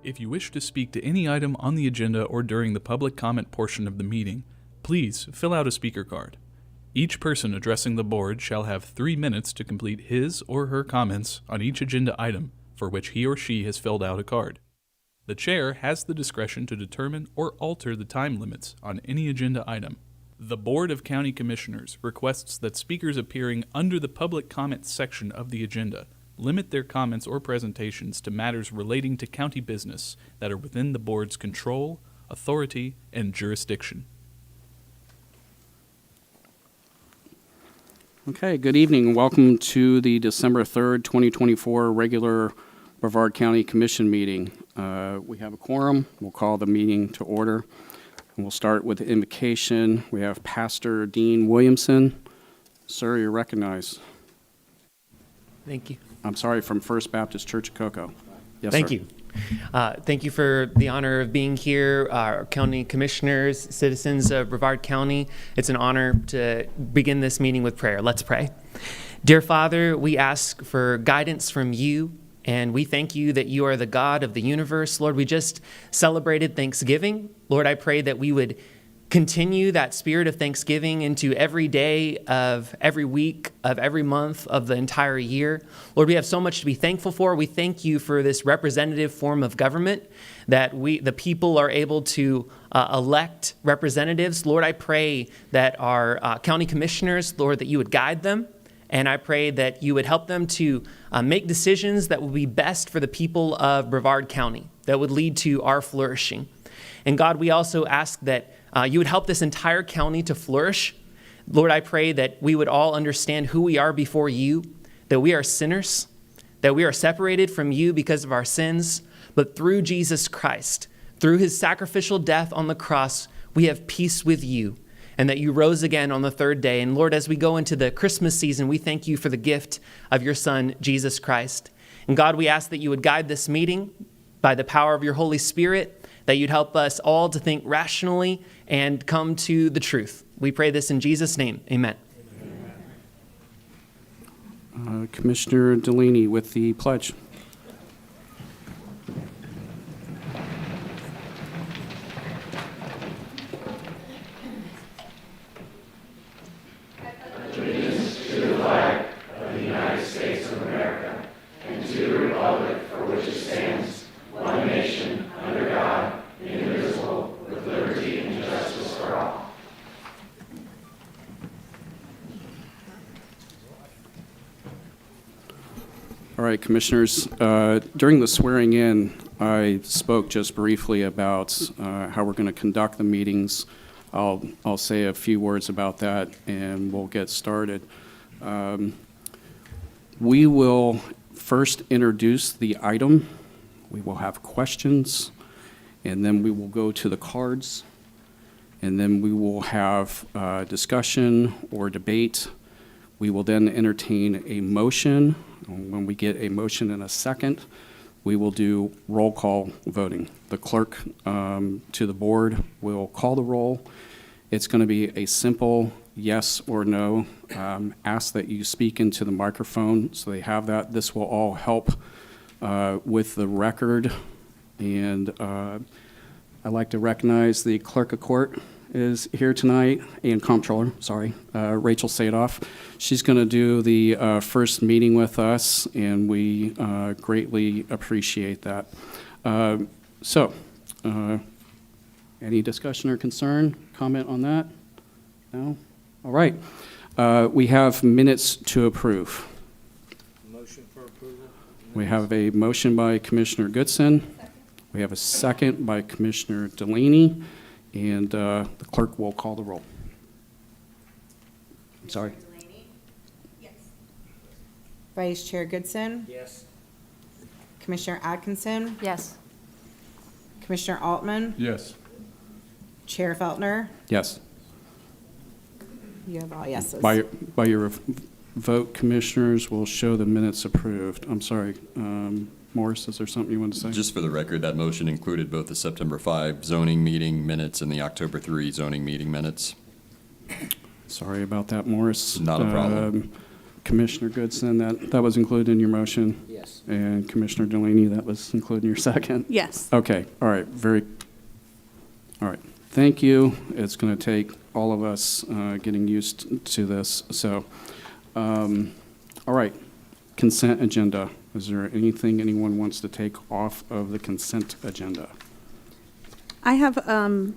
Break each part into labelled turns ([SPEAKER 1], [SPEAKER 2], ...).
[SPEAKER 1] If you wish to speak to any item on the agenda or during the public comment portion of the meeting, please fill out a speaker card. Each person addressing the board shall have 3 minutes to complete his or her comments on each agenda item for which he or she has filled out a card. The chair has the discretion to determine or alter the time limits on any agenda item. The Board of County Commissioners requests that speakers appearing under the public comment section of the agenda limit their comments or presentations to matters relating to county business that are within the board's control, authority, and jurisdiction.
[SPEAKER 2] Okay, good evening and welcome to the December 3rd, 2024 regular Brevard County Commission meeting. We have a quorum. We'll call the meeting to order. And we'll start with the invocation. We have Pastor Dean Williamson. Sir, you're recognized.
[SPEAKER 3] Thank you.
[SPEAKER 2] I'm sorry, from First Baptist Church of Cocoa. Yes,
[SPEAKER 3] Thank
[SPEAKER 2] sir.
[SPEAKER 3] you. Thank you for the honor of being here, our county commissioners, citizens of Brevard County. It's an honor to begin this meeting with prayer. Let's pray. Dear Father, we ask for guidance from you, and we thank you that you are the God of the universe. Lord, we just celebrated Thanksgiving. Lord, I pray that we would continue that spirit of Thanksgiving into every day of every week, of every month, of the entire year. Lord, we have so much to be thankful for. We thank you for this representative form of government, that the people are able to elect representatives. Lord, I pray that our county commissioners, Lord, that you would guide them. And I pray that you would help them to make decisions that will be best for the people of Brevard County, that would lead to our flourishing. And God, we also ask that you would help this entire county to flourish. Lord, I pray that we would all understand who we are before you, that we are sinners, that we are separated from you because of our sins, but through Jesus Christ, through his sacrificial death on the cross, we have peace with you, and that you rose again on the third day. And Lord, as we go into the Christmas season, we thank you for the gift of your Son, Jesus Christ. And God, we ask that you would guide this meeting by the power of your Holy Spirit, that you'd help us all to think rationally and come to the truth. We pray this in Jesus' name. Amen.
[SPEAKER 2] Commissioner Delaney with the pledge.
[SPEAKER 4] Allegiance to the flag of the United States of America and to the republic for which it stands, one nation, under God, indivisible, with liberty and justice for all.
[SPEAKER 2] All right, commissioners, during the swearing in, I spoke just briefly about how we're going to conduct the meetings. I'll say a few words about that and we'll get started. We will first introduce the item. We will have questions, and then we will go to the cards, and then we will have discussion or debate. We will then entertain a motion. When we get a motion in a second, we will do roll call voting. The clerk to the board will call the roll. It's going to be a simple yes or no. Ask that you speak into the microphone so they have that. This will all help with the record. And I'd like to recognize the clerk of court is here tonight, and comptroller, Rachel Sadoff. She's going to do the first meeting with us, and we greatly appreciate that. Any discussion or concern, comment on that? No? All right. We have minutes to approve.
[SPEAKER 5] Motion for approval.
[SPEAKER 2] We have a motion by Commissioner Goodson. We have a second by Commissioner Delaney, and the clerk will call the roll. I'm sorry.
[SPEAKER 6] Delaney? Yes. Vice Chair Goodson?
[SPEAKER 5] Yes.
[SPEAKER 6] Commissioner Atkinson?
[SPEAKER 7] Yes.
[SPEAKER 6] Commissioner Altman?
[SPEAKER 1] Yes.
[SPEAKER 6] Chair Feltner?
[SPEAKER 2] Yes.
[SPEAKER 6] You have all yeses.
[SPEAKER 2] By your vote, commissioners, will show the minutes approved. I'm sorry. Morris, is there something you want to say?
[SPEAKER 8] Just for the record, that motion included both the September 5 zoning meeting minutes and the October 3 zoning meeting minutes.
[SPEAKER 2] Sorry about that, Morris.
[SPEAKER 8] Not a problem.
[SPEAKER 2] Commissioner Goodson, that was included in your motion?
[SPEAKER 5] Yes.
[SPEAKER 2] And Commissioner Delaney, that was included in your second?
[SPEAKER 7] Yes.
[SPEAKER 2] Okay, all right, all right. Thank you. It's going to take all of us getting used to this. So, all right, consent agenda. Is there anything anyone wants to take off of the consent agenda?
[SPEAKER 7] I have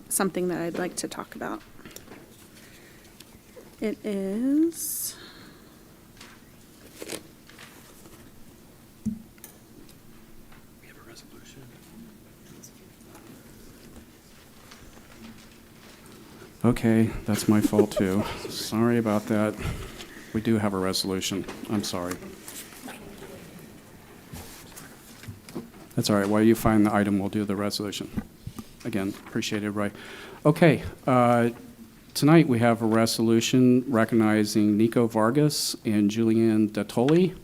[SPEAKER 7] something that I'd like to talk about. It is...
[SPEAKER 2] We have a resolution. Okay, that's my fault too. Sorry about that. We do have a resolution. I'm sorry. That's all right. While you find the item, we'll do the resolution. Again, appreciate it, Roy. Okay, tonight we have a resolution recognizing Niko Vargas and Julianne Dattoli.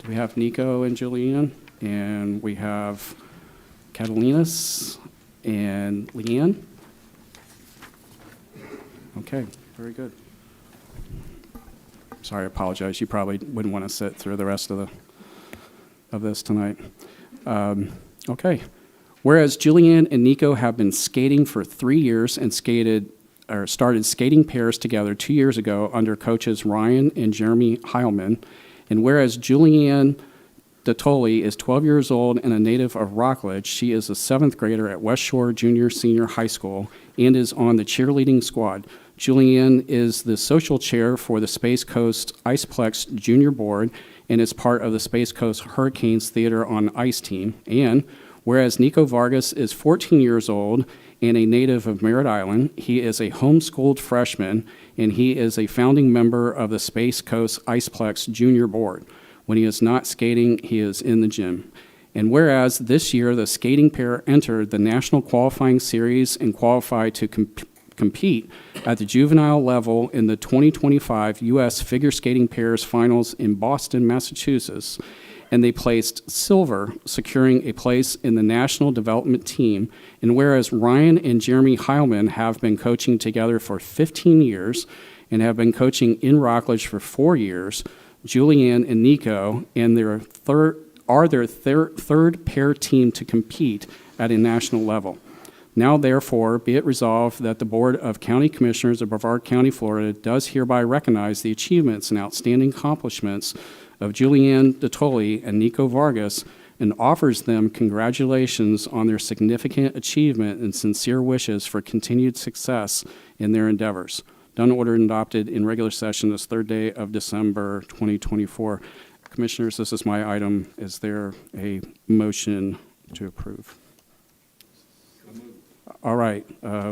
[SPEAKER 2] We have Niko and Julianne, and we have Catalinas and Leanne. Okay, very good. Sorry, I apologize. You probably wouldn't want to sit through the rest of this tonight. Okay. Whereas Julianne and Niko have been skating for 3 years and started skating pairs together 2 years ago under coaches Ryan and Jeremy Heilman, and whereas Julianne Dattoli is 12 years old and a native of Rockledge, she is a 7th grader at West Shore Junior Senior High School and is on the cheerleading squad. Julianne is the social chair for the Space Coast Iceplex Junior Board and is part of the Space Coast Hurricanes Theater on Ice team. And whereas Niko Vargas is 14 years old and a native of Merritt Island, he is a homeschooled freshman, and he is a founding member of the Space Coast Iceplex Junior Board. When he is not skating, he is in the gym. And whereas this year the skating pair entered the National Qualifying Series and qualified to compete at the juvenile level in the 2025 U.S. Figure Skating Pairs Finals in Boston, Massachusetts, and they placed silver, securing a place in the national development team. And whereas Ryan and Jeremy Heilman have been coaching together for 15 years and have been coaching in Rockledge for 4 years, Julianne and Niko and their third pair team to compete at a national level. Now, therefore, be it resolved that the Board of County Commissioners of Brevard County, Florida, does hereby recognize the achievements and outstanding accomplishments of Julianne Dattoli and Niko Vargas and offers them congratulations on their significant achievement and sincere wishes for continued success in their endeavors. Done, ordered, and adopted in regular session this 3rd day of December 2024. Commissioners, this is my item. Is there a motion to approve? All right.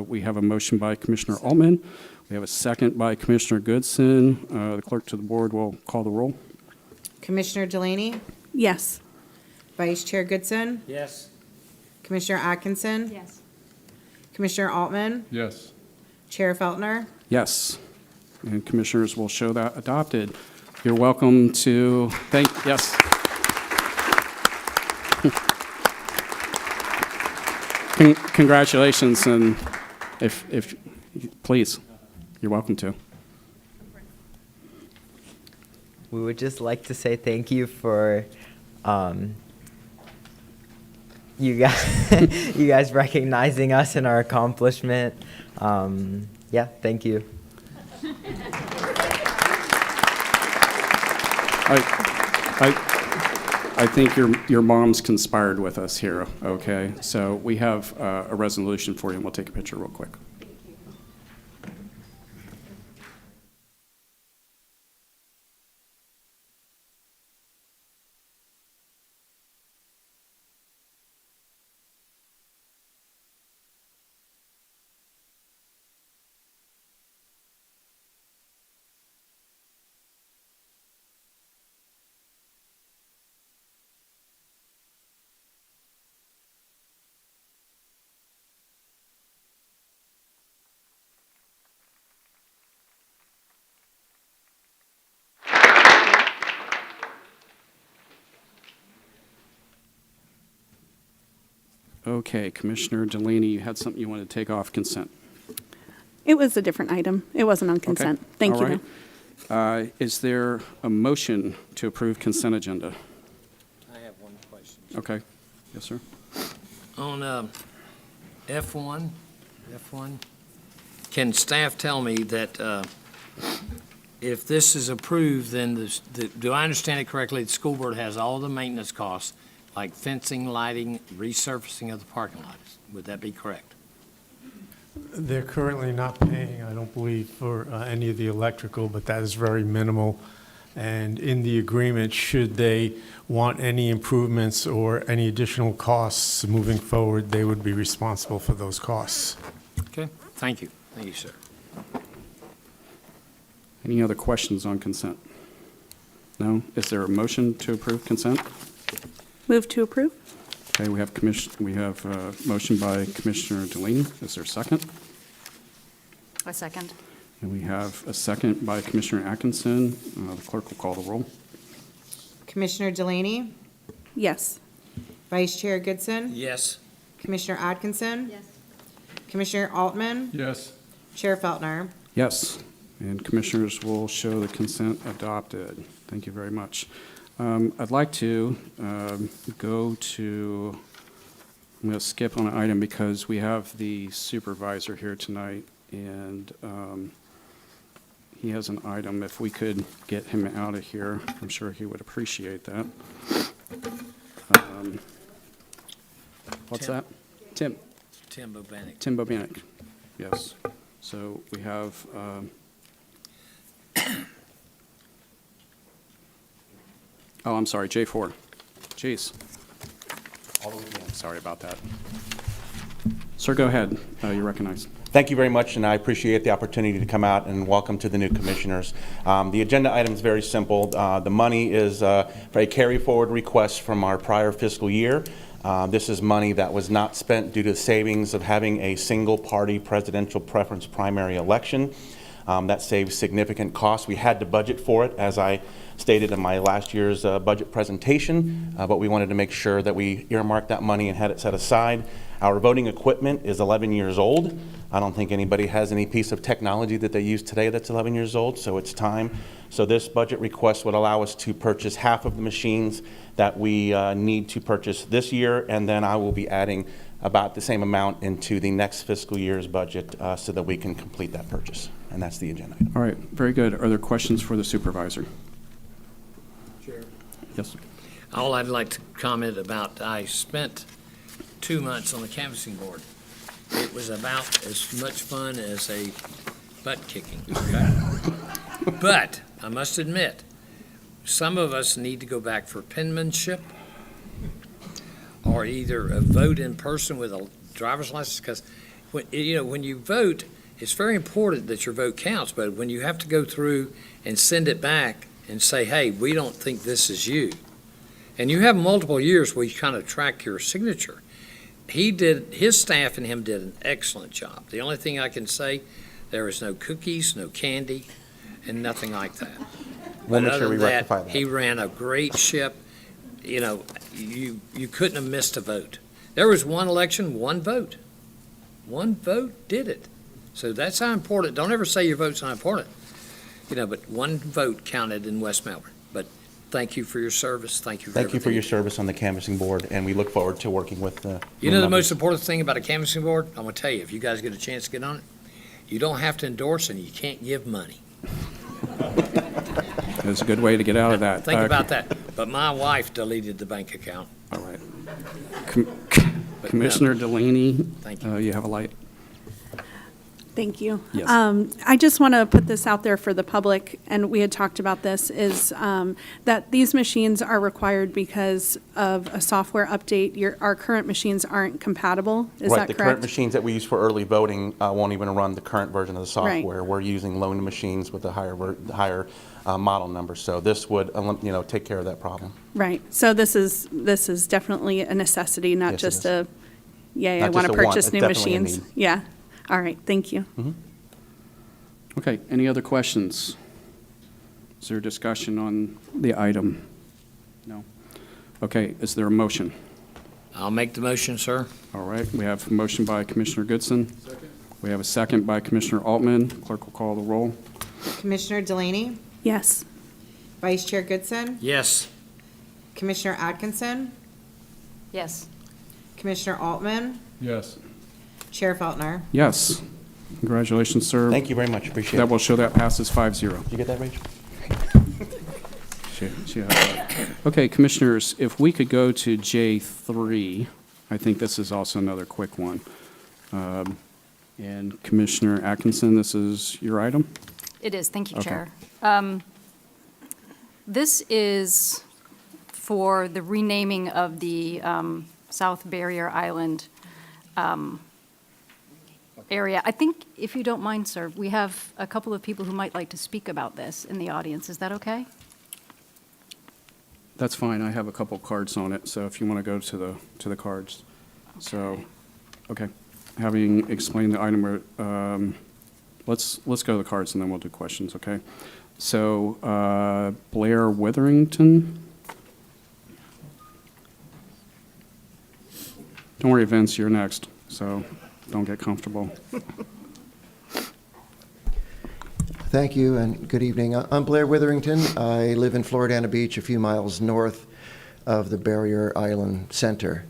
[SPEAKER 2] We have a motion by Commissioner Altman. We have a second by Commissioner Goodson. The clerk to the board will call the roll.
[SPEAKER 6] Commissioner Delaney,
[SPEAKER 7] Yes.
[SPEAKER 6] Vice Chair Goodson,
[SPEAKER 5] Yes.
[SPEAKER 6] Commissioner Atkinson,
[SPEAKER 7] Yes.
[SPEAKER 6] Commissioner Altman,
[SPEAKER 1] Yes.
[SPEAKER 6] Chair Feltner.
[SPEAKER 2] Yes. And commissioners will show that adopted. You're welcome to yes. Congratulations, and if please, you're welcome to.
[SPEAKER 9] We would just like to say thank you for you guys you guys recognizing us and our accomplishment. Yeah, thank you.
[SPEAKER 2] I think your mom's conspired with us here, okay? So we have a resolution for you, and we'll take a picture real quick. Okay, Commissioner Delaney, you had something you wanted to take off consent.
[SPEAKER 7] It was a different item. It wasn't on consent.
[SPEAKER 2] Okay.
[SPEAKER 7] Thank
[SPEAKER 2] All
[SPEAKER 7] you.
[SPEAKER 2] right. Is there a motion to approve consent agenda?
[SPEAKER 5] I have one question.
[SPEAKER 2] Okay. Yes, sir.
[SPEAKER 5] On F1, can staff tell me that if this is approved, then do I understand it correctly, the school board has all the maintenance costs, like fencing, lighting, resurfacing of the parking lots? Would that be correct?
[SPEAKER 10] They're currently not paying, I don't believe, for any of the electrical, but that is very minimal. And in the agreement, should they want any improvements or any additional costs moving forward, they would be responsible for those costs.
[SPEAKER 5] Okay, thank you. Thank you, sir.
[SPEAKER 2] Any other questions on consent? No? Is there a motion to approve consent?
[SPEAKER 7] Move to approve?
[SPEAKER 2] Okay, we have a motion by Commissioner Delaney. Is there a second?
[SPEAKER 6] A second.
[SPEAKER 2] And we have a second by Commissioner Atkinson. The clerk will call the roll.
[SPEAKER 6] Commissioner Delaney,
[SPEAKER 7] Yes.
[SPEAKER 6] Vice Chair Goodson,
[SPEAKER 5] Yes.
[SPEAKER 6] Commissioner Atkinson. Yes. Commissioner Altman,
[SPEAKER 1] Yes.
[SPEAKER 6] Chair Feltner.
[SPEAKER 2] Yes, and commissioners will show the consent adopted. Thank you very much. I'd like to go to, I'm going to skip on an item because we have the supervisor here tonight, and he has an item. If we could get him out of here, I'm sure he would appreciate that. What's
[SPEAKER 5] Tim.
[SPEAKER 2] that? Tim.
[SPEAKER 5] Tim Bobanek.
[SPEAKER 2] Tim Bobanek, yes. So we have, oh, I'm sorry, J4. Jeez. All the way down. Sorry about that. Sir, go ahead. You're recognized.
[SPEAKER 11] Thank you very much, and I appreciate the opportunity to come out, and welcome to the new commissioners. The agenda item is very simple. The money is for a carry-forward request from our prior fiscal year. This is money that was not spent due to savings of having a single-party presidential preference primary election. That saves significant costs. We had to budget for it, as I stated in my last year's budget presentation, but we wanted to make sure that we earmarked that money and had it set aside. Our voting equipment is 11 years old. I don't think anybody has any piece of technology that they use today that's 11 years old, so it's time. So this budget request would allow us to purchase half of the machines that we need to purchase this year, and then I will be adding about the same amount into the next fiscal year's budget so that we can complete that purchase. And that's the agenda item.
[SPEAKER 2] All right, very good. Are there questions for the supervisor?
[SPEAKER 5] Chair.
[SPEAKER 2] Yes.
[SPEAKER 5] All I'd like to comment about, I spent 2 months on the canvassing board. It was about as much fun as a butt kicking, okay? But I must admit, some of us need to go back for penmanship or either a vote in person with a driver's license, because when you vote, it's very important that your vote counts, but when you have to go through and send it back and say, hey, we don't think this is you, and you have multiple years where you kind of track your signature. His staff and him did an excellent job. The only thing I can say, there was no cookies, no candy, and nothing like that.
[SPEAKER 11] We'll
[SPEAKER 5] But
[SPEAKER 11] make
[SPEAKER 5] other
[SPEAKER 11] sure we
[SPEAKER 5] than
[SPEAKER 11] rectify that.
[SPEAKER 5] He ran a great ship. You couldn't have missed a vote. There was one election, one vote. One vote did it. So that's how important. Don't ever say your vote's not important. But one vote counted in West Melbourne. But thank you for your service. Thank you for
[SPEAKER 11] Thank you for
[SPEAKER 5] everything.
[SPEAKER 11] your service on the canvassing board, and we look forward to working with the
[SPEAKER 5] You know the
[SPEAKER 11] members.
[SPEAKER 5] most important thing about a canvassing board? I'm going to tell you, if you guys get a chance to get on it, you don't have to endorse and you can't give money.
[SPEAKER 2] That's a good way to get out of that.
[SPEAKER 5] Think about that. But my wife deleted the bank account.
[SPEAKER 2] All right. Commissioner Delaney,
[SPEAKER 5] Thank you.
[SPEAKER 2] you have a light.
[SPEAKER 7] Thank you.
[SPEAKER 2] Yes.
[SPEAKER 7] I just want to put this out there for the public, and we had talked about this, is that these machines are required because of a software update. Our current machines aren't compatible, is
[SPEAKER 11] Right,
[SPEAKER 7] that
[SPEAKER 11] the
[SPEAKER 7] correct?
[SPEAKER 11] current machines that we use for early voting won't even run the current version of the
[SPEAKER 7] Right.
[SPEAKER 11] software. We're using loan machines with a higher model number, so this would, take care of that problem.
[SPEAKER 7] Right, so this is definitely a necessity, not
[SPEAKER 11] Yes, it
[SPEAKER 7] just
[SPEAKER 11] is.
[SPEAKER 7] a, yay, I
[SPEAKER 11] Not
[SPEAKER 7] want
[SPEAKER 11] just
[SPEAKER 7] to
[SPEAKER 11] a want,
[SPEAKER 7] purchase
[SPEAKER 11] it's
[SPEAKER 7] new
[SPEAKER 11] definitely a
[SPEAKER 7] machines.
[SPEAKER 11] need.
[SPEAKER 7] Yeah, all right, thank you.
[SPEAKER 2] Okay, any other questions? Is there discussion on the item? No? Okay, is there a motion?
[SPEAKER 5] I'll make the motion, sir.
[SPEAKER 2] All right, we have a motion by Commissioner Goodson. We have a second by Commissioner Altman. Clerk will call the roll.
[SPEAKER 6] Commissioner Delaney,
[SPEAKER 7] Yes.
[SPEAKER 6] Vice Chair Goodson,
[SPEAKER 5] Yes.
[SPEAKER 6] Commissioner Atkinson,
[SPEAKER 12] Yes.
[SPEAKER 6] Commissioner Altman,
[SPEAKER 1] Yes.
[SPEAKER 6] Chair Feltner.
[SPEAKER 2] Yes. Congratulations, sir.
[SPEAKER 11] Thank you very much, appreciate
[SPEAKER 2] That
[SPEAKER 11] it.
[SPEAKER 2] will show that passes 5-0.
[SPEAKER 11] Did you get that, Rachel?
[SPEAKER 2] She has that. Okay, Commissioners, if we could go to J3, I think this is also another quick one. And Commissioner Atkinson, this is your item?
[SPEAKER 12] It is, thank you,
[SPEAKER 2] Okay.
[SPEAKER 12] Chair. This is for the renaming of the South Barrier Island area. I think, if you don't mind, sir, we have a couple of people who might like to speak about this in the audience. Is that okay?
[SPEAKER 2] That's fine, I have a couple cards on it, so if you want to go to the cards. So, okay, having explained the item, let's go to the cards and then we'll do questions, okay? So, Blair Witherington. Don't worry, Vince, you're next, so don't get comfortable.
[SPEAKER 13] Thank you and good evening. I'm Blair Witherington. I live in Floridana Beach, a few miles north of the Barrier Island Center.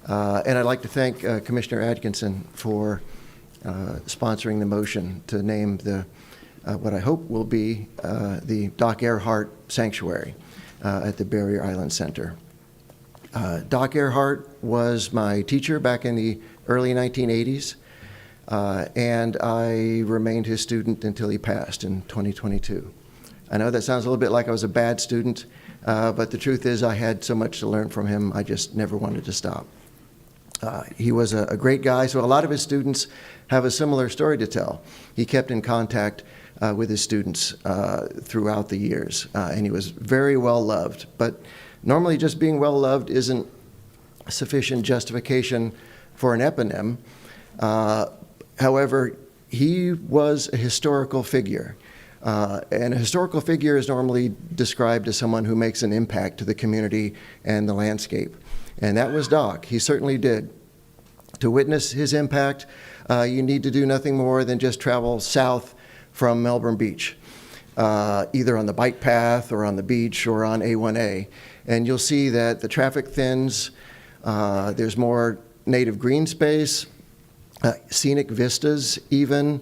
[SPEAKER 13] And I'd like to thank Commissioner Atkinson for sponsoring the motion to name the what I hope will be the Doc Earhart Sanctuary at the Barrier Island Center. Doc Earhart was my teacher back in the early 1980s. And I remained his student until he passed in 2022. I know that sounds a little bit like I was a bad student, but the truth is I had so much to learn from him, I just never wanted to stop. He was a great guy, so a lot of his students have a similar story to tell. He kept in contact with his students throughout the years, and he was very well loved. But normally just being well loved isn't sufficient justification for an eponym. However, he was a historical figure, and a historical figure is normally described as someone who makes an impact to the community and the landscape, and that was Doc. He certainly did. To witness his impact, you need to do nothing more than just travel south from Melbourne Beach, either on the bike path or on the beach or on A1A, and you'll see that the traffic thins, there's more native green space, scenic vistas even,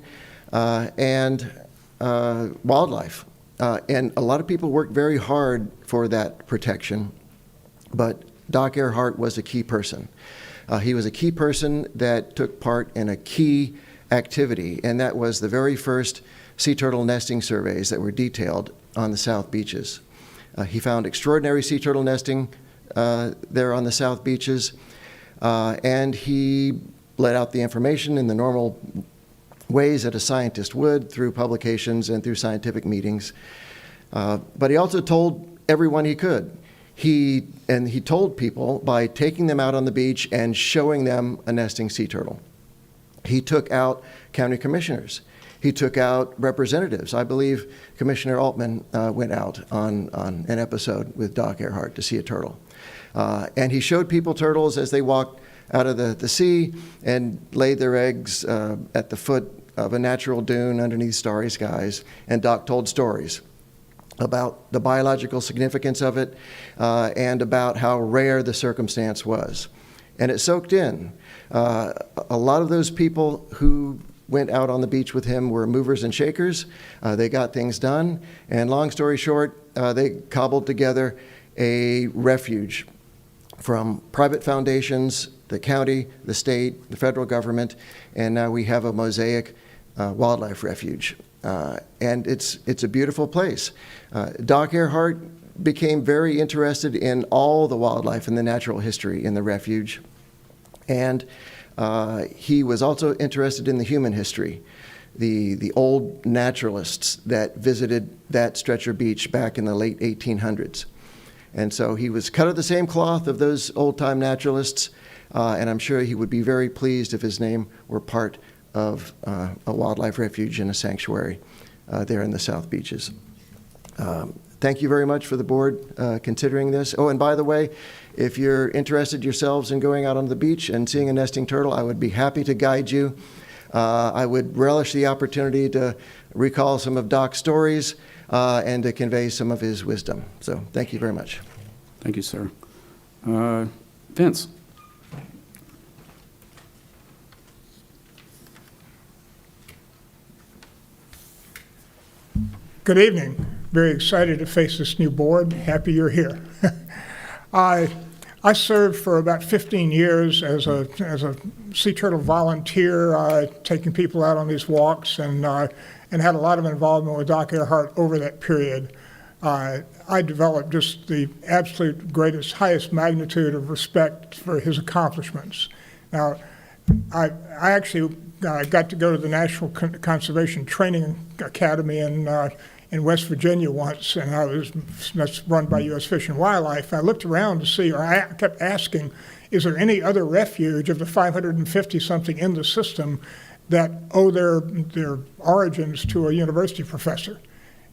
[SPEAKER 13] and wildlife. And a lot of people work very hard for that protection, but Doc Earhart was a key person. He was a key person that took part in a key activity, and that was the very first sea turtle nesting surveys that were detailed on the South Beaches. He found extraordinary sea turtle nesting there on the South Beaches, and he let out the information in the normal ways that a scientist would, through publications and through scientific meetings. But he also told everyone he could. He told people by taking them out on the beach and showing them a nesting sea turtle. He took out county commissioners. He took out representatives. I believe Commissioner Altman went out on an episode with Doc Earhart to see a turtle. And he showed people turtles as they walked out of the sea and laid their eggs at the foot of a natural dune underneath starry skies. And Doc told stories about the biological significance of it and about how rare the circumstance was. And it soaked in. A lot of those people who went out on the beach with him were movers and shakers. They got things done. And long story short, they cobbled together a refuge from private foundations, the county, the state, the federal government, and now we have a mosaic wildlife refuge. And it's a beautiful place. Doc Earhart became very interested in all the wildlife and the natural history in the refuge. And he was also interested in the human history, the old naturalists that visited that stretch of beach back in the late 1800s. And so he was cut of the same cloth of those old-time naturalists, and I'm sure he would be very pleased if his name were part of a wildlife refuge and a sanctuary there in the South Beaches. Thank you very much for the board considering this. Oh, and by the way, if you're interested yourselves in going out on the beach and seeing a nesting turtle, I would be happy to guide you I would relish the opportunity to recall some of Doc's stories and to convey some of his wisdom. So thank you very much.
[SPEAKER 2] Thank you, sir. Vince?
[SPEAKER 14] Good evening. Very excited to face this new board. Happy you're here. I served for about 15 years as a sea turtle volunteer, taking people out on these walks, and had a lot of involvement with Doc Earhart over that period. I developed just the absolute greatest, highest magnitude of respect for his accomplishments. Now, I actually got to go to the National Conservation Training Academy in West Virginia once, and that's run by U.S. Fish and Wildlife. I looked around to see, or I kept asking, is there any other refuge of the 550-something in the system that owe their origins to a university professor?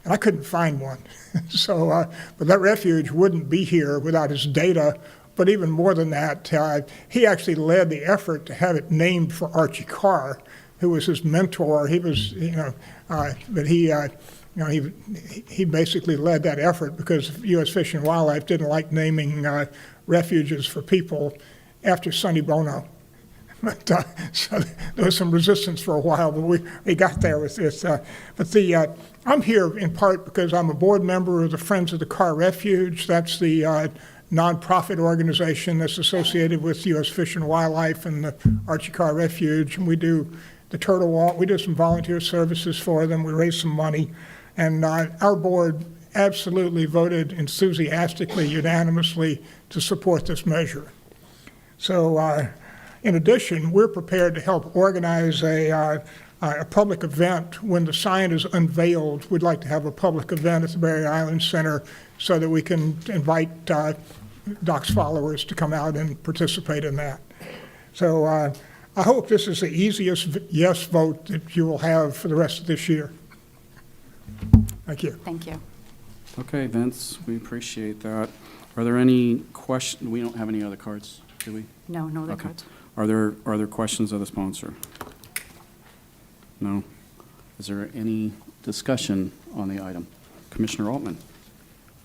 [SPEAKER 14] And I couldn't find one. So, but that refuge wouldn't be here without his data. But even more than that, he actually led the effort to have it named for Archie Carr, who was his mentor. He was, but he basically led that effort because U.S. Fish and Wildlife didn't like naming refuges for people after Sonny Bono. But, so there was some resistance for a while, but we got there with this. I'm here in part because I'm a board member of the Friends of the Carr Refuge. That's the nonprofit organization that's associated with U.S. Fish and Wildlife and the Archie Carr Refuge. And we do the Turtle Walk. We do some volunteer services for them. We raise some money. And our board absolutely voted enthusiastically, unanimously to support this measure. So in addition, we're prepared to help organize a public event when the sign is unveiled. We'd like to have a public event at the Merritt Island Center so that we can invite Doc's followers to come out and participate in that. So I hope this is the easiest yes vote that you will have for the rest of this year. Thank you.
[SPEAKER 12] Thank you.
[SPEAKER 2] Okay, Vince, we appreciate that. Are there any questions? We don't have any other cards, do we?
[SPEAKER 12] No other
[SPEAKER 2] Okay.
[SPEAKER 12] cards.
[SPEAKER 2] Are there questions of the sponsor? No. Is there any discussion on the item? Commissioner Altman.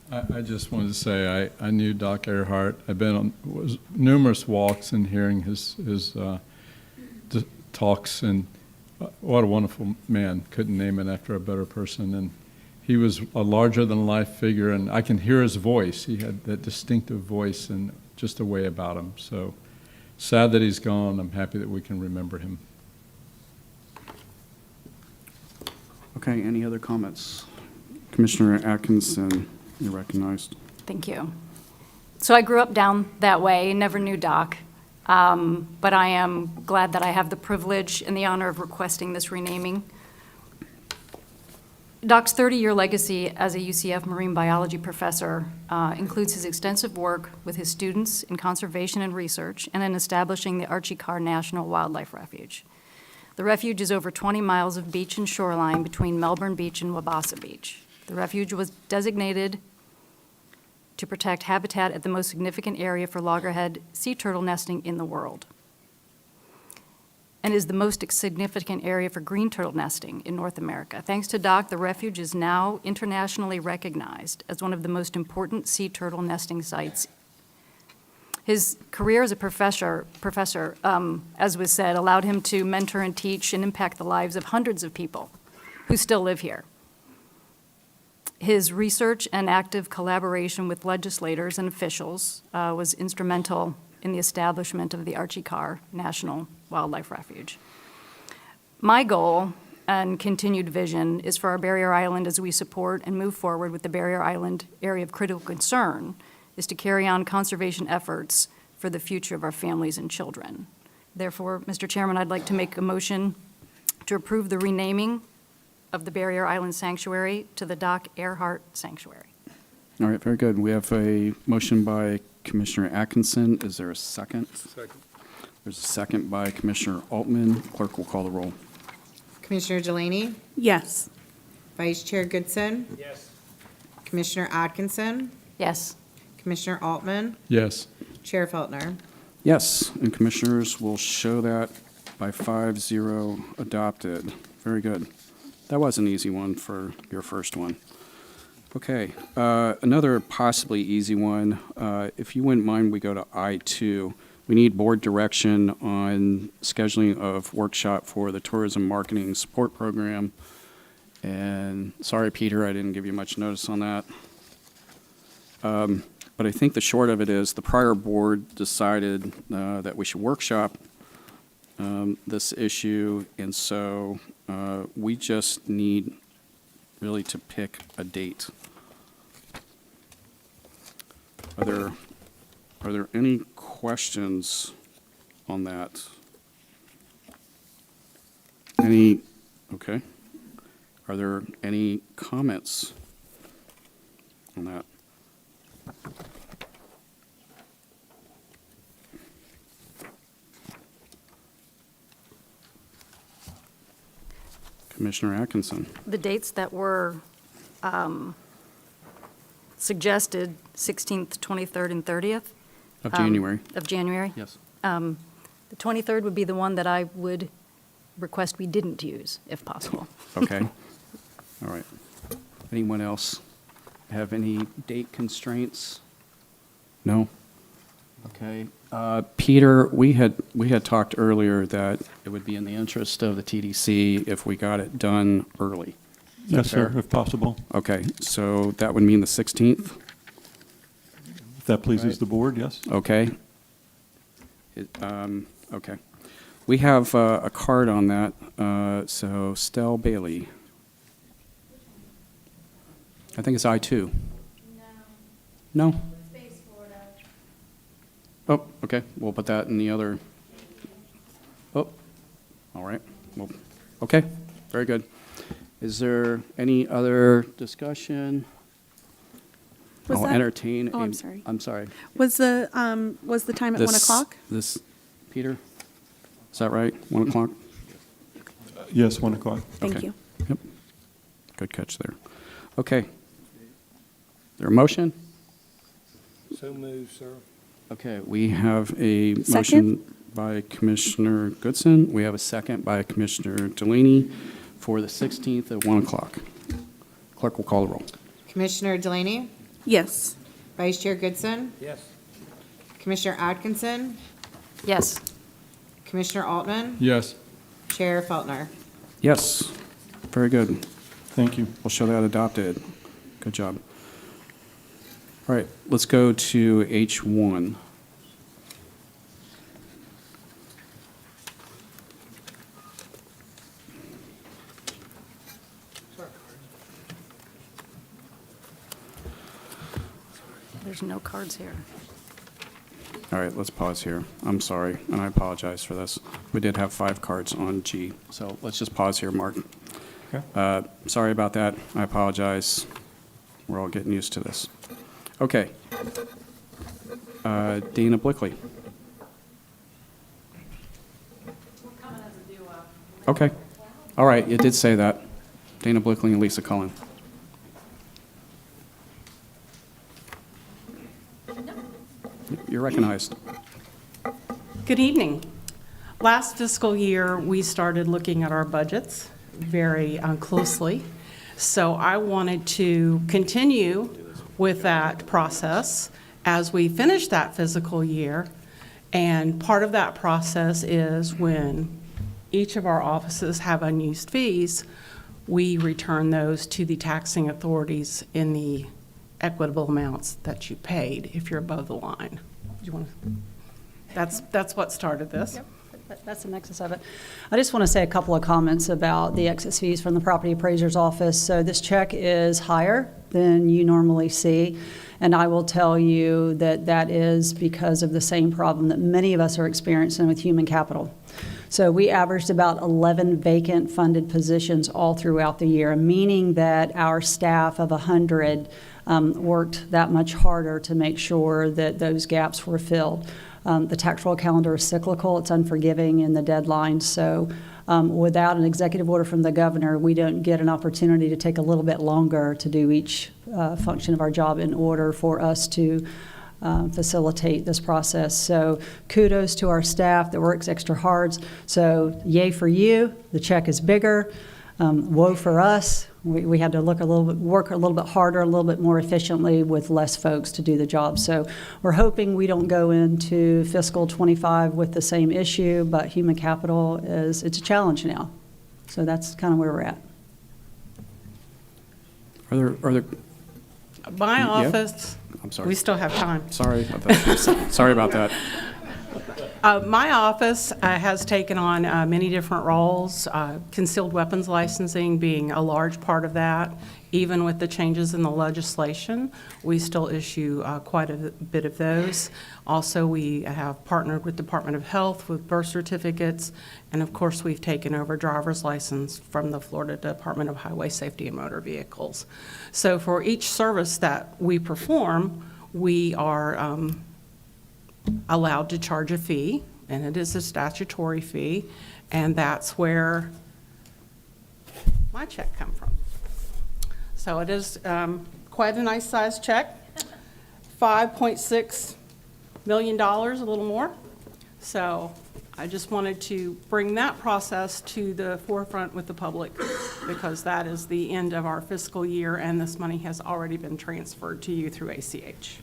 [SPEAKER 15] I just wanted to say I knew Doc Earhart. I've been on numerous walks and hearing his talks, and what a wonderful man. Couldn't name it after a better person. And he was a larger-than-life figure, and I can hear his voice. He had that distinctive voice and just a way about him. So sad that he's gone. I'm happy that we can remember him.
[SPEAKER 2] Okay, any other comments? Commissioner Atkinson, you're recognized.
[SPEAKER 12] Thank you. So I grew up down that way, never knew Doc, but I am glad that I have the privilege and the honor of requesting this renaming. Doc's 30-year legacy as a UCF marine biology professor includes his extensive work with his students in conservation and research and in establishing the Archie Carr National Wildlife Refuge. The refuge is over 20 miles of beach and shoreline between Melbourne Beach and Wabasa Beach. The refuge was designated to protect habitat at the most significant area for loggerhead sea turtle nesting in the world, and is the most significant area for green turtle nesting in North America. Thanks to Doc, the refuge is now internationally recognized as one of the most important sea turtle nesting sites. His career as a professor, as was said, allowed him to mentor and teach and impact the lives of hundreds of people who still live here. His research and active collaboration with legislators and officials was instrumental in the establishment of the Archie Carr National Wildlife Refuge. My goal and continued vision is for our Barrier Island, as we support and move forward with the Barrier Island area of critical concern, is to carry on conservation efforts for the future of our families and children. Therefore, Mr. Chairman, I'd like to make a motion to approve the renaming of the Barrier Island Sanctuary to the Doc Earhart Sanctuary.
[SPEAKER 2] All right, very good. We have a motion by Commissioner Atkinson. Is there a second?
[SPEAKER 4] Second.
[SPEAKER 2] There's a second by Commissioner Altman. Clerk will call the roll.
[SPEAKER 6] Commissioner Delaney,
[SPEAKER 7] Yes.
[SPEAKER 6] Vice Chair Goodson,
[SPEAKER 4] Yes.
[SPEAKER 6] Commissioner Atkinson,
[SPEAKER 12] Yes.
[SPEAKER 6] Commissioner Altman,
[SPEAKER 15] Yes.
[SPEAKER 6] Chair Feltner.
[SPEAKER 2] Yes, and commissioners will show that by 5-0 adopted. Very good. That was an easy one for your first one. Okay, another possibly easy one. If you wouldn't mind, we go to I2. We need board direction on scheduling of workshop for the Tourism Marketing Support Program. And sorry, Peter, I didn't give you much notice on that. But I think the short of it is the prior board decided that we should workshop this issue, and so we just need really to pick a date. Are there any questions on that? Okay. Are there any comments on that? Commissioner Atkinson.
[SPEAKER 12] The dates that were suggested, 16th, 23rd, and 30th.
[SPEAKER 2] Of January.
[SPEAKER 12] Of January?
[SPEAKER 2] Yes.
[SPEAKER 12] The 23rd would be the one that I would request we didn't use, if possible.
[SPEAKER 2] Okay. All right. Anyone else have any date constraints? No? Okay. Peter, we had talked earlier that it would be in the interest of the TDC if we got it done early. Is that
[SPEAKER 16] Yes, sir,
[SPEAKER 2] fair?
[SPEAKER 16] if possible.
[SPEAKER 2] Okay, so that would mean the 16th?
[SPEAKER 16] If that pleases
[SPEAKER 2] Right.
[SPEAKER 16] the board, yes.
[SPEAKER 2] Okay. Okay. We have a card on that, so Stell Bailey. I think it's I-2. No? No? Oh, okay, we'll put that in the other. Oh, all right. Well, okay, very good. Is there any other discussion?
[SPEAKER 7] Was
[SPEAKER 2] I'll
[SPEAKER 7] that-
[SPEAKER 2] entertain.
[SPEAKER 7] Oh, I'm sorry.
[SPEAKER 2] I'm sorry.
[SPEAKER 7] Was the time at 1 o'clock?
[SPEAKER 2] Peter, is that right? 1 o'clock?
[SPEAKER 16] Yes, 1 o'clock.
[SPEAKER 7] Thank
[SPEAKER 2] Okay.
[SPEAKER 7] you.
[SPEAKER 2] Yep. Good catch there. Okay. Is there a motion?
[SPEAKER 5] So moved, sir.
[SPEAKER 2] Okay, we have a
[SPEAKER 7] Second.
[SPEAKER 2] motion by Commissioner Goodson. We have a second by Commissioner Delaney for the 16th at 1 o'clock. Clerk will call the roll.
[SPEAKER 6] Commissioner Delaney?
[SPEAKER 7] Yes.
[SPEAKER 6] Vice Chair Goodson?
[SPEAKER 5] Yes.
[SPEAKER 6] Commissioner Atkinson?
[SPEAKER 12] Yes.
[SPEAKER 6] Commissioner Altman?
[SPEAKER 15] Yes.
[SPEAKER 6] Chair Feltner?
[SPEAKER 2] Yes, very good.
[SPEAKER 16] Thank you.
[SPEAKER 2] We'll show that adopted. Good job. All right, let's go to H1.
[SPEAKER 12] There's no cards here.
[SPEAKER 2] All right, let's pause here. I'm sorry, and I apologize for this. We did have 5 cards on G, so let's just pause here, Mark.
[SPEAKER 16] Okay.
[SPEAKER 2] Sorry about that. I apologize. We're all getting used to this. Okay. Dana Blickley. Okay. All right, you did say that. Dana Blickley and Lisa Cullen. You're recognized.
[SPEAKER 17] Good evening. Last fiscal year, we started looking at our budgets very closely. So I wanted to continue with that process as we finish that fiscal year. And part of that process is when each of our offices have unused fees, we return those to the taxing authorities in the equitable amounts that you paid if you're above the line. Do you want to? That's what started this.
[SPEAKER 18] Yep. That's the nexus of it. I just want to say a couple of comments about the excess fees from the property appraiser's office. So this check is higher than you normally see, and I will tell you that that is because of the same problem that many of us are experiencing with human capital. So we averaged about 11 vacant funded positions all throughout the year, meaning that our staff of 100 worked that much harder to make sure that those gaps were filled. The tax roll calendar is cyclical, it's unforgiving in the deadline, so without an executive order from the governor, we don't get an opportunity to take a little bit longer to do each function of our job in order for us to facilitate this process. So kudos to our staff that works extra hard. So yay for you, the check is bigger. Woe for us, we had to work a little bit harder, a little bit more efficiently with less folks to do the job. So we're hoping we don't go into fiscal '25 with the same issue, but human capital it's a challenge now. So that's kind of where we're at.
[SPEAKER 2] Are there?
[SPEAKER 17] My
[SPEAKER 2] Yeah?
[SPEAKER 17] office,
[SPEAKER 2] I'm sorry.
[SPEAKER 17] we still have time.
[SPEAKER 2] Sorry about that. Sorry about that.
[SPEAKER 17] My office has taken on many different roles, concealed weapons licensing being a large part of that. Even with the changes in the legislation, we still issue quite a bit of those. Also, we have partnered with Department of Health with birth certificates, and of course, we've taken over driver's license from the Florida Department of Highway Safety and Motor Vehicles. So for each service that we perform, we are allowed to charge a fee, and it is a statutory fee, and that's where my check come from. So it is quite a nice sized check, $5.6 million, a little more. So I just wanted to bring that process to the forefront with the public because that is the end of our fiscal year and this money has already been transferred to you through ACH.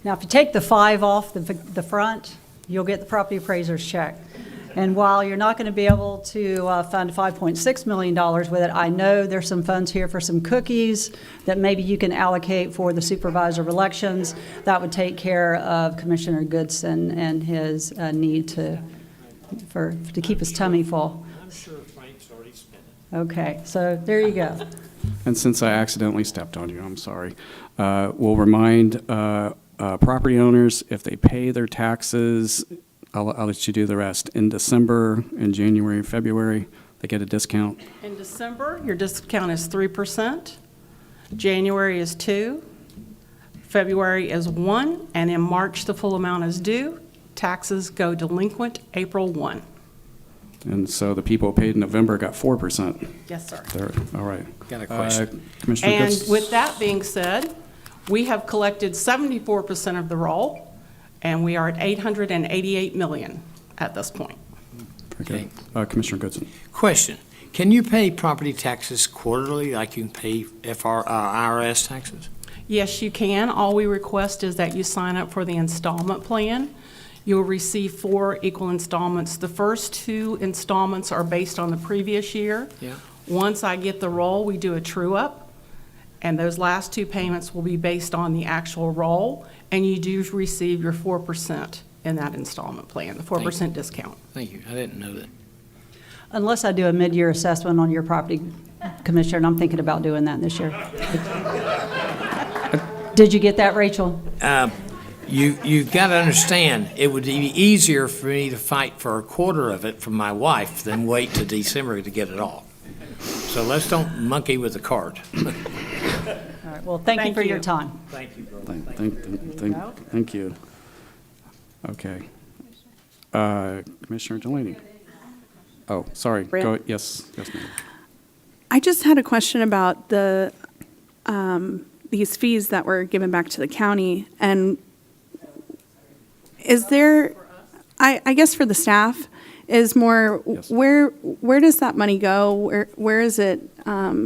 [SPEAKER 18] Now, if you take the 5 off the front, you'll get the property appraiser's check. And while you're not going to be able to fund $5.6 million with it, I know there's some funds here for some cookies that maybe you can allocate for the Supervisor of Elections. That would take care of Commissioner Goodson and his need to keep his tummy full.
[SPEAKER 5] I'm sure Frank's already spent it.
[SPEAKER 18] Okay, so there you go.
[SPEAKER 2] And since I accidentally stepped on you, I'm sorry. We'll remind property owners, if they pay their taxes, I'll let you do the rest. In December, in January, February, they get a discount.
[SPEAKER 17] In December, your discount is 3%. January is 2%. February is 1%. And in March, the full amount is due. Taxes go delinquent April 1.
[SPEAKER 2] And so the people who paid in November got 4%.
[SPEAKER 17] Yes, sir.
[SPEAKER 2] All right.
[SPEAKER 5] Got a question.
[SPEAKER 2] Commissioner
[SPEAKER 17] And
[SPEAKER 2] Goodson.
[SPEAKER 17] with that being said, we have collected 74% of the roll, and we are at $888 million at this point.
[SPEAKER 2] Okay. Commissioner Goodson.
[SPEAKER 5] Question, can you pay property taxes quarterly like you can pay IRS taxes?
[SPEAKER 17] Yes, you can. All we request is that you sign up for the installment plan. You'll receive 4 equal installments. The first 2 installments are based on the previous year.
[SPEAKER 5] Yeah.
[SPEAKER 17] Once I get the roll, we do a true-up, and those last 2 payments will be based on the actual roll, and you do receive your 4% in that installment plan, the 4% discount.
[SPEAKER 5] Thank you, I didn't know that.
[SPEAKER 18] Unless I do a mid-year assessment on your property, Commissioner, and I'm thinking about doing that this year. Did you get that, Rachel?
[SPEAKER 5] You've got to understand, it would be easier for me to fight for a quarter of it from my wife than wait to December to get it all. So let's don't monkey with the cart.
[SPEAKER 18] All right, well, thank you for your time.
[SPEAKER 5] Thank you, bro.
[SPEAKER 2] Thank you. Okay. Commissioner Delaney. Oh, sorry. Go. Yes, ma'am.
[SPEAKER 7] I just had a question about the these fees that were given back to the county, and is there, I guess for the staff, is more,
[SPEAKER 2] Yes.
[SPEAKER 7] where does that money go? Where is it, I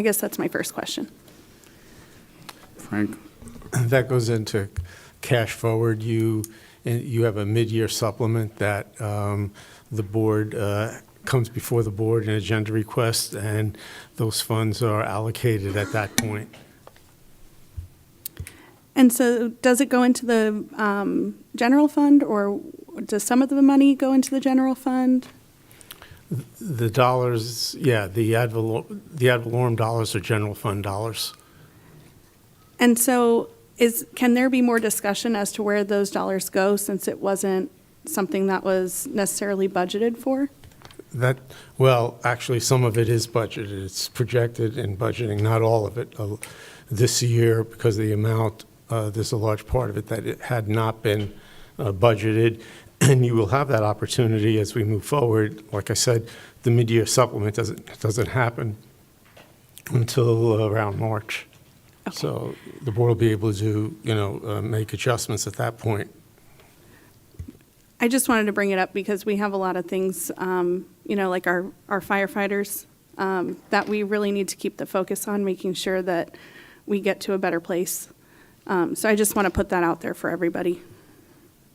[SPEAKER 7] guess that's my first question.
[SPEAKER 2] Frank.
[SPEAKER 10] That goes into cash forward. You have a mid-year supplement that the board comes before the board in agenda request, and those funds are allocated at that point.
[SPEAKER 7] And so does it go into the general fund, or does some of the money go into the general fund?
[SPEAKER 10] The dollars, yeah, the ad valorem dollars are general fund dollars.
[SPEAKER 7] And so can there be more discussion as to where those dollars go, since it wasn't something that was necessarily budgeted for?
[SPEAKER 10] Well, actually, some of it is budgeted. It's projected in budgeting, not all of it. This year, because of the amount, there's a large part of it that it had not been budgeted. And you will have that opportunity as we move forward. Like I said, the mid-year supplement doesn't happen until around March. So the board will be able to, make adjustments at that point.
[SPEAKER 7] I just wanted to bring it up because we have a lot of things, like our firefighters, that we really need to keep the focus on, making sure that we get to a better place. So I just want to put that out there for everybody.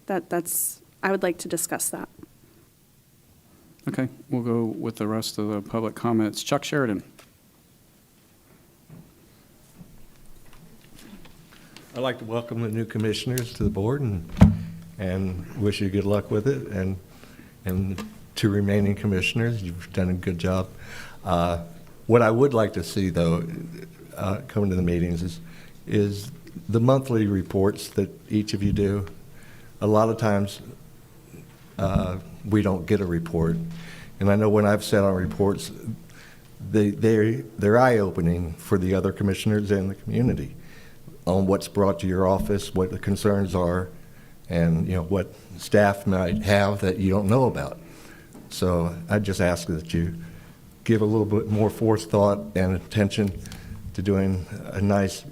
[SPEAKER 7] I would like to discuss that.
[SPEAKER 2] Okay, we'll go with the rest of the public comments. Chuck Sheridan.
[SPEAKER 19] I'd like to welcome the new commissioners to the board and wish you good luck with it. And to remaining commissioners, you've done a good job. What I would like to see, though, coming to the meetings is the monthly reports that each of you do. A lot of times, we don't get a report. And I know when I've sat on reports, they're eye-opening for the other commissioners and the community on what's brought to your office, what the concerns are, and what staff might have that you don't know about. So I just ask that you give a little bit more forethought and attention to doing a nice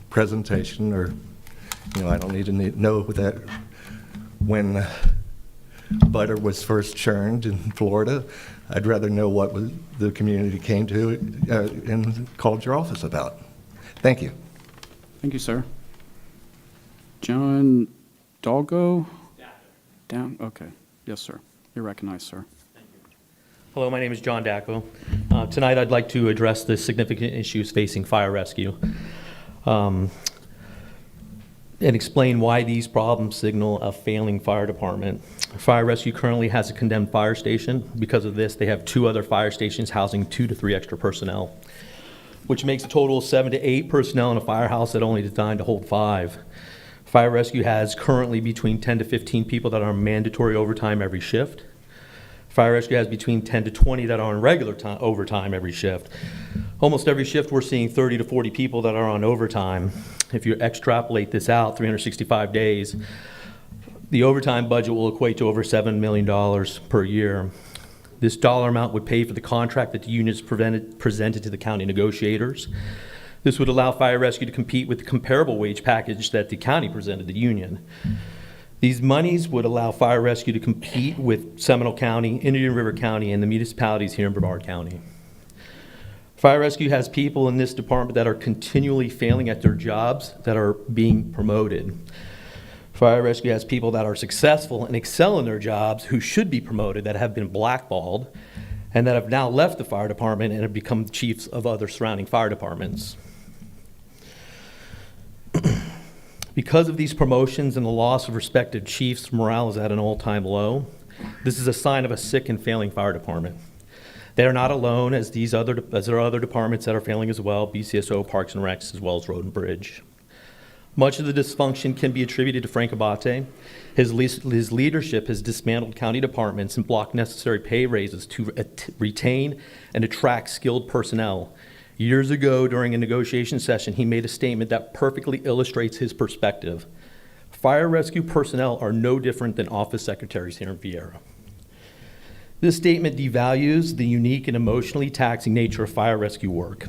[SPEAKER 19] presentation, or I don't need to know that when butter was first churned in Florida. I'd rather know what the community came to and called your office about. Thank you.
[SPEAKER 2] Thank you, sir. John Dalgo? Down. Okay. Yes, sir. You're recognized, sir.
[SPEAKER 20] Hello, my name is John Dacko. Tonight I'd like to address the significant issues facing fire rescue and explain why these problems signal a failing fire department. Fire rescue currently has a condemned fire station. Because of this, they have 2 other fire stations housing 2 to 3 extra personnel, which makes a total of 7 to 8 personnel in a firehouse that only designed to hold 5. Fire rescue has currently between 10 to 15 people that are on mandatory overtime every shift. Fire rescue has between 10 to 20 that are on regular time, overtime every shift. Almost every shift we're seeing 30 to 40 people that are on overtime. If you extrapolate this out 365 days, the overtime budget will equate to over $7 million per year. This dollar amount would pay for the contract that the unions presented to the county negotiators. This would allow fire rescue to compete with the comparable wage package that the county presented the union. These monies would allow fire rescue to compete with Seminole County, Indian River County, and the municipalities here in Brevard County. Fire rescue has people in this department that are continually failing at their jobs that are being promoted. Fire rescue has people that are successful and excel in their jobs who should be promoted that have been blackballed and that have now left the fire department and have become chiefs of other surrounding fire departments. Because of these promotions and the loss of respective chiefs, morale is at an all-time low. This is a sign of a sick and failing fire department. They are not alone, as there are other departments that are failing as well, BCSO, Parks and Recs, as well as Road and Bridge. Much of the dysfunction can be attributed to Frank Abate. His leadership has dismantled county departments and blocked necessary pay raises to retain and attract skilled personnel. Years ago, during a negotiation session, he made a statement that perfectly illustrates his perspective. Fire rescue personnel are no different than office secretaries here in Vieira. This statement devalues the unique and emotionally taxing nature of fire rescue work.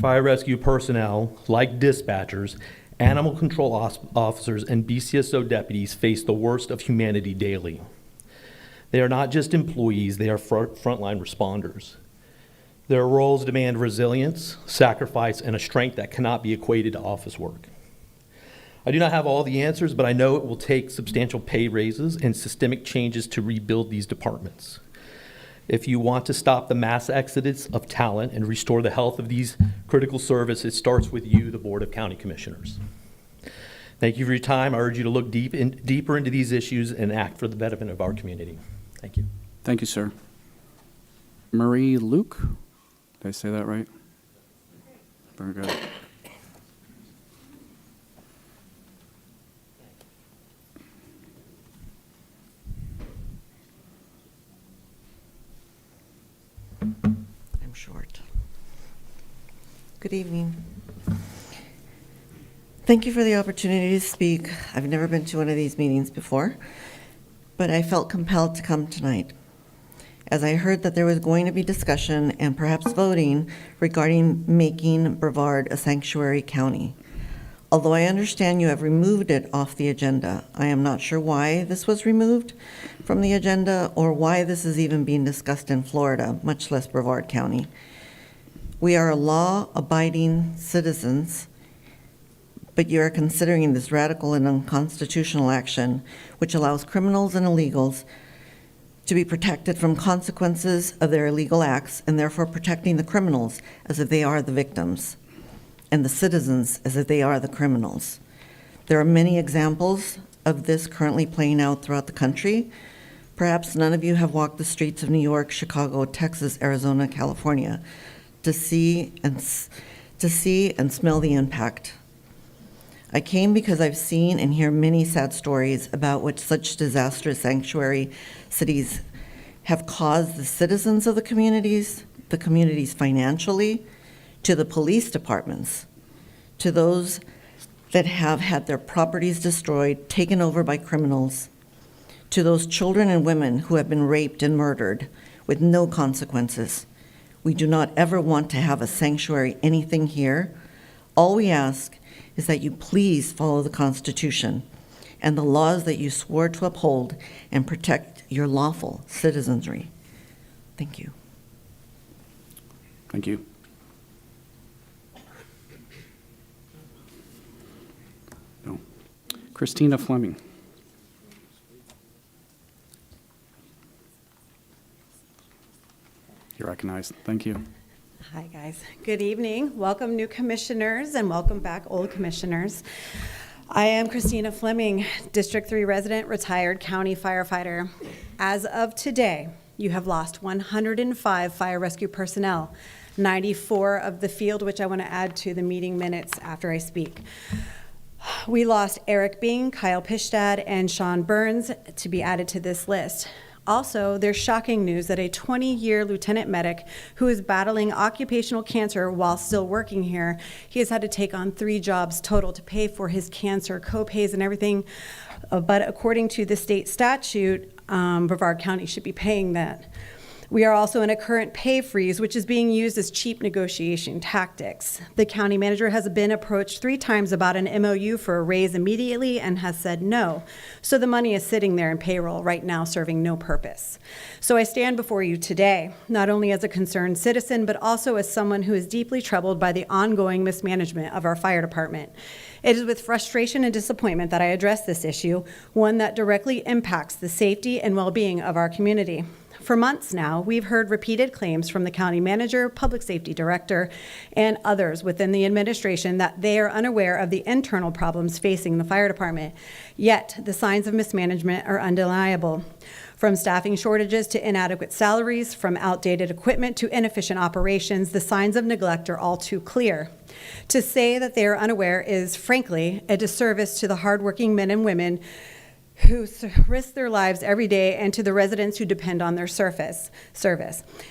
[SPEAKER 20] Fire rescue personnel, like dispatchers, animal control officers, and BCSO deputies, face the worst of humanity daily. They are not just employees, they are frontline responders. Their roles demand resilience, sacrifice, and a strength that cannot be equated to office work. I do not have all the answers, but I know it will take substantial pay raises and systemic changes to rebuild these departments. If you want to stop the mass exodus of talent and restore the health of these critical services, it starts with you, the Board of County Commissioners. Thank you for your time. I urge you to look deeper into these issues and act for the betterment of our community. Thank you.
[SPEAKER 2] Thank you, sir. Marie Luke? Did I say that right? Very good.
[SPEAKER 21] I'm short. Good evening. Thank you for the opportunity to speak. I've never been to one of these meetings before, but I felt compelled to come tonight. as I heard that there was going to be discussion and perhaps voting regarding making Brevard a sanctuary county. Although I understand you have removed it off the agenda, I am not sure why this was removed from the agenda or why this is even being discussed in Florida, much less Brevard County. We are law-abiding citizens, but you are considering this radical and unconstitutional action, which allows criminals and illegals to be protected from consequences of their illegal acts, and therefore protecting the criminals as if they are the victims, and the citizens as if they are the criminals. There are many examples of this currently playing out throughout the country. Perhaps none of you have walked the streets of New York, Chicago, Texas, Arizona, California to see and smell the impact. I came because I've seen and hear many sad stories about what such disastrous sanctuary cities have caused the citizens of the communities financially, to the police departments, to those that have had their properties destroyed, taken over by criminals, to those children and women who have been raped and murdered with no consequences. We do not ever want to have a sanctuary anything here. All we ask is that you please follow the Constitution and the laws that you swore to uphold and protect your lawful citizenry. Thank you.
[SPEAKER 2] Thank you. No. Christina Fleming. You're recognized. Thank you.
[SPEAKER 3] Hi, guys. Good evening. Welcome, new commissioners, and welcome back, old commissioners. I am Christina Fleming, District 3 resident, retired county firefighter. As of today, you have lost 105 fire rescue personnel, 94 of the field, which I want to add to the meeting minutes after I speak. We lost Eric Bing, Kyle Pishtad, and Sean Burns to be added to this list. Also, there's shocking news that a 20-year lieutenant medic who is battling occupational cancer while still working here, he has had to take on 3 jobs total to pay for his cancer co-pays and everything. But according to the state statute, Brevard County should be paying that. We are also in a current pay freeze, which is being used as cheap negotiation tactics. The county manager has been approached 3 times about an MOU for a raise immediately and has said no. So the money is sitting there in payroll right now, serving no purpose. So I stand before you today, not only as a concerned citizen, but also as someone who is deeply troubled by the ongoing mismanagement of our fire department. It is with frustration and disappointment that I address this issue, one that directly impacts the safety and well-being of our community. For months now, we've heard repeated claims from the county manager, public safety director, and others within the administration that they are unaware of the internal problems facing the fire department. Yet, the signs of mismanagement are undeniable. From staffing shortages to inadequate salaries, from outdated equipment to inefficient operations, the signs of neglect are all too clear. To say that they are unaware is, frankly, a disservice to the hardworking men and women who risk their lives every day and to the residents who depend on their service.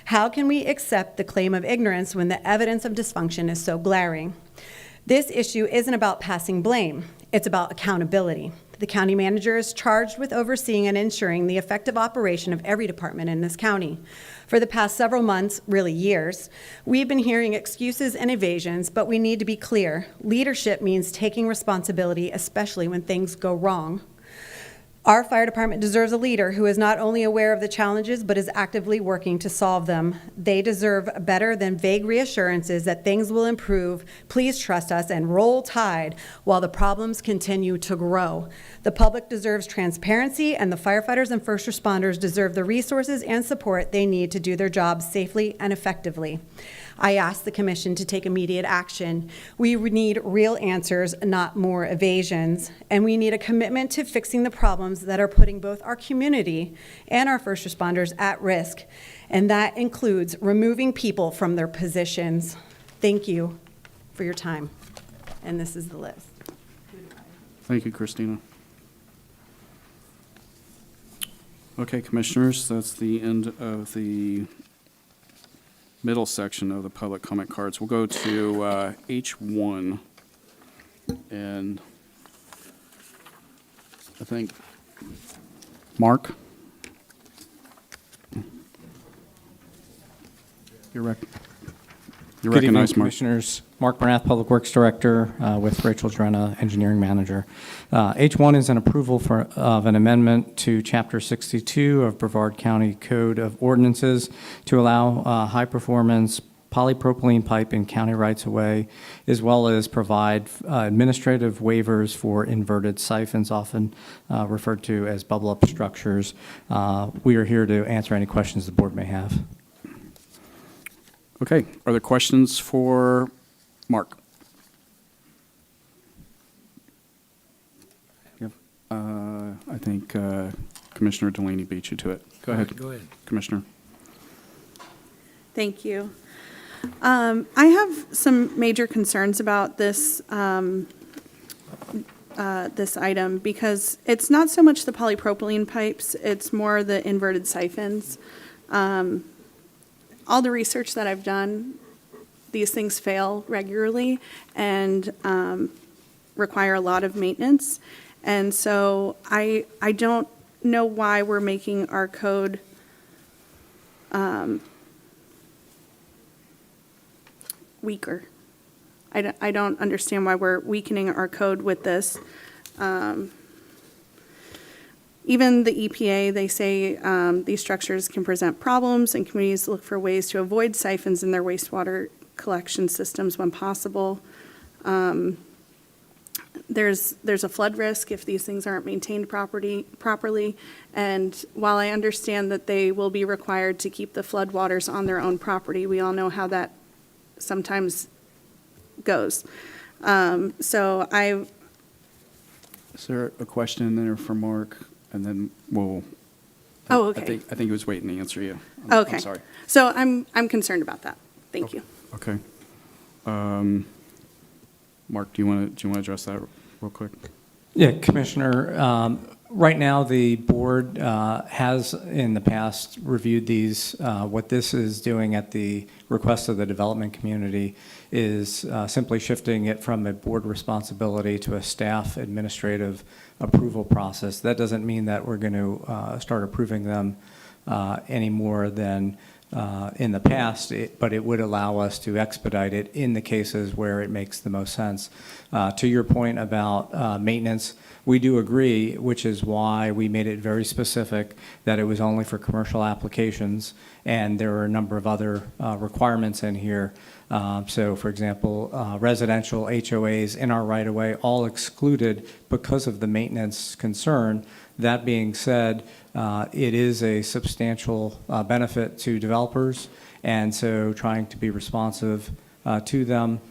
[SPEAKER 3] How can we accept the claim of ignorance when the evidence of dysfunction is so glaring? This issue isn't about passing blame. It's about accountability. The county manager is charged with overseeing and ensuring the effective operation of every department in this county. For the past several months, really years, we've been hearing excuses and evasions, but we need to be clear. Leadership means taking responsibility, especially when things go wrong. Our fire department deserves a leader who is not only aware of the challenges, but is actively working to solve them. They deserve better than vague reassurances that things will improve, please trust us, and roll tide while the problems continue to grow. The public deserves transparency, and the firefighters and first responders deserve the resources and support they need to do their jobs safely and effectively. I ask the commission to take immediate action. We need real answers, not more evasions, and we need a commitment to fixing the problems that are putting both our community and our first responders at risk, and that includes removing people from their positions. Thank you for your time, and this is the list.
[SPEAKER 2] Thank you, Christina. Okay, commissioners, that's the end of the middle section of the public comment cards. We'll go to H1, and I think Mark. You're
[SPEAKER 8] Good evening,
[SPEAKER 2] recognized, Mark.
[SPEAKER 8] Commissioners. Mark Bernath, Public Works Director, with Rachel Drena, Engineering Manager. H1 is an approval of an amendment to Chapter 62 of Brevard County Code of Ordinances to allow high-performance polypropylene pipe in county rights-of-way, as well as provide administrative waivers for inverted siphons, often referred to as bubble-up structures. We are here to answer any questions the board may have.
[SPEAKER 2] Okay, are there questions for Mark? I think Commissioner Delaney beat you to it. Go ahead.
[SPEAKER 5] Go ahead.
[SPEAKER 2] Commissioner.
[SPEAKER 7] Thank you. I have some major concerns about this this item because it's not so much the polypropylene pipes, it's more the inverted siphons. All the research that I've done, these things fail regularly and require a lot of maintenance. And so I don't know why we're making our code weaker. I don't understand why we're weakening our code with this. Even the EPA, they say these structures can present problems and communities look for ways to avoid siphons in their wastewater collection systems when possible. There's a flood risk if these things aren't maintained properly. And while I understand that they will be required to keep the flood waters on their own property, we all know how that sometimes goes. So
[SPEAKER 2] Is there a question in there for Mark? And then we'll.
[SPEAKER 7] Oh, okay.
[SPEAKER 2] I think he was waiting to answer you.
[SPEAKER 7] Okay.
[SPEAKER 2] I'm sorry.
[SPEAKER 7] So I'm concerned about that. Thank you.
[SPEAKER 2] Okay. Mark, do you want to address that real quick?
[SPEAKER 8] Yeah, Commissioner, right now the board has in the past reviewed these. What this is doing at the request of the development community is simply shifting it from a board responsibility to a staff administrative approval process. That doesn't mean that we're going to start approving them any more than in the past, but it would allow us to expedite it in the cases where it makes the most sense. To your point about maintenance, we do agree, which is why we made it very specific that it was only for commercial applications, and there are a number of other requirements in here. So, for example, residential HOAs in our right-of-way, all excluded because of the maintenance concern. That being said, it is a substantial benefit to developers, and so trying to be responsive to them,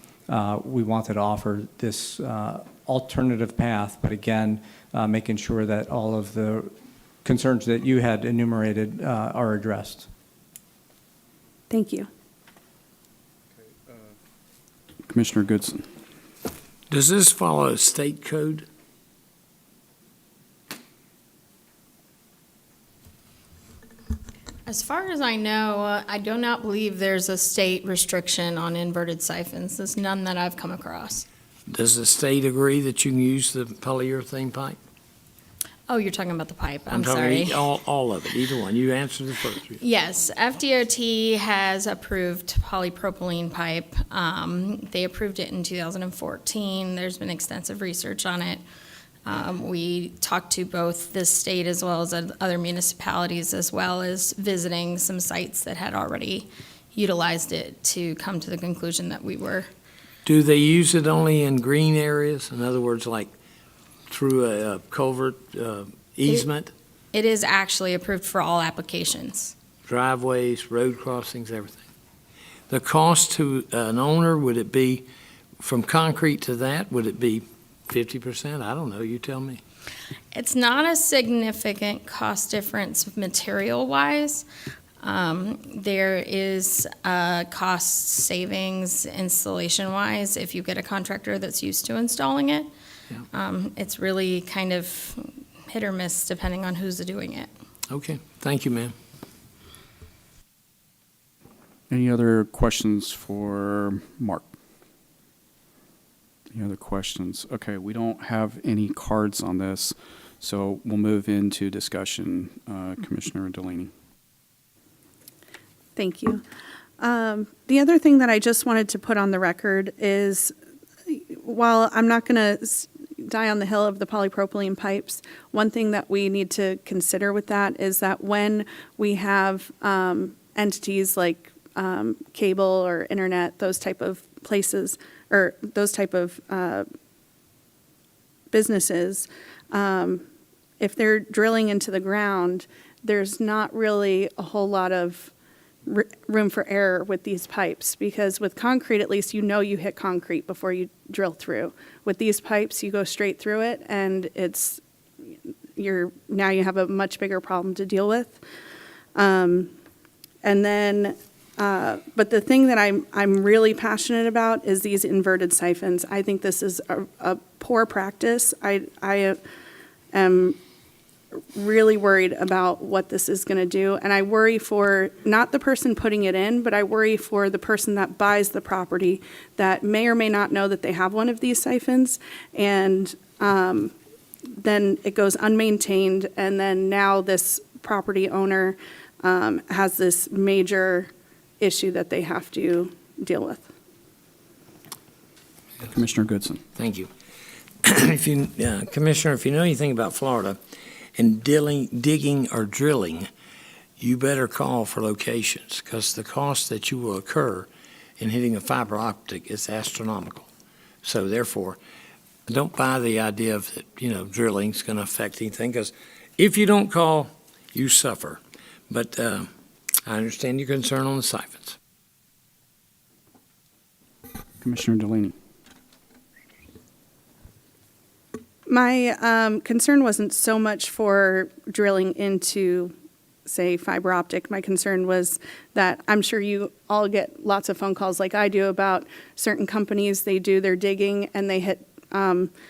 [SPEAKER 8] we wanted to offer this alternative path, but again, making sure that all of the concerns that you had enumerated are addressed.
[SPEAKER 7] Thank you.
[SPEAKER 2] Commissioner Goodson.
[SPEAKER 5] Does this follow a state code?
[SPEAKER 22] As far as I know, I do not believe there's a state restriction on inverted siphons. There's none that I've come across.
[SPEAKER 5] Does the state agree that you can use the polyurethane pipe?
[SPEAKER 22] Oh, you're talking about the pipe. I'm
[SPEAKER 5] talking
[SPEAKER 22] sorry.
[SPEAKER 5] all of it, either one. You answer the first.
[SPEAKER 22] Yes, FDOT has approved polypropylene pipe. They approved it in 2014. There's been extensive research on it. We talked to both the state as well as other municipalities, as well as visiting some sites that had already utilized it to come to the conclusion that we were.
[SPEAKER 5] Do they use it only in green areas? In other words, like through a culvert easement?
[SPEAKER 22] It is actually approved for all applications.
[SPEAKER 5] Driveways, road crossings, everything. The cost to an owner, would it be from concrete to that? Would it be 50%? I don't know. You tell me.
[SPEAKER 22] It's not a significant cost difference material-wise. There is cost savings installation-wise if you get a contractor that's used to installing it. Yeah. It's really kind of hit or miss depending on who's doing it.
[SPEAKER 5] Okay. Thank you, ma'am.
[SPEAKER 2] Any other questions for Mark? Any other questions? Okay, we don't have any cards on this, so we'll move into discussion. Commissioner Delaney.
[SPEAKER 7] Thank you. The other thing that I just wanted to put on the record is, while I'm not going to die on the hill of the polypropylene pipes, one thing that we need to consider with that is that when we have entities like cable or internet, those type of places, or those type of businesses, if they're drilling into the ground, there's not really a whole lot of room for error with these pipes, because with concrete, at least you know you hit concrete before you drill through. With these pipes, you go straight through it, and now you have a much bigger problem to deal with. And then, but the thing that I'm really passionate about is these inverted siphons. I think this is a poor practice. I am really worried about what this is going to do, and I worry for not the person putting it in, but I worry for the person that buys the property that may or may not know that they have one of these siphons, and then it goes unmaintained, and then now this property owner has this major issue that they have to deal with.
[SPEAKER 2] Commissioner Goodson.
[SPEAKER 5] Thank you. Commissioner, if you know anything about Florida and digging or drilling, you better call for locations, because the cost that you will incur in hitting a fiber optic is astronomical. So therefore, don't buy the idea of that, drilling is going to affect anything, because if you don't call, you suffer. But I understand your concern on the siphons.
[SPEAKER 2] Commissioner Delaney.
[SPEAKER 7] My concern wasn't so much for drilling into, say, fiber optic. My concern was that I'm sure you all get lots of phone calls like I do about certain companies. They do their digging and they hit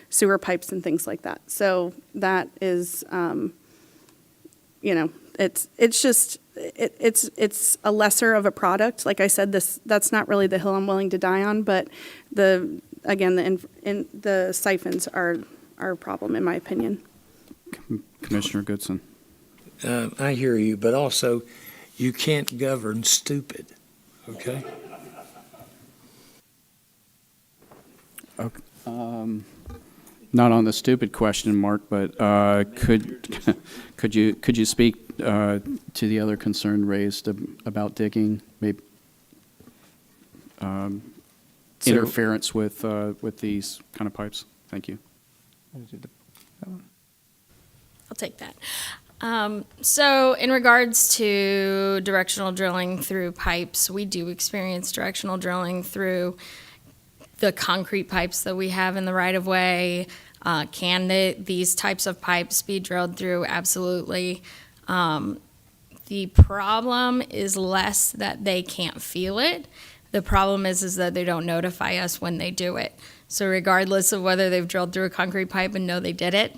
[SPEAKER 7] sewer pipes and things like that. So that is, it's a lesser of a product. Like I said, that's not really the hill I'm willing to die on. But the siphons are a problem, in my opinion.
[SPEAKER 2] Commissioner Goodson.
[SPEAKER 5] I hear you, but also you can't govern stupid, okay?
[SPEAKER 2] Okay. Not on the stupid question, Mark, but could you speak to the other concern raised about digging, maybe interference with these kind of pipes? Thank you.
[SPEAKER 22] I'll take that. So in regards to directional drilling through pipes, we do experience directional drilling through the concrete pipes that we have in the right-of-way. Can these types of pipes be drilled through? Absolutely. The problem is less that they can't feel it. The problem is that they don't notify us when they do it. So regardless of whether they've drilled through a concrete pipe and know they did it,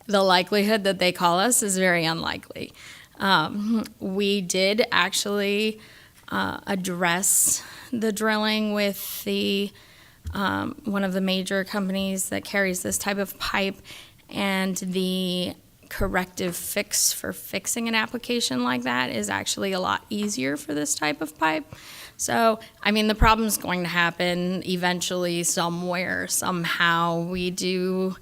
[SPEAKER 22] the likelihood that they call us is very unlikely. We did actually address the drilling with the one of the major companies that carries this type of pipe, and the corrective fix for fixing an application like that is actually a lot easier for this type of pipe. So, I mean, the problem's going to happen eventually somewhere, somehow. We do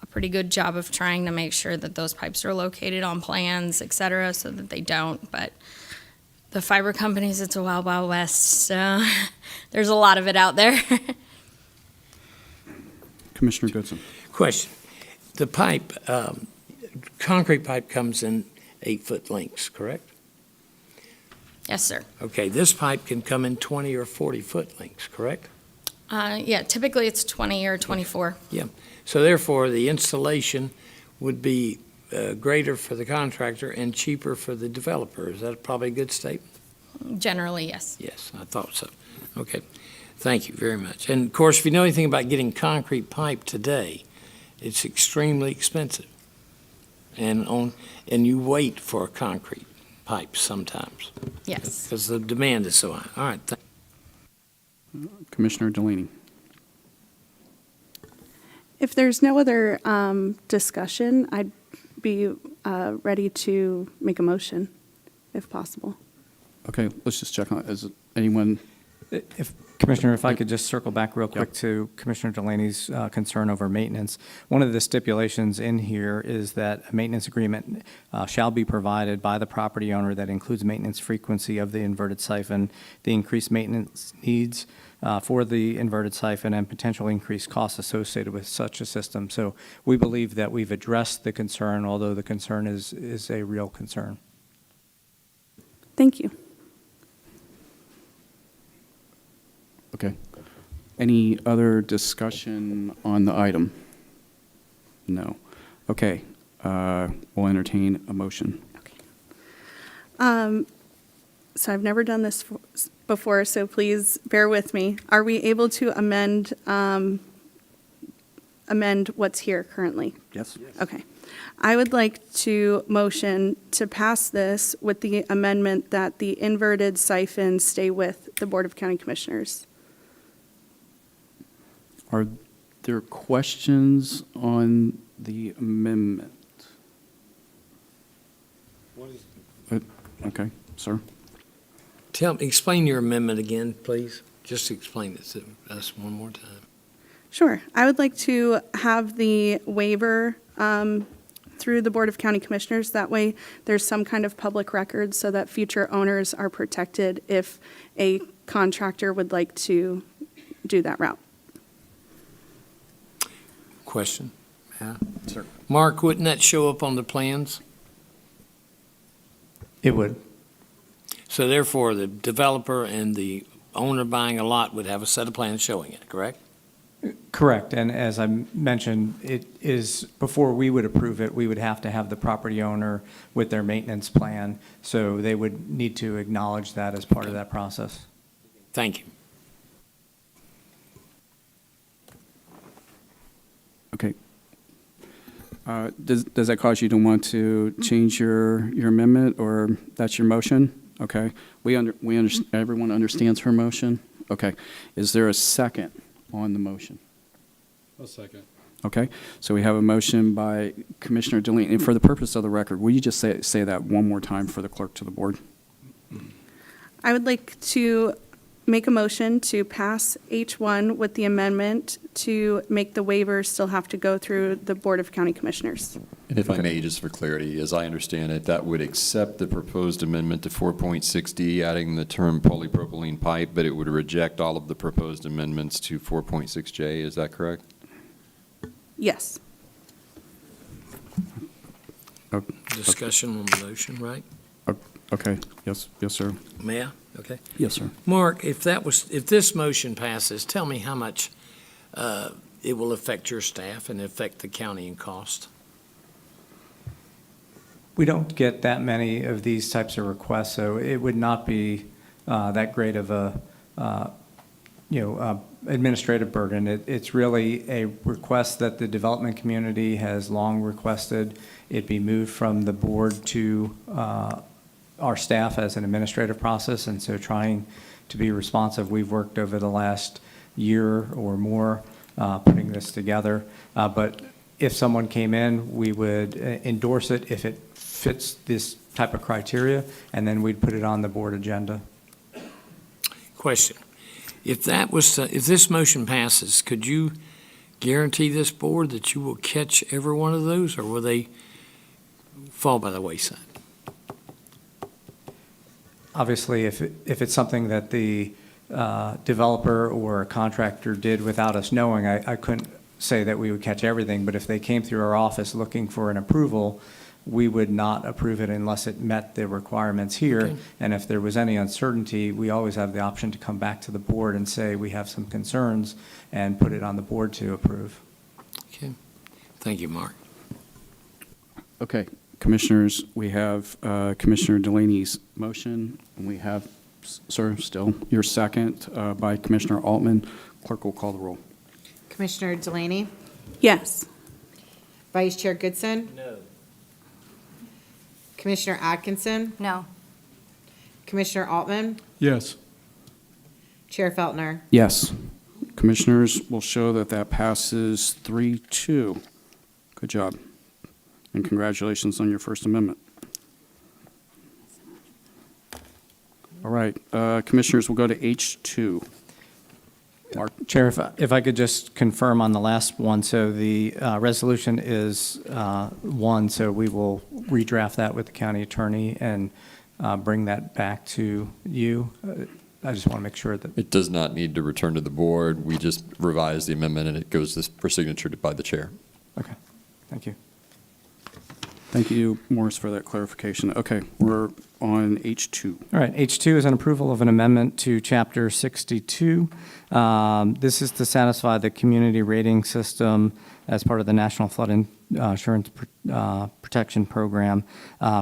[SPEAKER 22] a pretty good job of trying to make sure that those pipes are located on plans, et cetera, so that they don't. But the fiber companies, it's a wild, wild west. So there's a lot of it out there.
[SPEAKER 2] Commissioner Goodson.
[SPEAKER 5] Question. The pipe, concrete pipe comes in 8-foot lengths, correct?
[SPEAKER 22] Yes, sir.
[SPEAKER 5] Okay, this pipe can come in 20 or 40-foot lengths, correct?
[SPEAKER 22] Yeah, typically it's 20 or 24.
[SPEAKER 5] Yeah. So therefore, the installation would be greater for the contractor and cheaper for the developer. Is that probably a good statement?
[SPEAKER 22] Generally, yes.
[SPEAKER 5] Yes, I thought so. Okay. Thank you very much. And of course, if you know anything about getting concrete pipe today, it's extremely expensive. And you wait for concrete pipes sometimes.
[SPEAKER 22] Yes.
[SPEAKER 5] Because the demand is so high. All right.
[SPEAKER 2] Commissioner Delaney.
[SPEAKER 7] If there's no other discussion, I'd be ready to make a motion, if possible.
[SPEAKER 2] Okay, let's just check on it. Is anyone,
[SPEAKER 8] If, Commissioner, if I could just circle back real quick to Commissioner Delaney's concern over maintenance. One of the stipulations in here is that a maintenance agreement shall be provided by the property owner that includes maintenance frequency of the inverted siphon, the increased maintenance needs for the inverted siphon, and potential increased costs associated with such a system. So we believe that we've addressed the concern, although the concern is a real concern.
[SPEAKER 7] Thank you.
[SPEAKER 2] okay. Any other discussion on the item? No. Okay, we'll entertain a motion.
[SPEAKER 7] So I've never done this before, so please bear with me. Are we able to amend what's here currently?
[SPEAKER 2] Yes.
[SPEAKER 7] Okay. I would like to motion to pass this with the amendment that the inverted siphons stay with the Board of County Commissioners.
[SPEAKER 2] Are there questions on the amendment? Okay, sir.
[SPEAKER 5] Explain your amendment again, please. Just explain it to us one more time.
[SPEAKER 7] Sure. I would like to have the waiver through the Board of County Commissioners. That way, there's some kind of public record so that future owners are protected if a contractor would like to do that route.
[SPEAKER 5] Question? Yeah. Sir. Mark, wouldn't that show up on the plans?
[SPEAKER 8] It would.
[SPEAKER 5] So therefore, the developer and the owner buying a lot would have a set of plans showing it, correct?
[SPEAKER 8] Correct, and as I mentioned, it is, before we would approve it, we would have to have the property owner with their maintenance plan, so they would need to acknowledge that as part of that process.
[SPEAKER 5] Thank you.
[SPEAKER 2] Okay. Does that cause you to want to change your amendment, or that's your motion? Okay. Everyone understands her motion? Okay. Is there a second on the motion?
[SPEAKER 15] A second.
[SPEAKER 2] Okay. So we have a motion by Commissioner Delaney. And for the purpose of the record, will you just say that one more time for the clerk to the board?
[SPEAKER 7] I would like to make a motion to pass H1 with the amendment to make the waivers still have to go through the Board of County Commissioners.
[SPEAKER 1] And if I may, just for clarity, as I understand it, that would accept the proposed amendment to 4.6D, adding the term polypropylene pipe, but it would reject all of the proposed amendments to 4.6J. Is that correct?
[SPEAKER 7] Yes.
[SPEAKER 5] Discussion on the motion, right?
[SPEAKER 2] Okay. Yes, sir.
[SPEAKER 5] May I? Okay.
[SPEAKER 2] Yes, sir.
[SPEAKER 5] Mark, if this motion passes, tell me how much it will affect your staff and affect the county in cost.
[SPEAKER 8] We don't get that many of these types of requests, so it would not be that great of a, administrative burden. It's really a request that the development community has long requested. It be moved from the board to our staff as an administrative process, and so trying to be responsive. We've worked over the last year or more putting this together. But if someone came in, we would endorse it if it fits this type of criteria, and then we'd put it on the board agenda.
[SPEAKER 5] Question. If this motion passes, could you guarantee this board that you will catch every one of those, or will they fall by the wayside?
[SPEAKER 8] Obviously, if it's something that the developer or a contractor did without us knowing, I couldn't say that we would catch everything, but if they came through our office looking for an approval, we would not approve it unless it met the requirements here. Okay. And if there was any uncertainty, we always have the option to come back to the board and say we have some concerns and put it on the board to approve.
[SPEAKER 5] Okay. Thank you, Mark.
[SPEAKER 2] Okay. Commissioners, we have Commissioner Delaney's motion, and we have, sir, still your second by Commissioner Altman. Clerk will call the roll.
[SPEAKER 6] Commissioner Delaney?
[SPEAKER 7] Yes.
[SPEAKER 6] Vice Chair Goodson?
[SPEAKER 5] No.
[SPEAKER 6] Commissioner Atkinson?
[SPEAKER 12] No.
[SPEAKER 6] Commissioner Altman?
[SPEAKER 15] Yes.
[SPEAKER 6] Chair Feltner?
[SPEAKER 2] Yes. Commissioners will show that passes 3-2. Good job. And congratulations on your First Amendment. right, Commissioners, we'll go to H2. Mark?
[SPEAKER 8] Chair, if I could just confirm on the last one, so the resolution is one, so we will redraft that with the county attorney and bring that back to you. I just want to make sure that.
[SPEAKER 1] It does not need to return to the board. We just revise the amendment, and it goes for signature by the chair.
[SPEAKER 8] Okay, thank you.
[SPEAKER 2] Thank you, Morris, for that clarification. Okay, we're on H2.
[SPEAKER 8] All right, H2 is an approval of an amendment to Chapter 62. This is to satisfy the community rating system as part of the National Flood Insurance Protection Program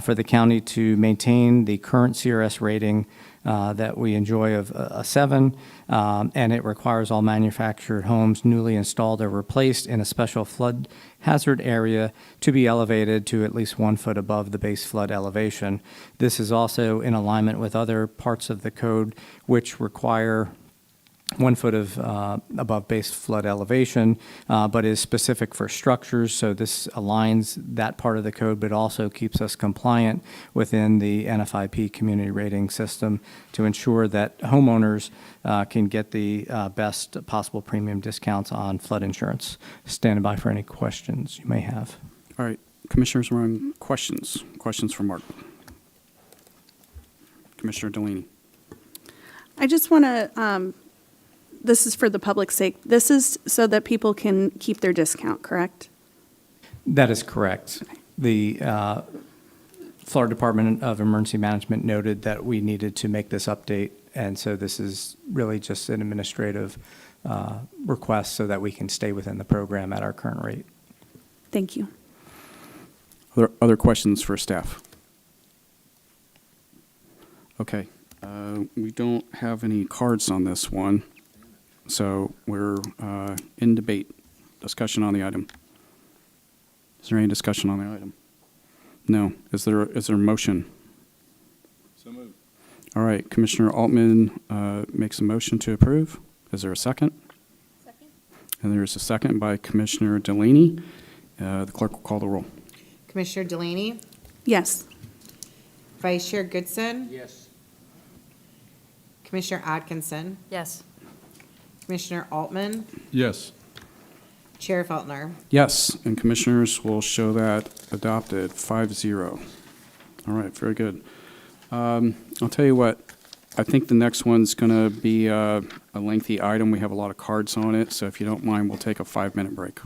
[SPEAKER 8] for the county to maintain the current CRS rating that we enjoy of a 7, and it requires all manufactured homes newly installed or replaced in a special flood hazard area to be elevated to at least 1 foot above the base flood elevation. This is also in alignment with other parts of the code which require 1 foot of above base flood elevation, but is specific for structures. So this aligns that part of the code, but also keeps us compliant within the NFIP community rating system to ensure that homeowners can get the best possible premium discounts on flood insurance. Standing by for any questions you may have.
[SPEAKER 2] All right, Commissioners, we're on questions. Questions for Mark. Commissioner Delaney.
[SPEAKER 7] I just want to, this is for the public's sake. This is so that people can keep their discount, correct?
[SPEAKER 8] That is correct. The Florida Department of Emergency Management noted that we needed to make this update, and so this is really just an administrative request so that we can stay within the program at our current rate.
[SPEAKER 7] Thank you.
[SPEAKER 2] Other questions for staff? Okay, we don't have any cards on this one, so we're in debate. Discussion on the item. Is there any discussion on the item? No. Is there a motion?
[SPEAKER 15] So moved.
[SPEAKER 2] All right, Commissioner Altman makes a motion to approve. Is there a second?
[SPEAKER 22] Second.
[SPEAKER 2] And there's a second by Commissioner Delaney. The clerk will call the roll.
[SPEAKER 6] Commissioner Delaney,
[SPEAKER 7] Yes.
[SPEAKER 6] Vice Chair Goodson,
[SPEAKER 5] Yes.
[SPEAKER 6] Commissioner Atkinson,
[SPEAKER 12] Yes.
[SPEAKER 6] Commissioner Altman,
[SPEAKER 15] Yes.
[SPEAKER 6] Chair Feltner.
[SPEAKER 2] Yes, and Commissioners will show that adopted 5-0. All right, very good. I'll tell you what, I think the next one's going to be a lengthy item. We have a lot of cards on it, so if you don't mind, we'll take a 5-minute break.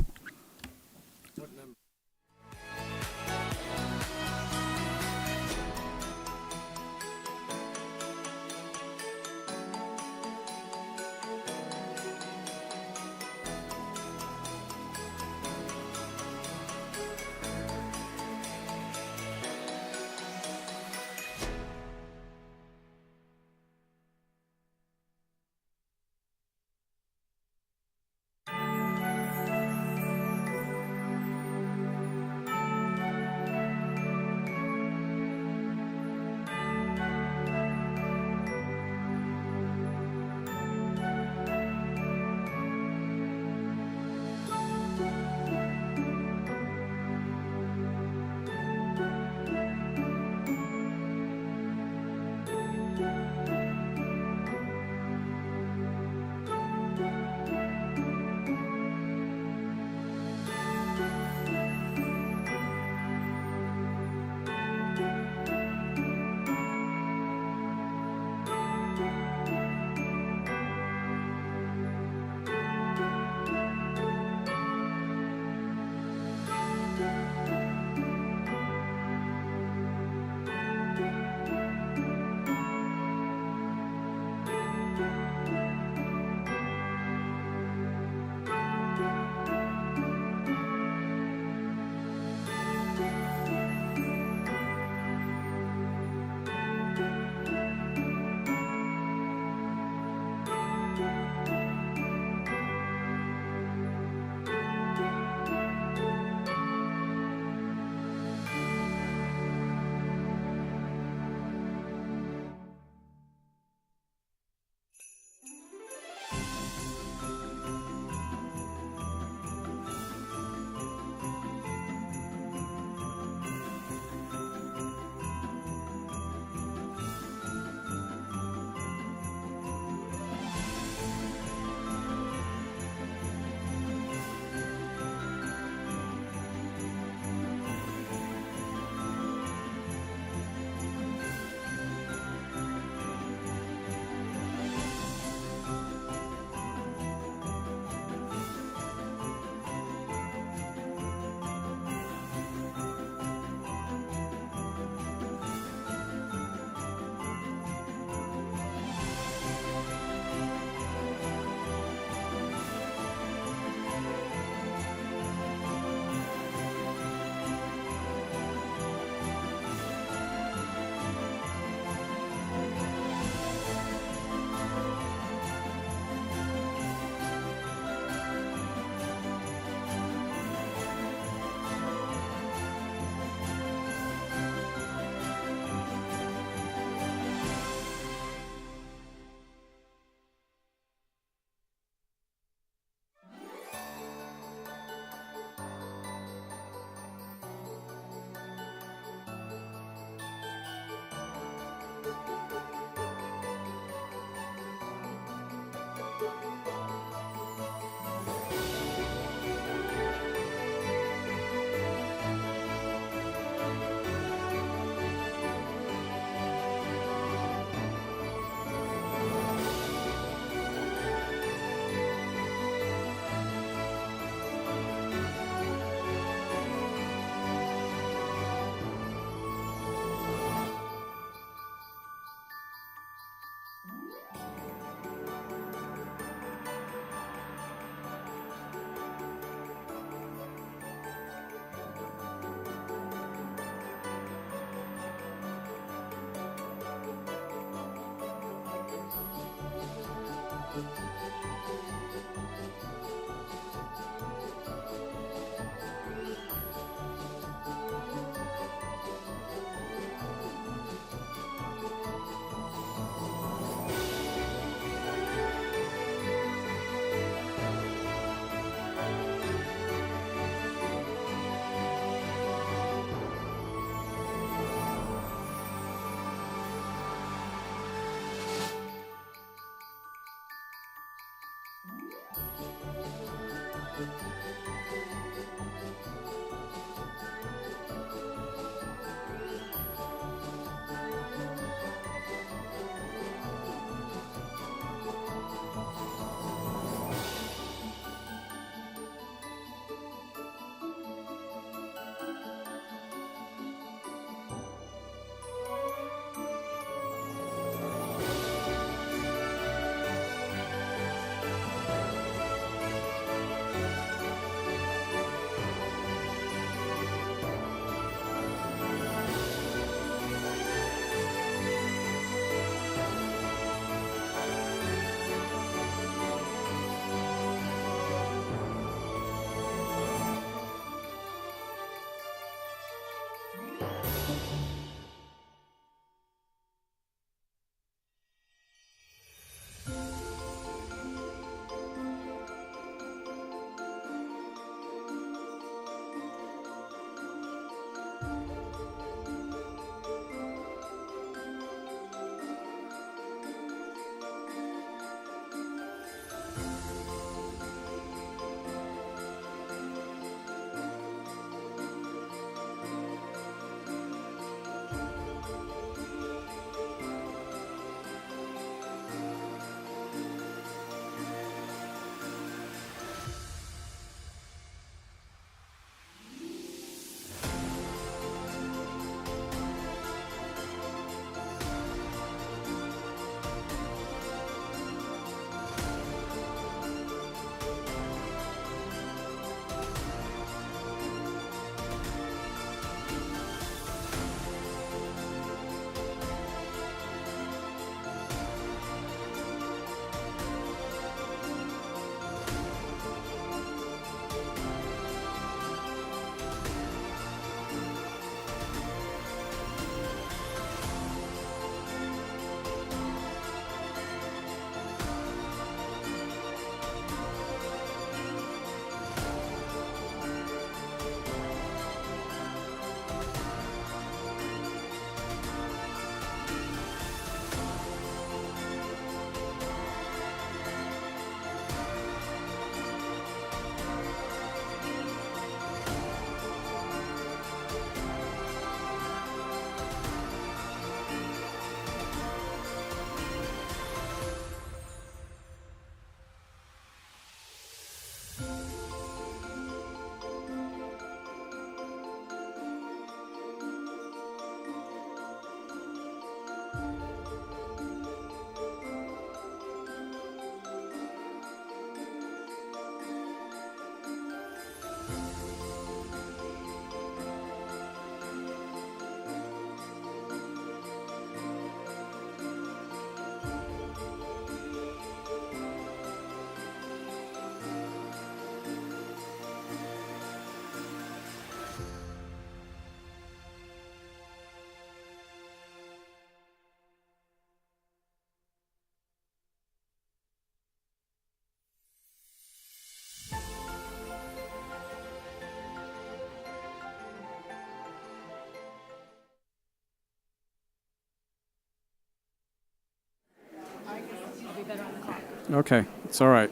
[SPEAKER 2] Okay, it's all right.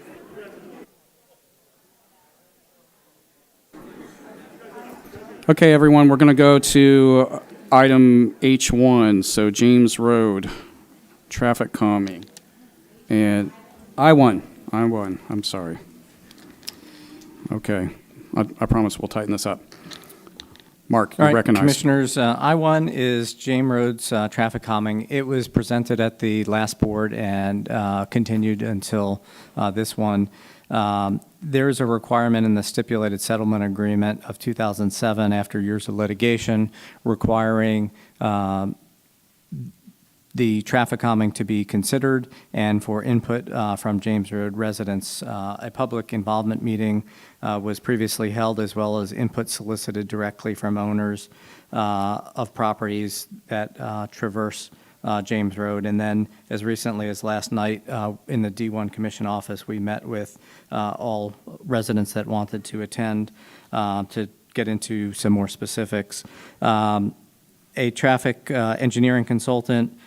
[SPEAKER 2] Okay, everyone, we're going to go to item H1, so James Road, traffic calming. And I-1, I'm sorry. Okay, I promise we'll tighten this up. Mark,
[SPEAKER 8] All
[SPEAKER 2] you
[SPEAKER 8] right,
[SPEAKER 2] recognize.
[SPEAKER 8] Commissioners, I-1 is James Road's traffic calming. It was presented at the last board and continued until this one. There is a requirement in the stipulated settlement agreement of 2007, after years of litigation, requiring the traffic calming to be considered and for input from James Road residents. A public involvement meeting was previously held, as well as input solicited directly from owners of properties that traverse James Road. And then, as recently as last night, in the D1 Commission office, we met with all residents that wanted to attend to get into some more specifics. A traffic engineering consultant,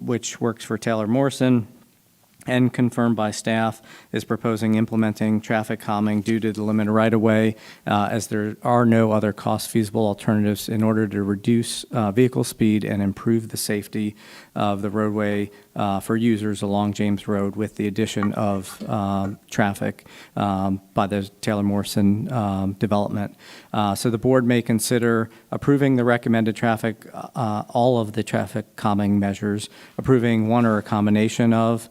[SPEAKER 8] which works for Taylor Morrison and confirmed by staff, is proposing implementing traffic calming due to the limited right-of-way, as there are no other cost-feasible alternatives in order to reduce vehicle speed and improve the safety of the roadway for users along James Road, with the addition of traffic by the Taylor Morrison development. So the board may consider approving the recommended traffic, all of the traffic calming measures, approving one or a combination of,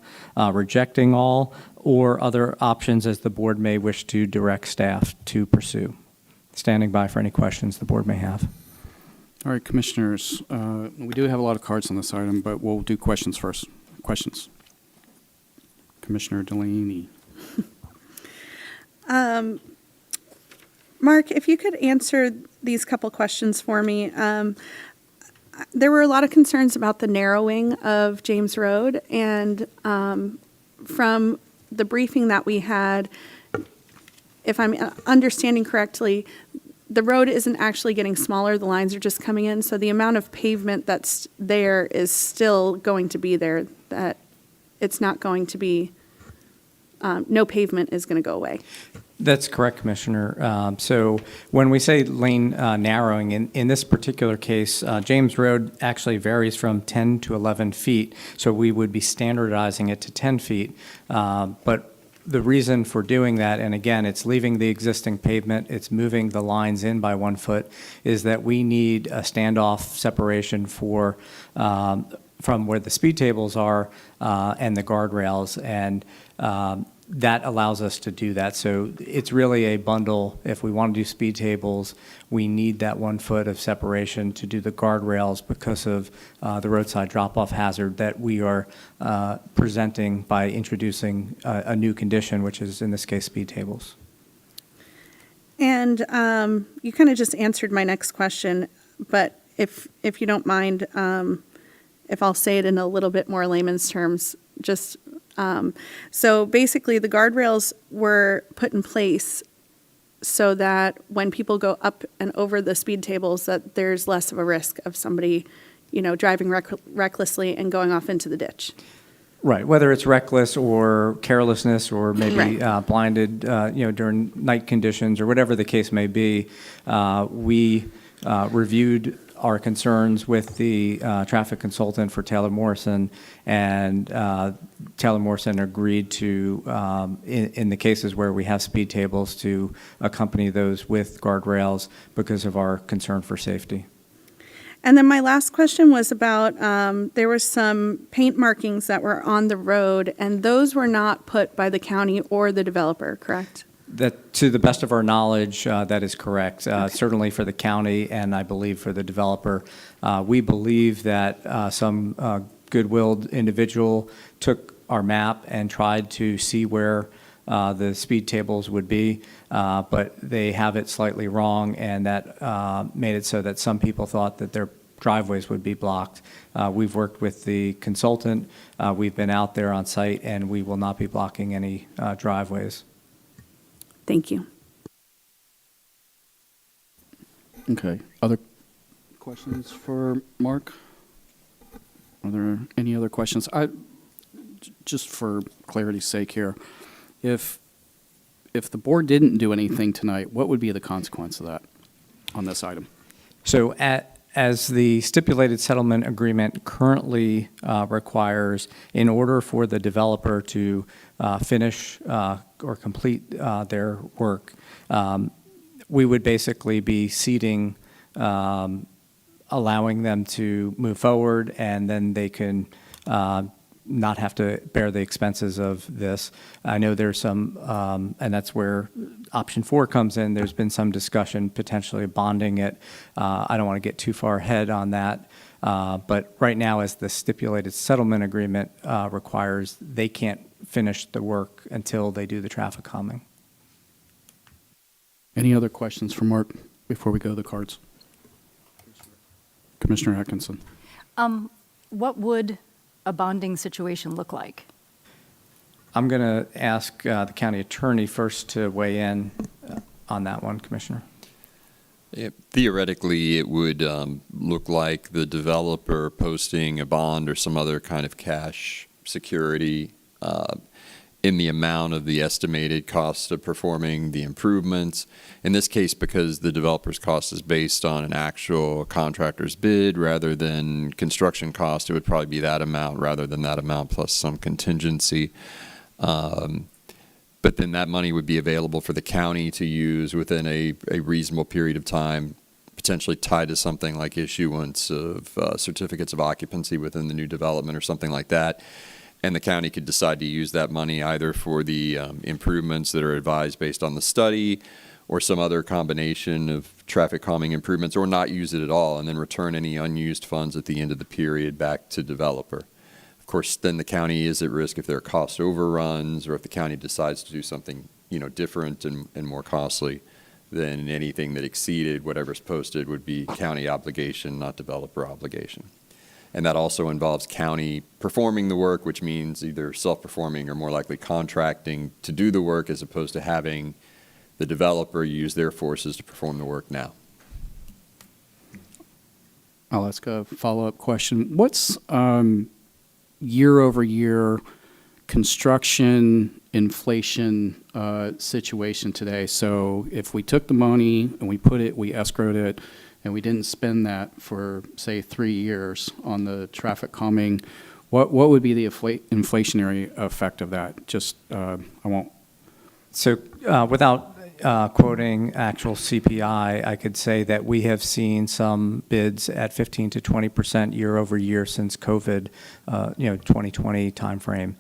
[SPEAKER 8] rejecting all, or other options as the board may wish to direct staff to pursue. Standing by for any questions the board may have.
[SPEAKER 2] All right, commissioners, we do have a lot of cards on this item, but we'll do questions first. Questions? Commissioner Delaney.
[SPEAKER 7] Mark, if you could answer these couple questions for me. There were a lot of concerns about the narrowing of James Road, and from the briefing that we had, if I'm understanding correctly, the road isn't actually getting smaller, the lines are just coming in, so the amount of pavement that's there is still going to be there, that it's not going to be, no pavement is going to go away.
[SPEAKER 8] That's correct, Commissioner. So when we say lane narrowing, in this particular case, James Road actually varies from 10 to 11 feet, so we would be standardizing it to 10 feet. But the reason for doing that, and again, it's leaving the existing pavement, it's moving the lines in by 1 foot, is that we need a standoff separation for from where the speed tables are and the guardrails, and that allows us to do that. So it's really a bundle. If we want to do speed tables, we need that 1 foot of separation to do the guardrails because of the roadside drop-off hazard that we are presenting by introducing a new condition, which is, in this case, speed tables.
[SPEAKER 7] And you kind of just answered my next question, but if you don't mind, if I'll say it in a little bit more layman's terms, just so basically the guardrails were put in place so that when people go up and over the speed tables, that there's less of a risk of somebody, driving recklessly and going off into the ditch.
[SPEAKER 8] Right, whether it's reckless or carelessness or maybe
[SPEAKER 7] Right.
[SPEAKER 8] blinded, during night conditions or whatever the case may be, we reviewed our concerns with the traffic consultant for Taylor Morrison, and Taylor Morrison agreed to, in the cases where we have speed tables, to accompany those with guardrails because of our concern for safety.
[SPEAKER 7] And then my last question was about, there were some paint markings that were on the road, and those were not put by the county or the developer, correct?
[SPEAKER 8] That, to the best of our knowledge, that is correct. Certainly for the county, and I believe for the developer. We believe that some good-willed individual took our map and tried to see where the speed tables would be, but they have it slightly wrong, and that made it so that some people thought that their driveways would be blocked. We've worked with the consultant. We've been out there on site, and we will not be blocking any driveways.
[SPEAKER 7] Thank you.
[SPEAKER 2] Okay. Other questions for Mark? Are there any other questions? Just for clarity's sake here, if the board didn't do anything tonight, what would be the consequence of that on this item?
[SPEAKER 8] So as the stipulated settlement agreement currently requires, in order for the developer to finish or complete their work, we would basically be ceding, allowing them to move forward, and then they can not have to bear the expenses of this. I know there's some, and that's where option 4 comes in. There's been some discussion potentially bonding it. I don't want to get too far ahead on that, But right now, as the stipulated settlement agreement requires, they can't finish the work until they do the traffic calming.
[SPEAKER 2] Any other questions for Mark before we go to the cards? Commissioner Atkinson.
[SPEAKER 12] What would a bonding situation look like?
[SPEAKER 8] I'm going to ask the county attorney first to weigh in on that one, Commissioner.
[SPEAKER 1] Theoretically, it would look like the developer posting a bond or some other kind of cash security in the amount of the estimated cost of performing the improvements. In this case, because the developer's cost is based on an actual contractor's bid rather than construction cost, it would probably be that amount rather than that amount plus some contingency. But then that money would be available for the county to use within a reasonable period of time, potentially tied to something like issuance of certificates of occupancy within the new development or something like that. And the county could decide to use that money either for the improvements that are advised based on the study or some other combination of traffic calming improvements, or not use it at all and then return any unused funds at the end of the period back to developer. Of course, then the county is at risk if there are cost overruns or if the county decides to do something, different and more costly. Then anything that exceeded whatever's posted would be county obligation, not developer obligation. And that also involves county performing the work, which means either self-performing or more likely contracting to do the work as opposed to having the developer use their forces to perform the work now.
[SPEAKER 2] I'll ask a follow-up question. What's year-over-year construction inflation situation today? So if we took the money and we escrowed it, and we didn't spend that for, say, 3 years on the traffic calming, what would be the inflationary effect of that? Just, I won't.
[SPEAKER 8] So without quoting actual CPI, I could say that we have seen some bids at 15 to 20% year over year since COVID, 2020 timeframe.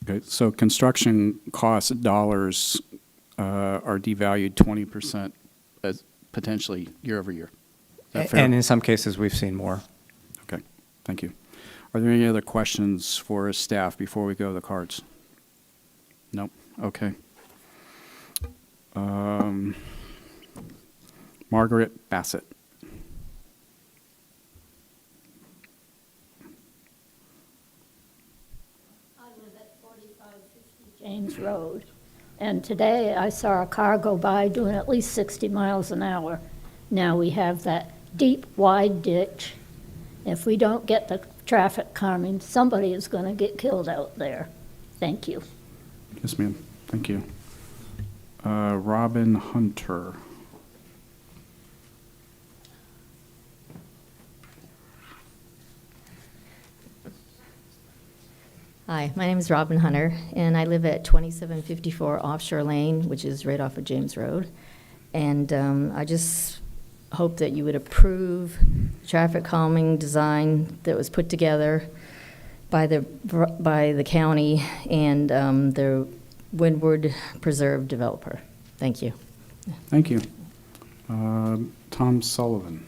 [SPEAKER 2] Okay, so construction cost dollars are devalued 20% as potentially year over year. Is that fair?
[SPEAKER 8] And in some cases, we've seen more.
[SPEAKER 2] Okay, thank you. Are there any other questions for staff before we go to the cards? Nope, okay. Margaret Bassett.
[SPEAKER 9] I live at 4550 James Road. And today I saw a car go by doing at least 60 miles an hour. Now we have that deep, wide ditch. If we don't get the traffic calming, somebody is going to get killed out there. Thank you.
[SPEAKER 2] Yes, ma'am. Thank you. Robin Hunter.
[SPEAKER 11] Hi, my name is Robin Hunter, and I live at 2754 Offshore Lane, which is right off of James Road. And I just hope that you would approve the traffic calming design that was put together by the county and the Windward Preserve developer. Thank you.
[SPEAKER 2] Thank you. Tom Sullivan.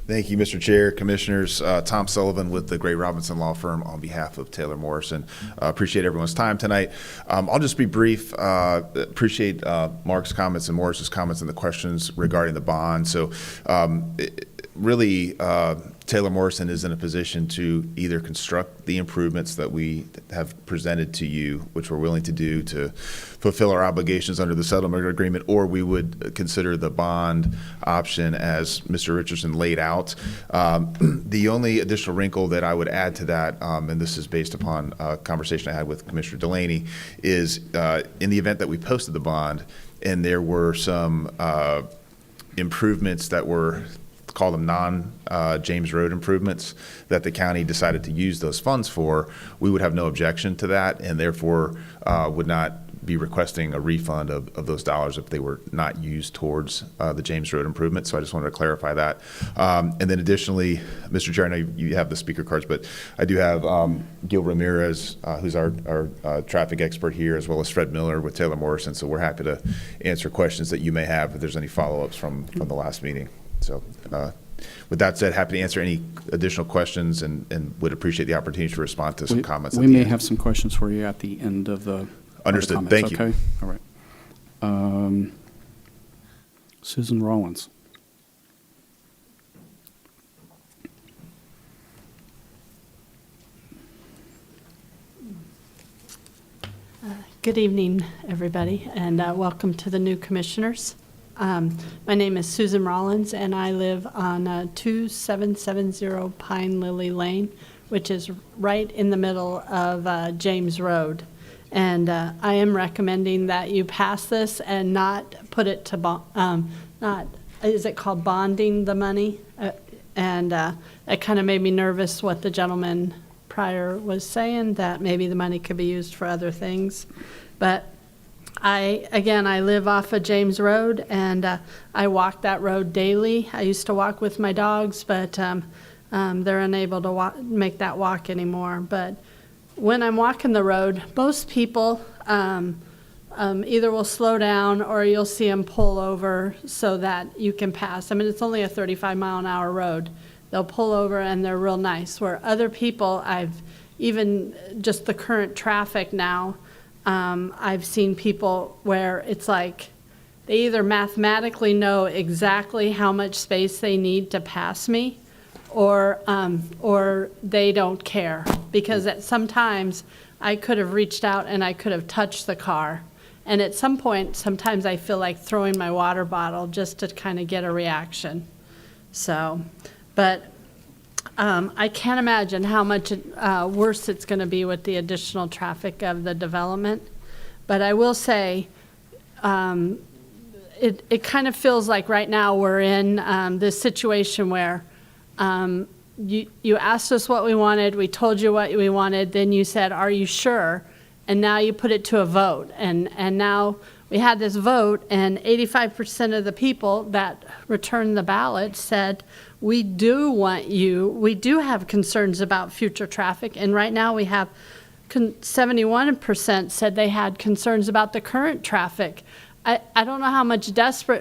[SPEAKER 23] Thank you, Mr. Chair, Commissioners. Tom Sullivan with the Gray Robinson Law Firm on behalf of Taylor Morrison. Appreciate everyone's time tonight. I'll just be brief. Appreciate Mark's comments and Morris's comments and the questions regarding the bond. So really, Taylor Morrison is in a position to either construct the improvements that we have presented to you, which we're willing to do to fulfill our obligations under the settlement agreement, or we would consider the bond option as Mr. Richardson laid out. The only additional wrinkle that I would add to that, and this is based upon a conversation I had with Commissioner Delaney, is in the event that we posted the bond and there were some improvements that were, call them non-James Road improvements, that the county decided to use those funds for, we would have no objection to that, and therefore would not be requesting a refund of those dollars if they were not used towards the James Road improvement. So I just wanted to clarify that. And then additionally, Mr. Chair, I know you have the speaker cards, but I do have Gil Ramirez, who's our traffic expert here, as well as Fred Miller with Taylor Morrison. So we're happy to answer questions that you may have if there's any follow-ups from the last meeting. So with that said, happy to answer any additional questions and would appreciate the opportunity to respond to some comments.
[SPEAKER 2] We may have some questions for you at the end of the
[SPEAKER 23] Understood.
[SPEAKER 2] of the comments,
[SPEAKER 23] Thank you.
[SPEAKER 2] okay? All right. Susan Rollins.
[SPEAKER 4] Good evening, everybody, and welcome to the new commissioners. My name is Susan Rollins, and I live on 2770 Pine Lily Lane, which is right in the middle of James Road. And I am recommending that you pass this and not put it to, is it called bonding the money? It kind of made me nervous what the gentleman prior was saying, that maybe the money could be used for other things. But I live off of James Road, and I walk that road daily. I used to walk with my dogs, but they're unable to make that walk anymore. But when I'm walking the road, most people either will slow down or you'll see them pull over so that you can pass. I mean, it's only a 35-mile-an-hour road. They'll pull over and they're real nice. Where other people, even just the current traffic now, I've seen people where it's like they either mathematically know exactly how much space they need to pass me, or they don't care, because sometimes I could have reached out and I could have touched the car. And at some point, sometimes I feel like throwing my water bottle just to kind of get a reaction. So, but I can't imagine how much worse it's going to be with the additional traffic of the development. But I will say, it kind of feels like right now we're in this situation where you asked us what we wanted, we told you what we wanted, then you said, are you sure? And now you put it to a vote. And now we had this vote, and 85% of the people that returned the ballot said, we do have concerns about future traffic. And right now we have 71% said they had concerns about the current traffic. I don't know how much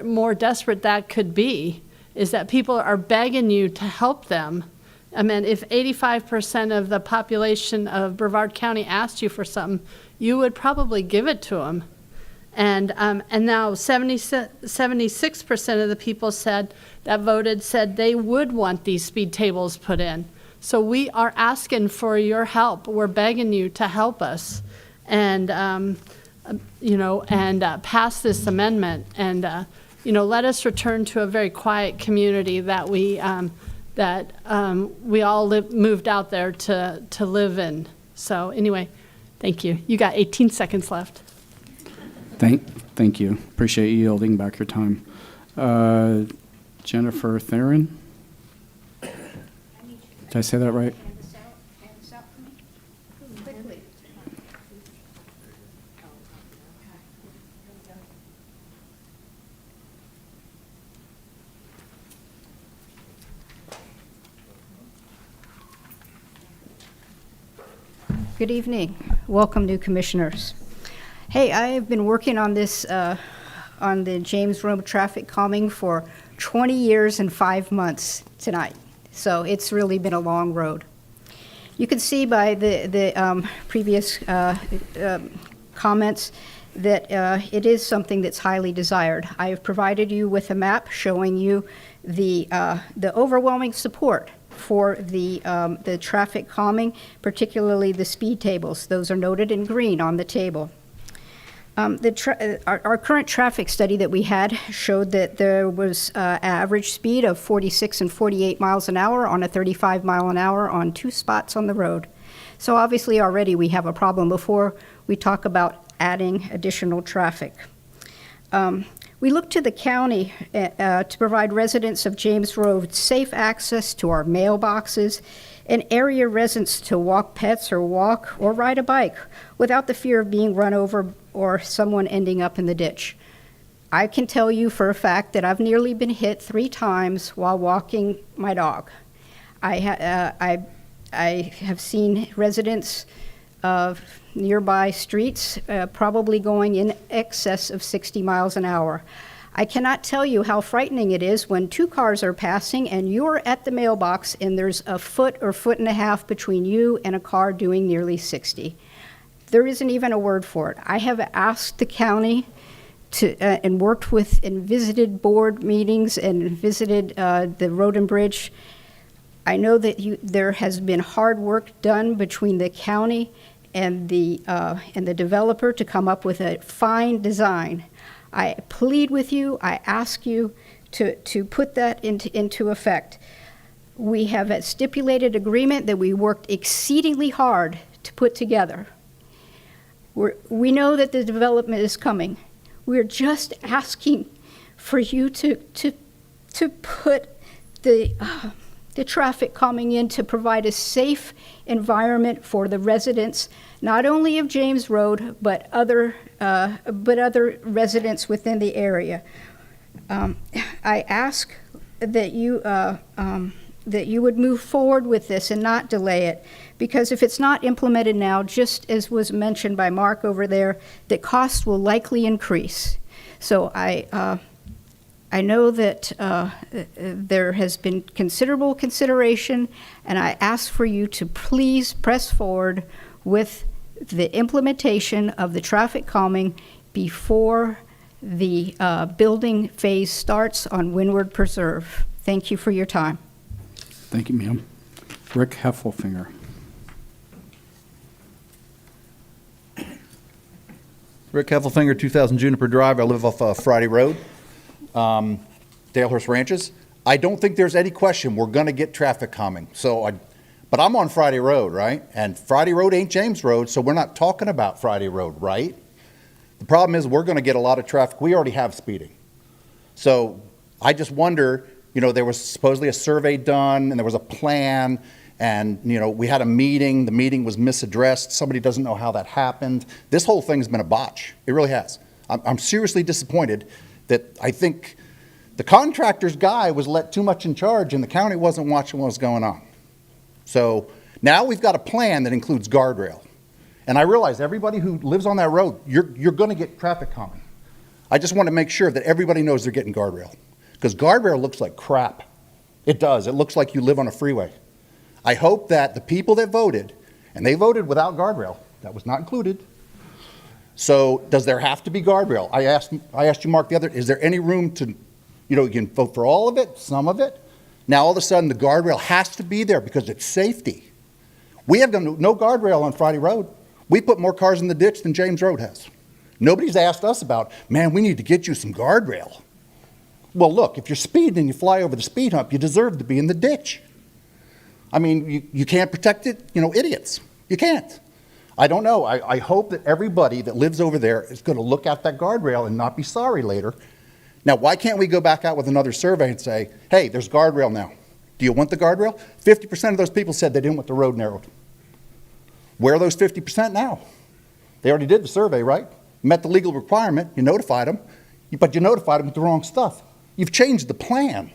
[SPEAKER 4] more desperate that could be, is that people are begging you to help them. I mean, if 85% of the population of Brevard County asked you for something, you would probably give it to them. And now 76% of the people that voted said they would want these speed tables put in. So we are asking for your help. We're begging you to help us, and pass this amendment, and let us return to a very quiet community that we all moved out there to live in. So anyway, thank you. You got 18 seconds left.
[SPEAKER 2] Thank you. Appreciate you yielding back your time. Jennifer Theron. Did I say that right?
[SPEAKER 13] Good evening. Welcome, new commissioners. Hey, I have been working on this, on the James Road traffic calming for 20 years and 5 months tonight. So it's really been a long road. You can see by the previous comments that it is something that's highly desired. I have provided you with a map showing you the overwhelming support for the traffic calming, particularly the speed tables. Those are noted in green on the table. Our current traffic study that we had showed that there was average speed of 46 and 48 miles an hour on a 35 mile an hour on 2 spots on the road. So obviously already we have a problem before we talk about adding additional traffic. We look to the county to provide residents of James Road safe access to our mailboxes and area residents to walk pets or walk or ride a bike without the fear of being run over or someone ending up in the ditch. I can tell you for a fact that I've nearly been hit 3 times while walking my dog. I have seen residents of nearby streets probably going in excess of 60 miles an hour. I cannot tell you how frightening it is when 2 cars are passing and you're at the mailbox and there's a foot or foot and a half between you and a car doing nearly 60. There isn't even a word for it. I have asked the county to, and worked with and visited board meetings and visited the road and bridge. I know that there has been hard work done between the county and the developer to come up with a fine design. I plead with you, I ask you to put that into effect. We have a stipulated agreement that we worked exceedingly hard to put together. We know that the development is coming. We're just asking for you to put the traffic calming in to provide a safe environment for the residents, not only of James Road, but other residents within the area. I ask that you would move forward with this and not delay it, because if it's not implemented now, just as was mentioned by Mark over there, the cost will likely increase. So I know that there has been considerable consideration, and I ask for you to please press forward with the implementation of the traffic calming before the building phase starts on Windward Preserve. Thank you for your time.
[SPEAKER 2] Thank you, ma'am. Rick Heffelfinger.
[SPEAKER 14] Rick Heffelfinger, 2000 Juniper Drive. I live off Friday Road, Dalehurst Ranches. I don't think there's any question we're going to get traffic calming. But I'm on Friday Road, right? And Friday Road ain't James Road, so we're not talking about Friday Road, right? The problem is we're going to get a lot of traffic. We already have speeding. So I just wonder, there was supposedly a survey done and there was a plan, and, we had a meeting. The meeting was misaddressed. Somebody doesn't know how that happened. This whole thing's been a botch. It really has. I'm seriously disappointed that I think the contractor's guy was let too much in charge and the county wasn't watching what was going on. So now we've got a plan that includes guardrail. And I realize everybody who lives on that road, you're going to get traffic calming. I just want to make sure that everybody knows they're getting guardrail, because guardrail looks like crap. It does. It looks like you live on a freeway. I hope that the people that voted, and they voted without guardrail, that was not included. So does there have to be guardrail? I asked you, Mark, is there any room to, you can vote for all of it, some of it? Now all of a sudden the guardrail has to be there because it's safety. We have done no guardrail on Friday Road. We put more cars in the ditch than James Road has. Nobody's asked us about, man, we need to get you some guardrail. Well, look, if you're speeding and you fly over the speed hump, you deserve to be in the ditch. I mean, you can't protect it, idiots. You can't. I don't know. I hope that everybody that lives over there is going to look at that guardrail and not be sorry later. Now, why can't we go back out with another survey and say, hey, there's guardrail now. Do you want the guardrail? 50% of those people said they didn't want the road narrowed. Where are those 50% now? They already did the survey, right? Met the legal requirement. You notified them, but you notified them with the wrong stuff. You've changed the plan.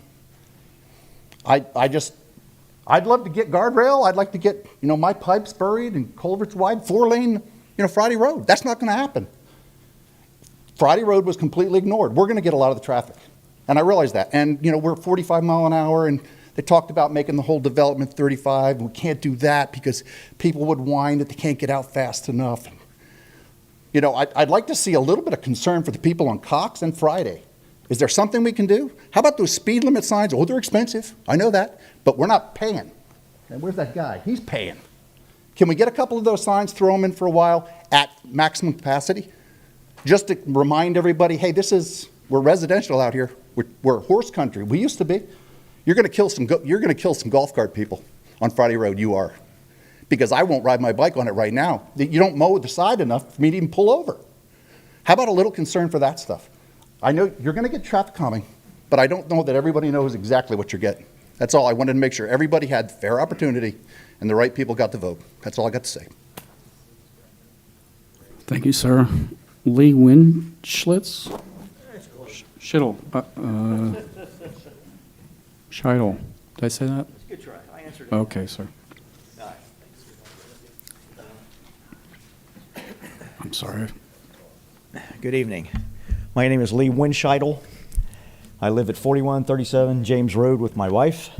[SPEAKER 14] I'd love to get guardrail. I'd like to get, my pipes buried and culverts wide, 4-lane, Friday Road. That's not going to happen. Friday Road was completely ignored. We're going to get a lot of the traffic. And I realize that. And, we're 45 mile an hour, and they talked about making the whole development 35, and we can't do that because people would whine that they can't get out fast enough. I'd like to see a little bit of concern for the people on Cox and Friday. Is there something we can do? How about those speed limit signs? Oh, they're expensive. I know that. But we're not paying. And where's that guy? He's paying. Can we get a couple of those signs, throw them in for a while at maximum capacity? Just to remind everybody, hey, we're residential out here. We're horse country. We used to be. You're going to kill some golf cart people on Friday Road. You are. Because I won't ride my bike on it right now. You don't mow the side enough for me to even pull over. How about a little concern for that stuff? I know you're going to get traffic calming, but I don't know that everybody knows exactly what you're getting. That's all. I wanted to make sure everybody had fair opportunity and the right people got to vote. That's all I got to say.
[SPEAKER 2] Thank you, sir. Lee Winschlitz? Schittle. Scheidel. Did I say that?
[SPEAKER 16] Good try. I answered it.
[SPEAKER 2] Okay, sir. I'm sorry.
[SPEAKER 16] Good evening. My name is Lee Winscheidel. I live at 4137 James Road with my wife.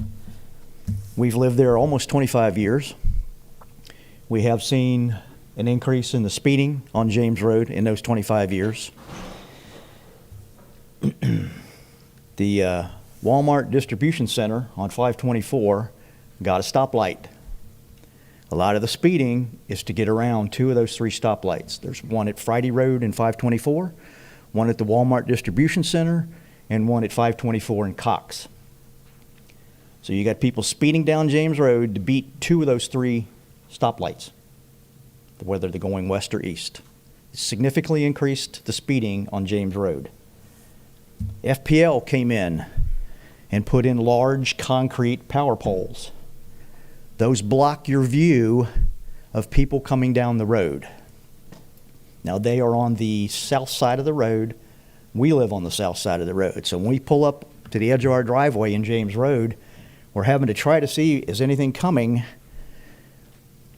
[SPEAKER 16] We've lived there almost 25 years. We have seen an increase in the speeding on James Road in those 25 years. The Walmart distribution center on 524 got a stoplight. A lot of the speeding is to get around two of those three stoplights. There's one at Friday Road in 524, one at the Walmart distribution center, and one at 524 in Cox. So you got people speeding down James Road to beat two of those three stoplights, whether they're going west or east. It significantly increased the speeding on James Road. FPL came in and put in large concrete power poles. Those block your view of people coming down the road. Now they are on the south side of the road. We live on the south side of the road. So when we pull up to the edge of our driveway in James Road, we're having to try to see, is anything coming?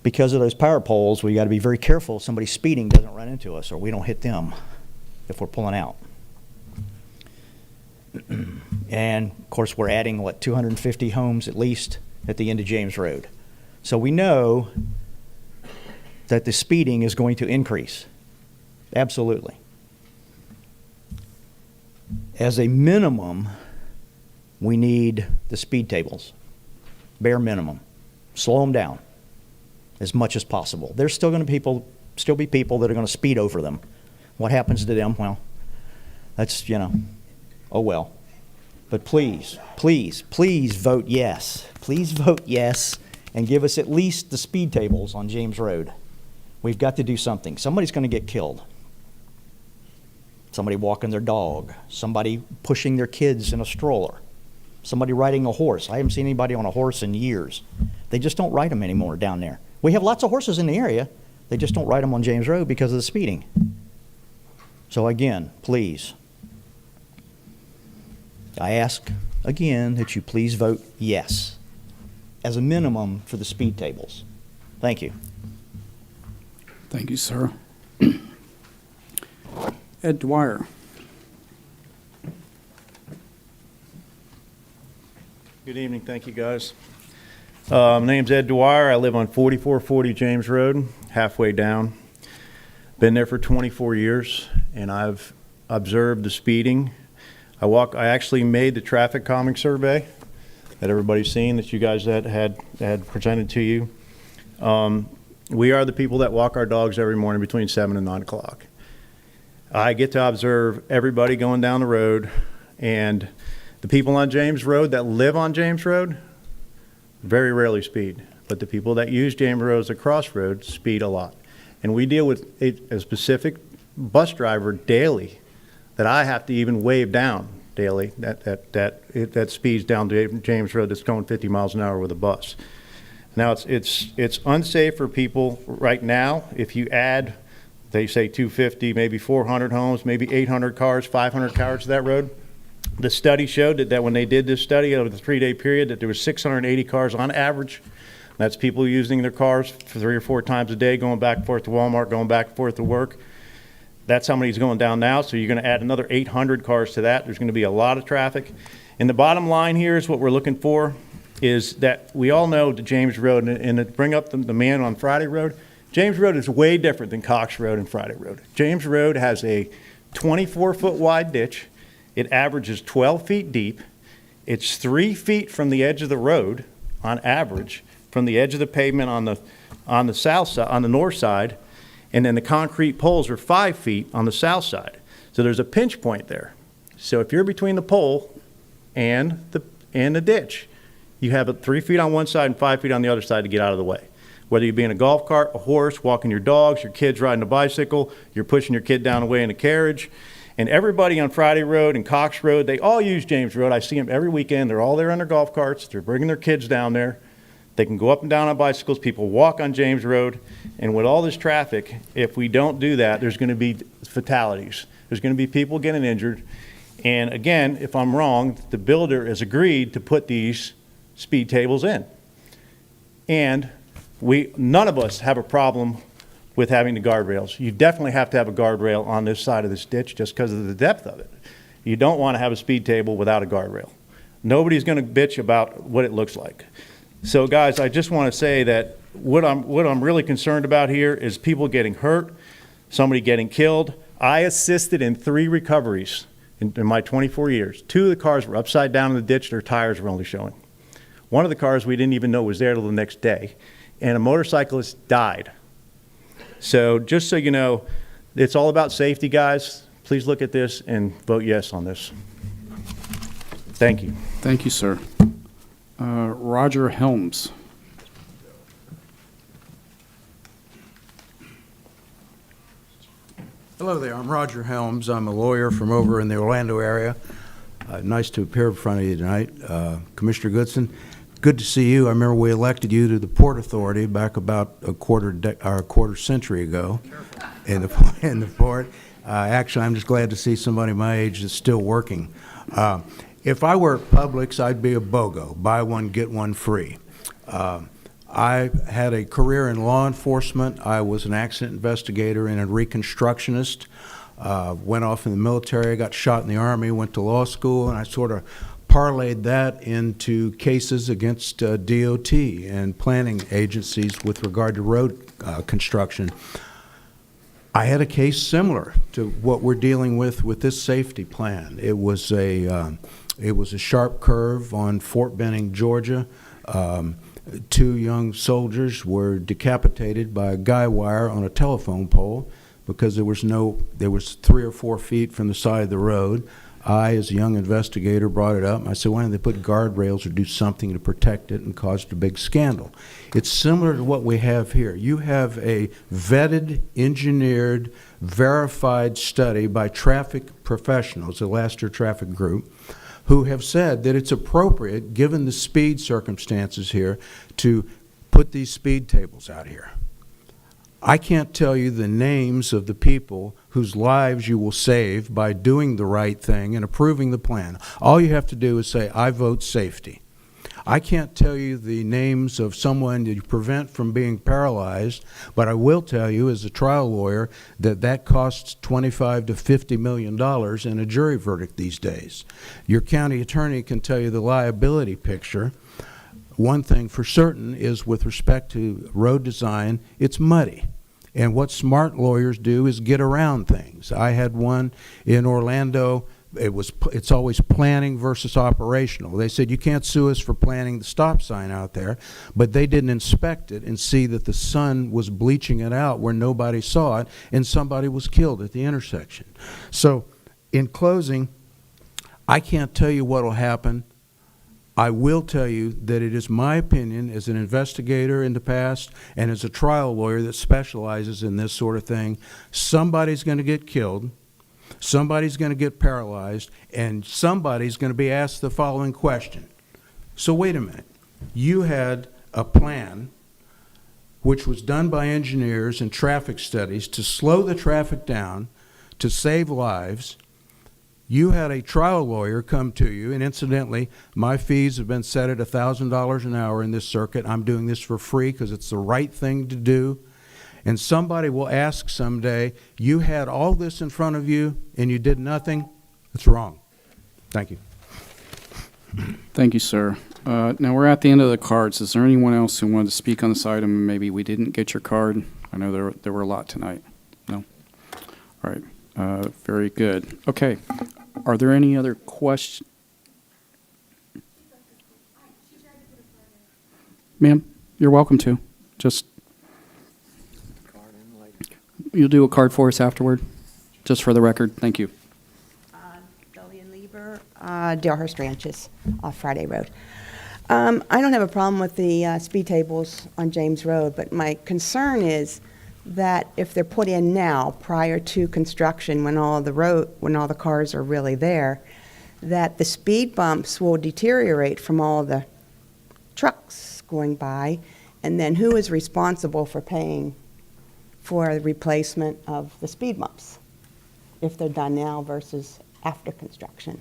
[SPEAKER 16] Because of those power poles, we got to be very careful somebody speeding doesn't run into us or we don't hit them if we're pulling out. And of course, we're adding, 250 homes at least at the end of James Road. So we know that the speeding is going to increase. Absolutely. As a minimum, we need the speed tables. Bare minimum. Slow them down as much as possible. There's still going to still be people that are going to speed over them. What happens to them? Well, that's, oh well. But please, please, please vote yes. Please vote yes and give us at least the speed tables on James Road. We've got to do something. Somebody's going to get killed. Somebody walking their dog. Somebody pushing their kids in a stroller. Somebody riding a horse. I haven't seen anybody on a horse in years. They just don't ride them anymore down there. We have lots of horses in the area. They just don't ride them on James Road because of the speeding. So again, please, I ask again that you please vote yes as a minimum for the speed tables. Thank you.
[SPEAKER 2] Thank you, sir. Ed Dwyer.
[SPEAKER 17] Good evening. Thank you, guys. My name's Ed Dwyer. I live on 4440 James Road, halfway down. Been there for 24 years, and I've observed the speeding. I actually made the traffic calming survey that everybody's seen, that you guys had presented to you. We are the people that walk our dogs every morning between 7 and 9 o'clock. I get to observe everybody going down the road, and the people on James Road that live on James Road very rarely speed, but the people that use James Road as a crossroad speed a lot. And we deal with a specific bus driver daily that I have to even wave down daily that speeds down James Road that's going 50 miles an hour with a bus. Now it's unsafe for people right now. If you add, they say 250, maybe 400 homes, maybe 800 cars, 500 cars to that road. The study showed that when they did this study over the 3-day period, that there was 680 cars on average. That's people using their cars 3 or 4 times a day, going back and forth to Walmart, going back and forth to work. That's how many's going down now, so you're going to add another 800 cars to that. There's going to be a lot of traffic. And the bottom line here is what we're looking for is that we all know the James Road, and to bring up the man on Friday Road, James Road is way different than Cox Road and Friday Road. James Road has a 24-foot wide ditch. It averages 12 feet deep. It's 3 feet from the edge of the road on average, from the edge of the pavement on the south side, on the north side, and then the concrete poles are 5 feet on the south side. So there's a pinch point there. So if you're between the pole and the ditch, you have 3 feet on one side and 5 feet on the other side to get out of the way. Whether you be in a golf cart, a horse, walking your dogs, your kids riding a bicycle, you're pushing your kid down the way in a carriage. And everybody on Friday Road and Cox Road, they all use James Road. I see them every weekend. They're all there on their golf carts. They're bringing their kids down there. They can go up and down on bicycles, people walk on James Road, and with all this traffic, if we don't do that, there's going to be fatalities. There's going to be people getting injured. And again, if I'm wrong, the builder has agreed to put these speed tables in. And none of us have a problem with having the guardrails. You definitely have to have a guardrail on this side of this ditch just because of the depth of it. You don't want to have a speed table without a guardrail. Nobody's going to bitch about what it looks like. So guys, I just want to say that what I'm really concerned about here is people getting hurt, somebody getting killed. I assisted in 3 recoveries in my 24 years. 2 of the cars were upside down in the ditch, their tires were only showing. One of the cars we didn't even know was there till the next day, and a motorcyclist died. So just so you know, it's all about safety, guys. Please look at this and vote yes on this. Thank you.
[SPEAKER 2] Thank you, sir. Roger Helms.
[SPEAKER 10] Hello there, I'm Roger Helms. I'm a lawyer from over in the Orlando area. Nice to appear in front of you tonight. Commissioner Goodson, good to see you. I remember we elected you to the Port Authority back about a quarter century ago in the port. Actually, I'm just glad to see somebody my age that's still working. If I were at Publix, I'd be a BOGO, buy one, get one free. I had a career in law enforcement. I was an accident investigator and a reconstructionist. Went off in the military, got shot in the Army, went to law school, and I sort of parlayed that into cases against DOT and planning agencies with regard to road construction. I had a case similar to what we're dealing with this safety plan. It was a sharp curve on Fort Benning, Georgia. 2 young soldiers were decapitated by a guy wire on a telephone pole because there was 3 or 4 feet from the side of the road. I, as a young investigator, brought it up, and I said, why don't they put guardrails or do something to protect it, and caused a big scandal. It's similar to what we have here. You have a vetted, engineered, verified study by traffic professionals, the Laster Traffic Group, who have said that it's appropriate, given the speed circumstances here, to put these speed tables out here. I can't tell you the names of the people whose lives you will save by doing the right thing and approving the plan. All you have to do is say, I vote safety. I can't tell you the names of someone that you prevent from being paralyzed, but I will tell you as a trial lawyer that costs $25 to $50 million in a jury verdict these days. Your county attorney can tell you the liability picture. One thing for certain is with respect to road design, it's muddy. And what smart lawyers do is get around things. I had one in Orlando. It's always planning versus operational. They said, you can't sue us for planning the stop sign out there, but they didn't inspect it and see that the sun was bleaching it out where nobody saw it, and somebody was killed at the intersection. So in closing, I can't tell you what will happen. I will tell you that it is my opinion as an investigator in the past and as a trial lawyer that specializes in this sort of thing, somebody's going to get killed, somebody's going to get paralyzed, and somebody's going to be asked the following question. So wait a minute. You had a plan which was done by engineers and traffic studies to slow the traffic down, to save lives. You had a trial lawyer come to you, and incidentally, my fees have been set at $1,000 an hour in this circuit. I'm doing this for free because it's the right thing to do. And somebody will ask someday, you had all this in front of you and you did nothing? It's wrong. Thank you.
[SPEAKER 2] Thank you, sir. Now we're at the end of the cards. Is there anyone else who wanted to speak on this item? Maybe we didn't get your card. I know there were a lot tonight. No? All right. Very good. Okay. Are there any other questions? Ma'am, you're welcome to. Just, you'll do a card for us afterward, just for the record. Thank you.
[SPEAKER 18] Julianne Lieber, Dalehurst Ranches off Friday Road. I don't have a problem with the speed tables on James Road, but my concern is that if they're put in now, prior to construction, when all the cars are really there, that the speed bumps will deteriorate from all the trucks, going by? And then who is responsible for paying for the replacement of the speed bumps, if they're done now versus after construction?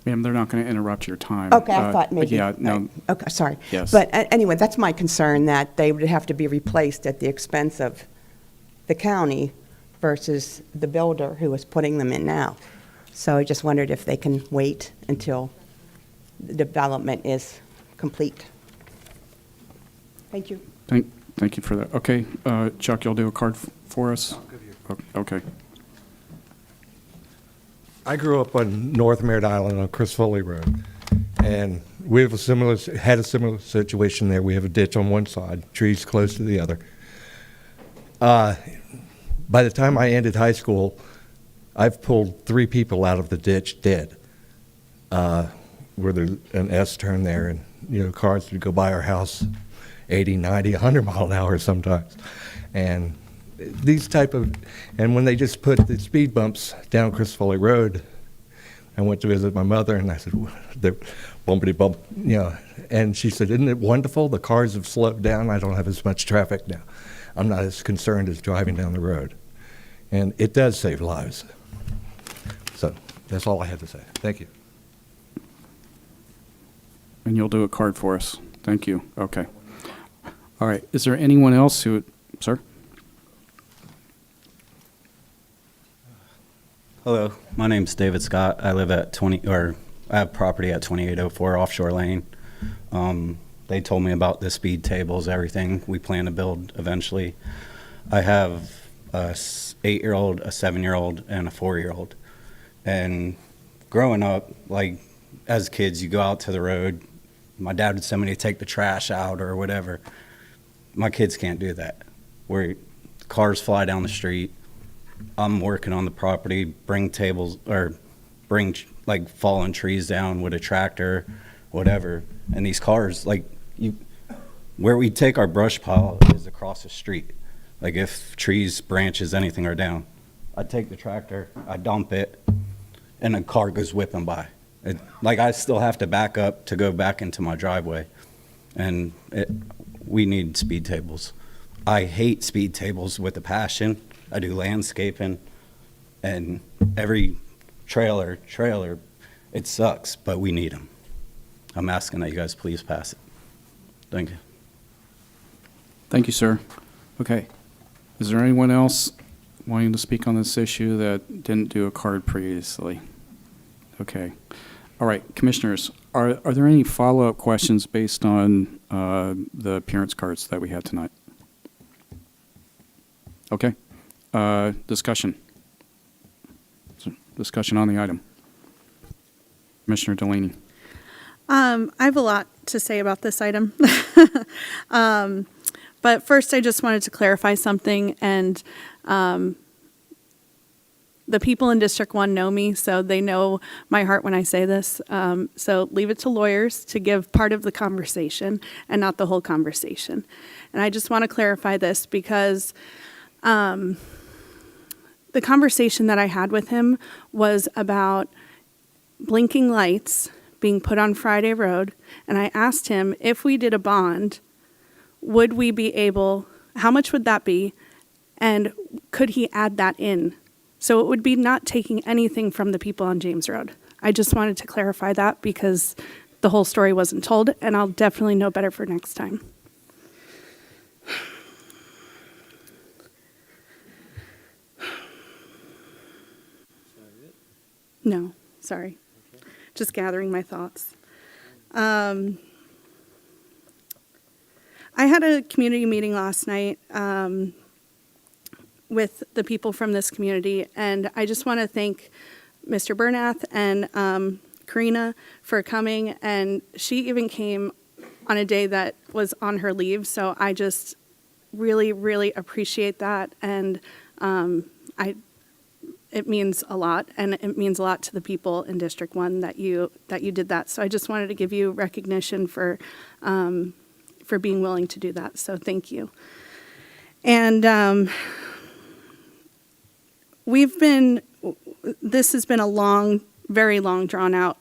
[SPEAKER 2] Ma'am, they're not going to interrupt your time.
[SPEAKER 18] Okay, I thought maybe.
[SPEAKER 2] Yeah, no.
[SPEAKER 18] Okay, sorry.
[SPEAKER 2] Yes.
[SPEAKER 18] But anyway, that's my concern, that they would have to be replaced at the expense of the county versus the builder who is putting them in now. So I just wondered if they can wait until the development is complete. Thank you.
[SPEAKER 2] Thank you for that. Okay, Chuck, you'll do a card for us? Okay.
[SPEAKER 19] I grew up on North Merritt Island on Chris Foley Road, and we have had a similar situation there. We have a ditch on one side, trees close to the other. By the time I ended high school, I've pulled 3 people out of the ditch dead, where there's an S-turn there, and cars would go by our house 80, 90, 100 mile an hour sometimes. And and when they just put the speed bumps down Chris Foley Road, I went to visit my mother, and I said, they're bumpity bump, and she said, isn't it wonderful? The cars have slowed down. I don't have as much traffic now. I'm not as concerned as driving down the road. And it does save lives. So that's all I have to say. Thank you.
[SPEAKER 2] And you'll do a card for us. Thank you. Okay. All right. Is there anyone else who, sir?
[SPEAKER 20] Hello, my name's David Scott. I live at I have property at 2804 Offshore Lane. They told me about the speed tables, everything we plan to build eventually. I have a 8-year-old, a 7-year-old, and a 4-year-old. And growing up, like as kids, you go out to the road. My dad would send me to take the trash out or whatever. My kids can't do that. Where cars fly down the street. I'm working on the property, bring tables or bring like fallen trees down with a tractor, whatever. And these cars, where we take our brush pile is across the street. Like if trees, branches, anything are down, I take the tractor, I dump it, and a car goes whipping by. I still have to back up to go back into my driveway. And we need speed tables. I hate speed tables with a passion. I do landscaping, and every trailer, it sucks, but we need them. I'm asking that you guys please pass it. Thank you.
[SPEAKER 2] Thank you, sir. Okay. Is there anyone else wanting to speak on this issue that didn't do a card previously? Okay. All right, commissioners, are there any follow-up questions based on the appearance cards that we had tonight? Okay. Discussion. Discussion on the item. Commissioner Delaney.
[SPEAKER 7] I have a lot to say about this item. But first, I just wanted to clarify something, and the people in District 1 know me, so they know my heart when I say this. So leave it to lawyers to give part of the conversation and not the whole conversation. And I just want to clarify this because the conversation that I had with him was about blinking lights being put on Friday Road, and I asked him if we did a bond, would we be able, how much would that be, and could he add that in? So it would be not taking anything from the people on James Road. I just wanted to clarify that because the whole story wasn't told, and I'll definitely know better for next time. No, sorry. Okay. Just gathering my thoughts. I had a community meeting last night with the people from this community, and I just want to thank Mr. Bernath and Karina for coming, and she even came on a day that was on her leave, so I just really, really appreciate that, and it means a lot, and it means a lot to the people in District 1 that you did that. So I just wanted to give you recognition for being willing to do that. So thank you. And this has been a long very long, drawn-out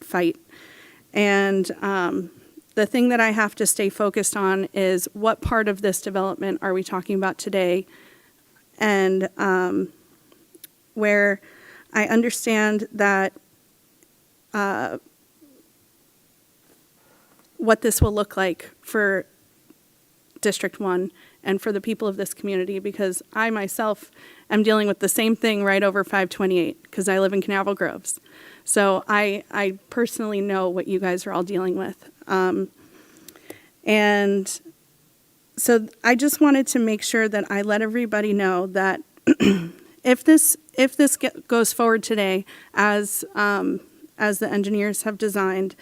[SPEAKER 7] fight. And the thing that I have to stay focused on is what part of this development are we talking about today? And where I understand that what this will look like for District 1 and for the people of this community, because I myself am dealing with the same thing right over 528, because I live in Canaveral Groves. So I personally know what you guys are all dealing with. And so I just wanted to make sure that I let everybody know that if this goes forward today as the engineers have designed,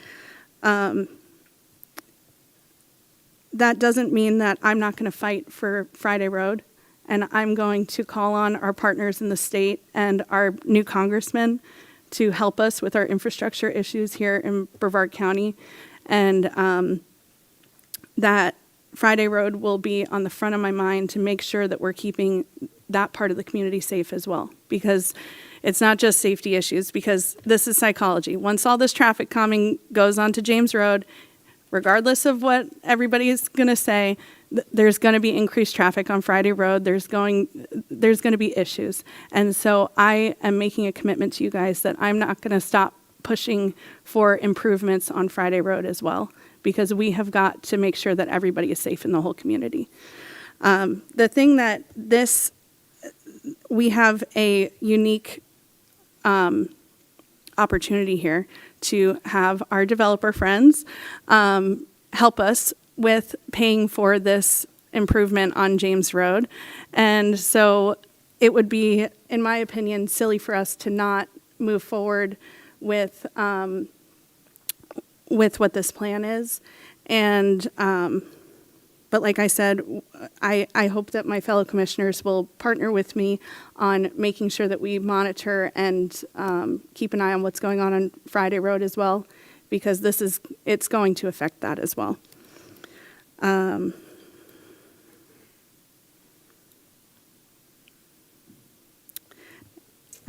[SPEAKER 7] that doesn't mean that I'm not going to fight for Friday Road, and I'm going to call on our partners in the state and our new congressman to help us with our infrastructure issues here in Brevard County, and that Friday Road will be on the front of my mind to make sure that we're keeping that part of the community safe as well, because it's not just safety issues, because this is psychology. Once all this traffic calming goes onto James Road, regardless of what everybody is going to say, there's going to be increased traffic on Friday Road. There's going to be issues. And so I am making a commitment to you guys that I'm not going to stop pushing for improvements on Friday Road as well, because we have got to make sure that everybody is safe in the whole community. The thing that we have a unique opportunity here to have our developer friends help us with paying for this improvement on James Road. And so it would be, in my opinion, silly for us to not move forward with what this plan is. And but like I said, I hope that my fellow commissioners will partner with me on making sure that we monitor and keep an eye on what's going on Friday Road as well, because it's going to affect that as well. I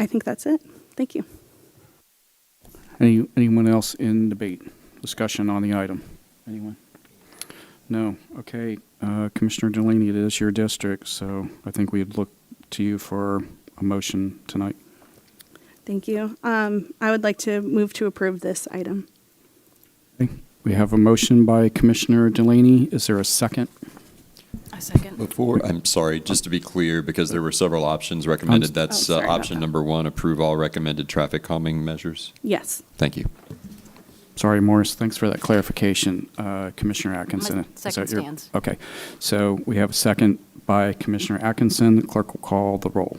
[SPEAKER 7] think that's it. Thank you.
[SPEAKER 2] Anyone else in debate, discussion on the item? Anyone? No. Okay. Commissioner Delaney, it is your district, so I think we'd look to you for a motion tonight.
[SPEAKER 7] Thank you. I would like to move to approve this item.
[SPEAKER 2] Okay. We have a motion by Commissioner Delaney. Is there a second?
[SPEAKER 12] I second.
[SPEAKER 1] I'm sorry, just to be clear, because there were several options recommended. That's
[SPEAKER 7] sorry about
[SPEAKER 1] option
[SPEAKER 7] that.
[SPEAKER 1] number 1, approve all recommended traffic calming measures.
[SPEAKER 7] Yes.
[SPEAKER 1] Thank you.
[SPEAKER 2] Sorry, Morris, thanks for that clarification. Commissioner Atkinson.
[SPEAKER 12] My
[SPEAKER 2] is
[SPEAKER 12] second
[SPEAKER 2] that your-
[SPEAKER 12] stands.
[SPEAKER 2] Okay, so we have a second by Commissioner Atkinson. The clerk will call the roll.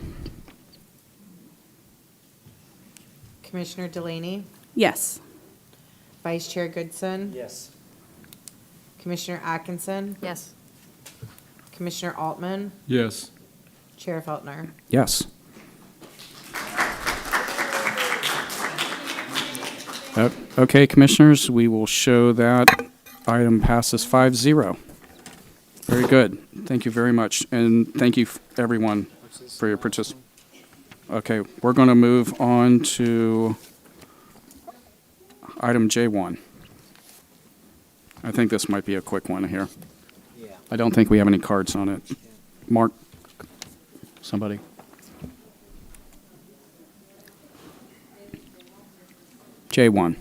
[SPEAKER 6] Commissioner Delaney,
[SPEAKER 7] Yes.
[SPEAKER 6] Vice Chair Goodson,
[SPEAKER 5] Yes.
[SPEAKER 6] Commissioner Atkinson,
[SPEAKER 12] Yes.
[SPEAKER 6] Commissioner Altman,
[SPEAKER 15] Yes.
[SPEAKER 6] Chair Feltner.
[SPEAKER 2] Yes. Okay, Commissioners, we will show that item passes 5-0. Very good. Thank you very much, and thank you, everyone, for your participation. Okay, we're going to move on to item J1. I think this might be a quick one here. I don't think we have any cards on it. Mark, somebody? J1.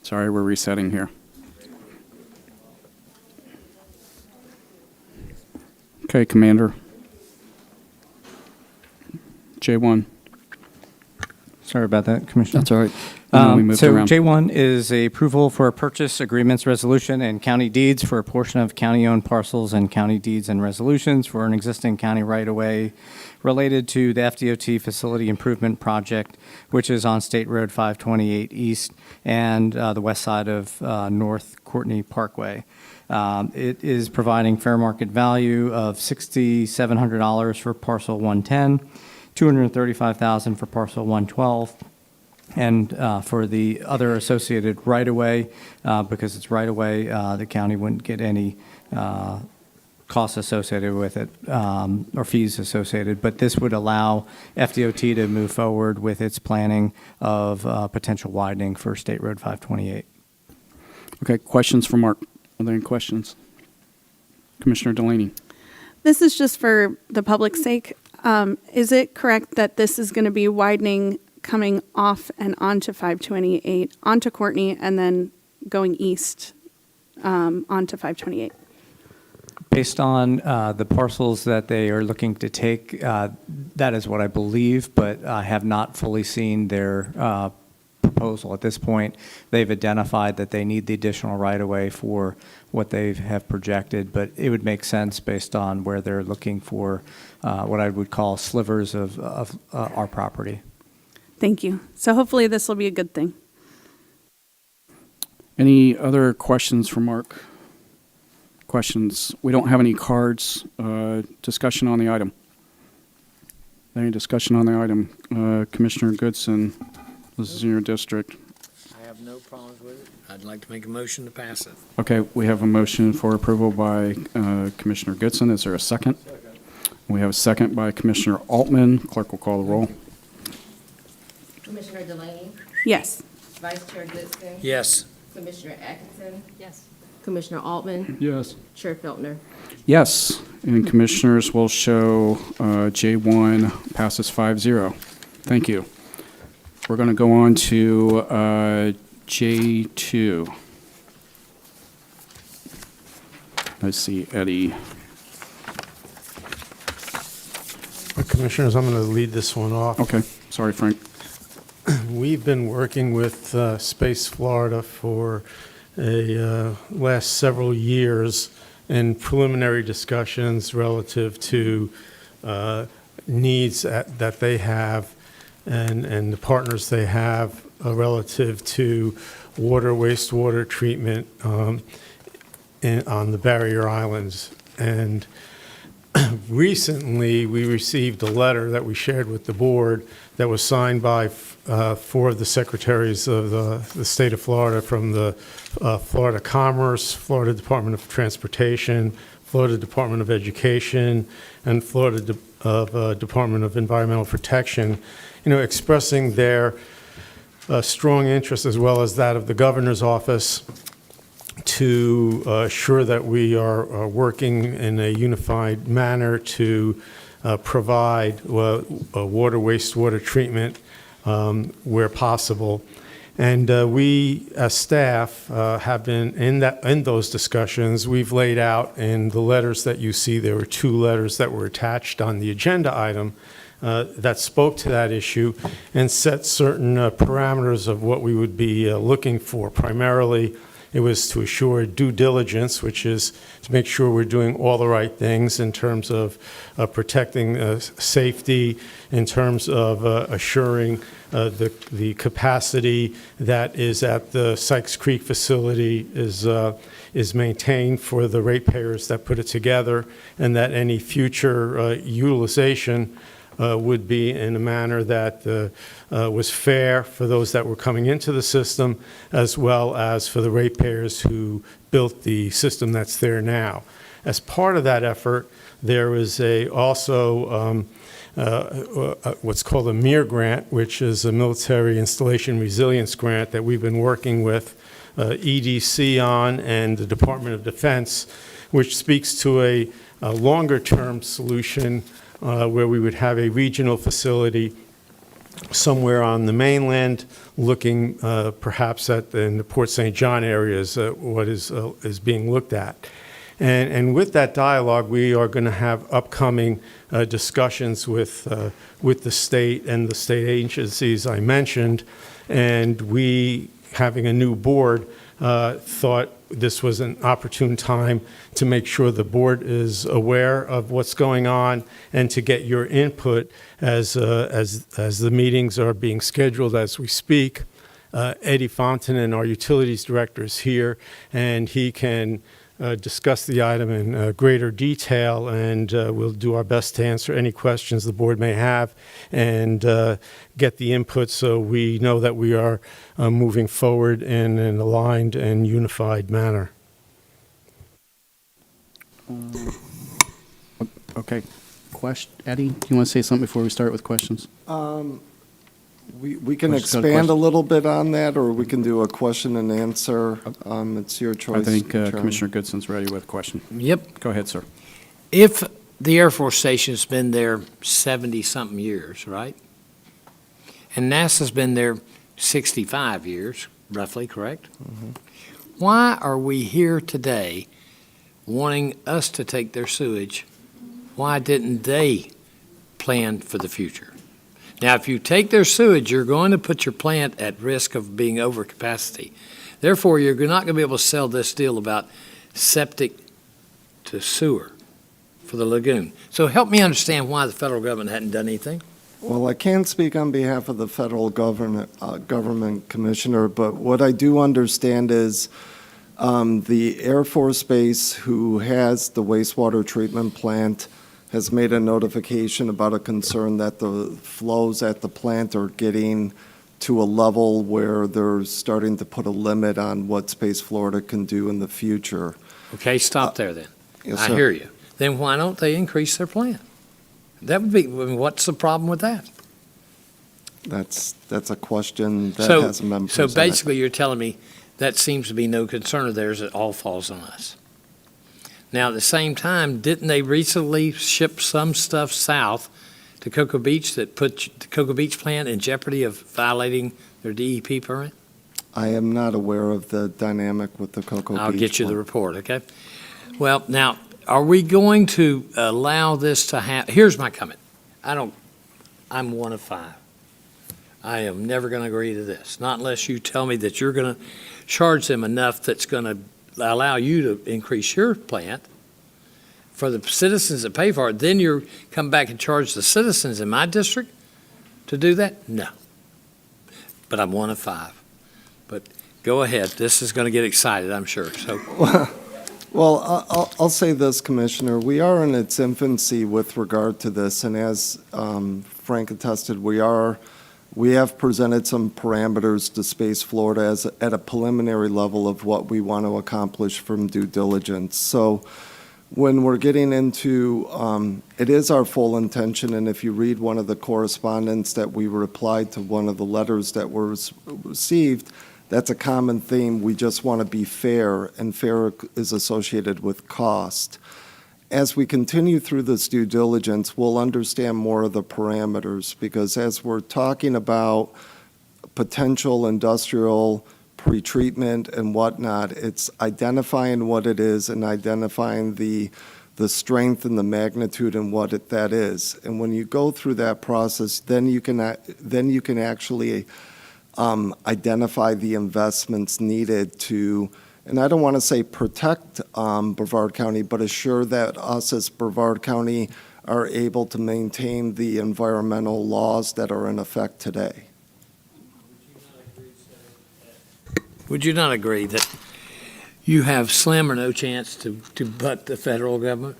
[SPEAKER 2] Sorry, we're resetting here. Okay, Commander. J1.
[SPEAKER 8] Sorry about that, Commissioner.
[SPEAKER 2] That's all right. I know we moved
[SPEAKER 8] So
[SPEAKER 2] around.
[SPEAKER 8] J1 is a approval for a purchase agreements resolution and county deeds for a portion of county-owned parcels and county deeds and resolutions for an existing county right-of-way related to the FDOT Facility Improvement Project, which is on State Road 528 East and the west side of North Courtney Parkway. It is providing fair market value of $6,700 for parcel 110, $235,000 for parcel 112, and for the other associated right-of-way, because it's right-of-way, the county wouldn't get any costs associated with it, or fees associated, but this would allow FDOT to move forward with its planning of potential widening for State Road 528.
[SPEAKER 2] Okay, questions for Mark? Are there any questions? Commissioner Delaney?
[SPEAKER 7] This is just for the public's sake. Is it correct that this is going to be widening coming off and onto 528, onto Courtney, and then going east onto 528?
[SPEAKER 8] Based on the parcels that they are looking to take, that is what I believe, but I have not fully seen their proposal. At this point, they've identified that they need the additional right-of-way for what they have projected, but it would make sense based on where they're looking for what I would call slivers of our property.
[SPEAKER 7] Thank you. So hopefully this will be a good thing.
[SPEAKER 2] Any other questions for Mark? Questions? We don't have any cards. Discussion on the item. Any discussion on the item? Commissioner Goodson, this is in your district.
[SPEAKER 5] I have no problems with it. I'd like to make a motion to pass it.
[SPEAKER 2] Okay, we have a motion for approval by Commissioner Goodson. Is there a second? We have a second by Commissioner Altman. Clerk will call the roll.
[SPEAKER 3] Commissioner Delaney?
[SPEAKER 7] Yes.
[SPEAKER 3] Vice Chair Goodson?
[SPEAKER 5] Yes.
[SPEAKER 3] Commissioner Atkinson?
[SPEAKER 9] Yes.
[SPEAKER 3] Commissioner Altman?
[SPEAKER 2] Yes.
[SPEAKER 3] Chair Feltner?
[SPEAKER 2] Yes, and commissioners will show J1 passes 5-0. Thank you. We're going to go on to J2. I see Eddie.
[SPEAKER 21] Commissioners, I'm going to lead this one off.
[SPEAKER 2] Okay, sorry, Frank.
[SPEAKER 21] We've been working with Space Florida for last several years in preliminary discussions relative to needs that they have and the partners they have relative to water, wastewater treatment on the barrier islands. And recently, we received a letter that we shared with the board that was signed by four of the secretaries of the state of Florida, from the Florida Commerce, Florida Department of Transportation, Florida Department of Education, and Florida Department of Environmental Protection, expressing their strong interest, as well as that of the governor's office, to assure that we are working in a unified manner to provide water, wastewater treatment where possible. And we, as staff, have been in those discussions. We've laid out in the letters that you see, there were 2 letters that were attached on the agenda item that spoke to that issue and set certain parameters of what we would be looking for. Primarily, it was to assure due diligence, which is to make sure we're doing all the right things in terms of protecting safety, in terms of assuring the capacity that is at the Sykes Creek facility is maintained for the ratepayers that put it together, and that any future utilization would be in a manner that was fair for those that were coming into the system, as well as for the ratepayers who built the system that's there now. As part of that effort, there was also what's called a MIR grant, which is a Military Installation Resilience Grant that we've been working with EDC on and the Department of Defense, which speaks to a longer-term solution where we would have a regional facility somewhere on the mainland, looking perhaps in the Port St. John area is what is being looked at. And with that dialogue, we are going to have upcoming discussions with the state and the state agencies I mentioned. And we, having a new board, thought this was an opportune time to make sure the board is aware of what's going on and to get your input as the meetings are being scheduled as we speak. Eddie Fontaine, our utilities director, is here, and he can discuss the item in greater detail, and we'll do our best to answer any questions the board may have and get the input so we know that we are moving forward in an aligned and unified manner.
[SPEAKER 2] Okay. Eddie, do you want to say something before we start with questions?
[SPEAKER 11] We can
[SPEAKER 2] Let's just go to
[SPEAKER 11] expand a
[SPEAKER 2] question.
[SPEAKER 11] little bit on that, or we can do a question and answer. It's your choice.
[SPEAKER 2] I think
[SPEAKER 11] Chairman.
[SPEAKER 2] Commissioner Goodson's ready with a question.
[SPEAKER 5] Yep.
[SPEAKER 2] Go ahead, sir.
[SPEAKER 5] If the Air Force Station's been there 70-something years, right? And NASA's been there 65 years, roughly, correct? Why are we here today wanting us to take their sewage? Why didn't they plan for the future? Now, if you take their sewage, you're going to put your plant at risk of being over capacity. Therefore, you're not going to be able to sell this deal about septic to sewer for the lagoon. So help me understand why the federal government hadn't done anything.
[SPEAKER 11] Well, I can't speak on behalf of the federal government, Commissioner, but what I do understand is the Air Force Base, who has the wastewater treatment plant, has made a notification about a concern that the flows at the plant are getting to a level where they're starting to put a limit on what Space Florida can do in the future.
[SPEAKER 5] Okay, stop there then.
[SPEAKER 11] Yes,
[SPEAKER 5] I
[SPEAKER 11] sir.
[SPEAKER 5] hear you. Then why don't they increase their plant? That would be, I mean, what's the problem with that?
[SPEAKER 11] That's a question that
[SPEAKER 5] So,
[SPEAKER 11] hasn't been
[SPEAKER 5] so
[SPEAKER 11] presented.
[SPEAKER 5] basically you're telling me that seems to be no concern of theirs, it all falls on us. Now, at the same time, didn't they recently ship some stuff south to Cocoa Beach that put the Cocoa Beach plant in jeopardy of violating their DEP permit?
[SPEAKER 11] I am not aware of the dynamic with the Cocoa Beach.
[SPEAKER 5] I'll get you the
[SPEAKER 11] one.
[SPEAKER 5] report, okay? Well, now, are we going to allow this to happen? Here's my comment. I'm one of 5. I am never going to agree to this, not unless you tell me that you're going to charge them enough that's going to allow you to increase your plant for the citizens that pay for it. Then you're come back and charge the citizens in my district to do that? No. But I'm one of 5. But go ahead. This is going to get excited, I'm sure. So.
[SPEAKER 11] Well, I'll say this, Commissioner. We are in its infancy with regard to this, and as Frank attested, we have presented some parameters to Space Florida at a preliminary level of what we want to accomplish from due diligence. So when we're getting into, it is our full intention, and if you read one of the correspondence that we replied to one of the letters that were received, that's a common theme. We just want to be fair, and fair is associated with cost. As we continue through this due diligence, we'll understand more of the parameters, because as we're talking about potential industrial pretreatment and whatnot, it's identifying what it is and identifying the strength and the magnitude and what that is. And when you go through that process, then you can actually identify the investments needed to, and I don't want to say protect Brevard County, but assure that us as Brevard County are able to maintain the environmental laws that are in effect today.
[SPEAKER 5] Would you not agree that you have slim or no chance to butt the federal government?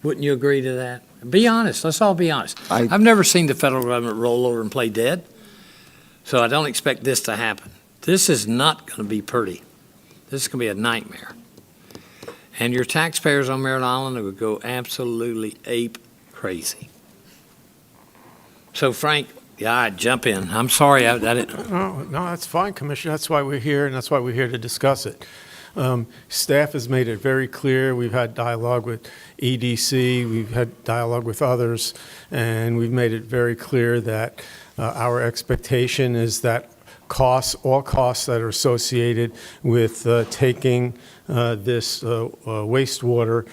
[SPEAKER 5] Wouldn't you agree to that? Be honest. Let's all be honest. I've never seen the federal government roll over and play dead, so I don't expect this to happen. This is not going to be pretty. This is going to be a nightmare. And your taxpayers on Merritt Island would go absolutely ape crazy. So, Frank, yeah, I'd jump in. I'm sorry I didn't.
[SPEAKER 21] No, that's fine, Commissioner. That's why we're here, and that's why we're here to discuss it. Staff has made it very clear. We've had dialogue with EDC, we've had dialogue with others, and we've made it very clear that our expectation is that all costs that are associated with taking this wastewater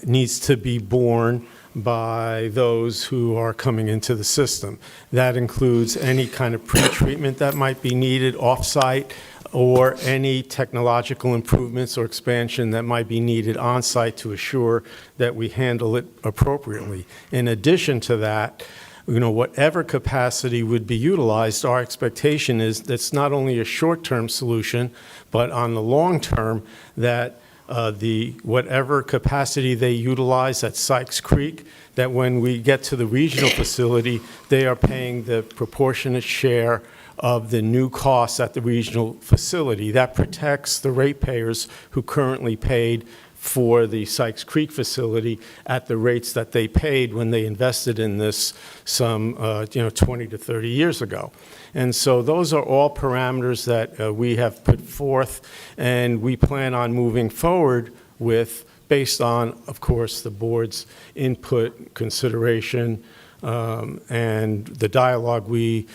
[SPEAKER 21] needs to be borne by those who are coming into the system. That includes any kind of pretreatment that might be needed off-site, or any technological improvements or expansion that might be needed on-site to assure that we handle it appropriately. In addition to that, whatever capacity would be utilized, our expectation is that's not only a short-term solution, but on the long term, that whatever capacity they utilize at Sykes Creek, that when we get to the regional facility, they are paying the proportionate share of the new costs at the regional facility. That protects the ratepayers who currently paid for the Sykes Creek facility at the rates that they paid when they invested in this some 20 to 30 years ago. And so those are all parameters that we have put forth, and we plan on moving forward with, based on, of course, the board's input, consideration, and the dialogue we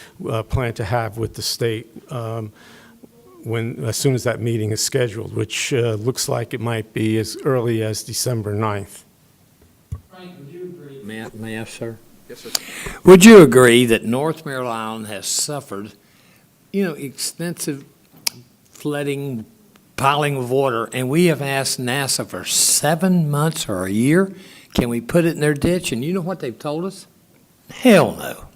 [SPEAKER 21] plan to have with the state as soon as that meeting is scheduled, which looks like it might be as early as December 9th.
[SPEAKER 5] Frank, would you agree? May I, sir? Yes, sir. Would you agree that North Merritt Island has suffered, extensive flooding, piling of water, and we have asked NASA for 7 months or a year? Can we put it in their ditch? And you know what they've told us? Hell no.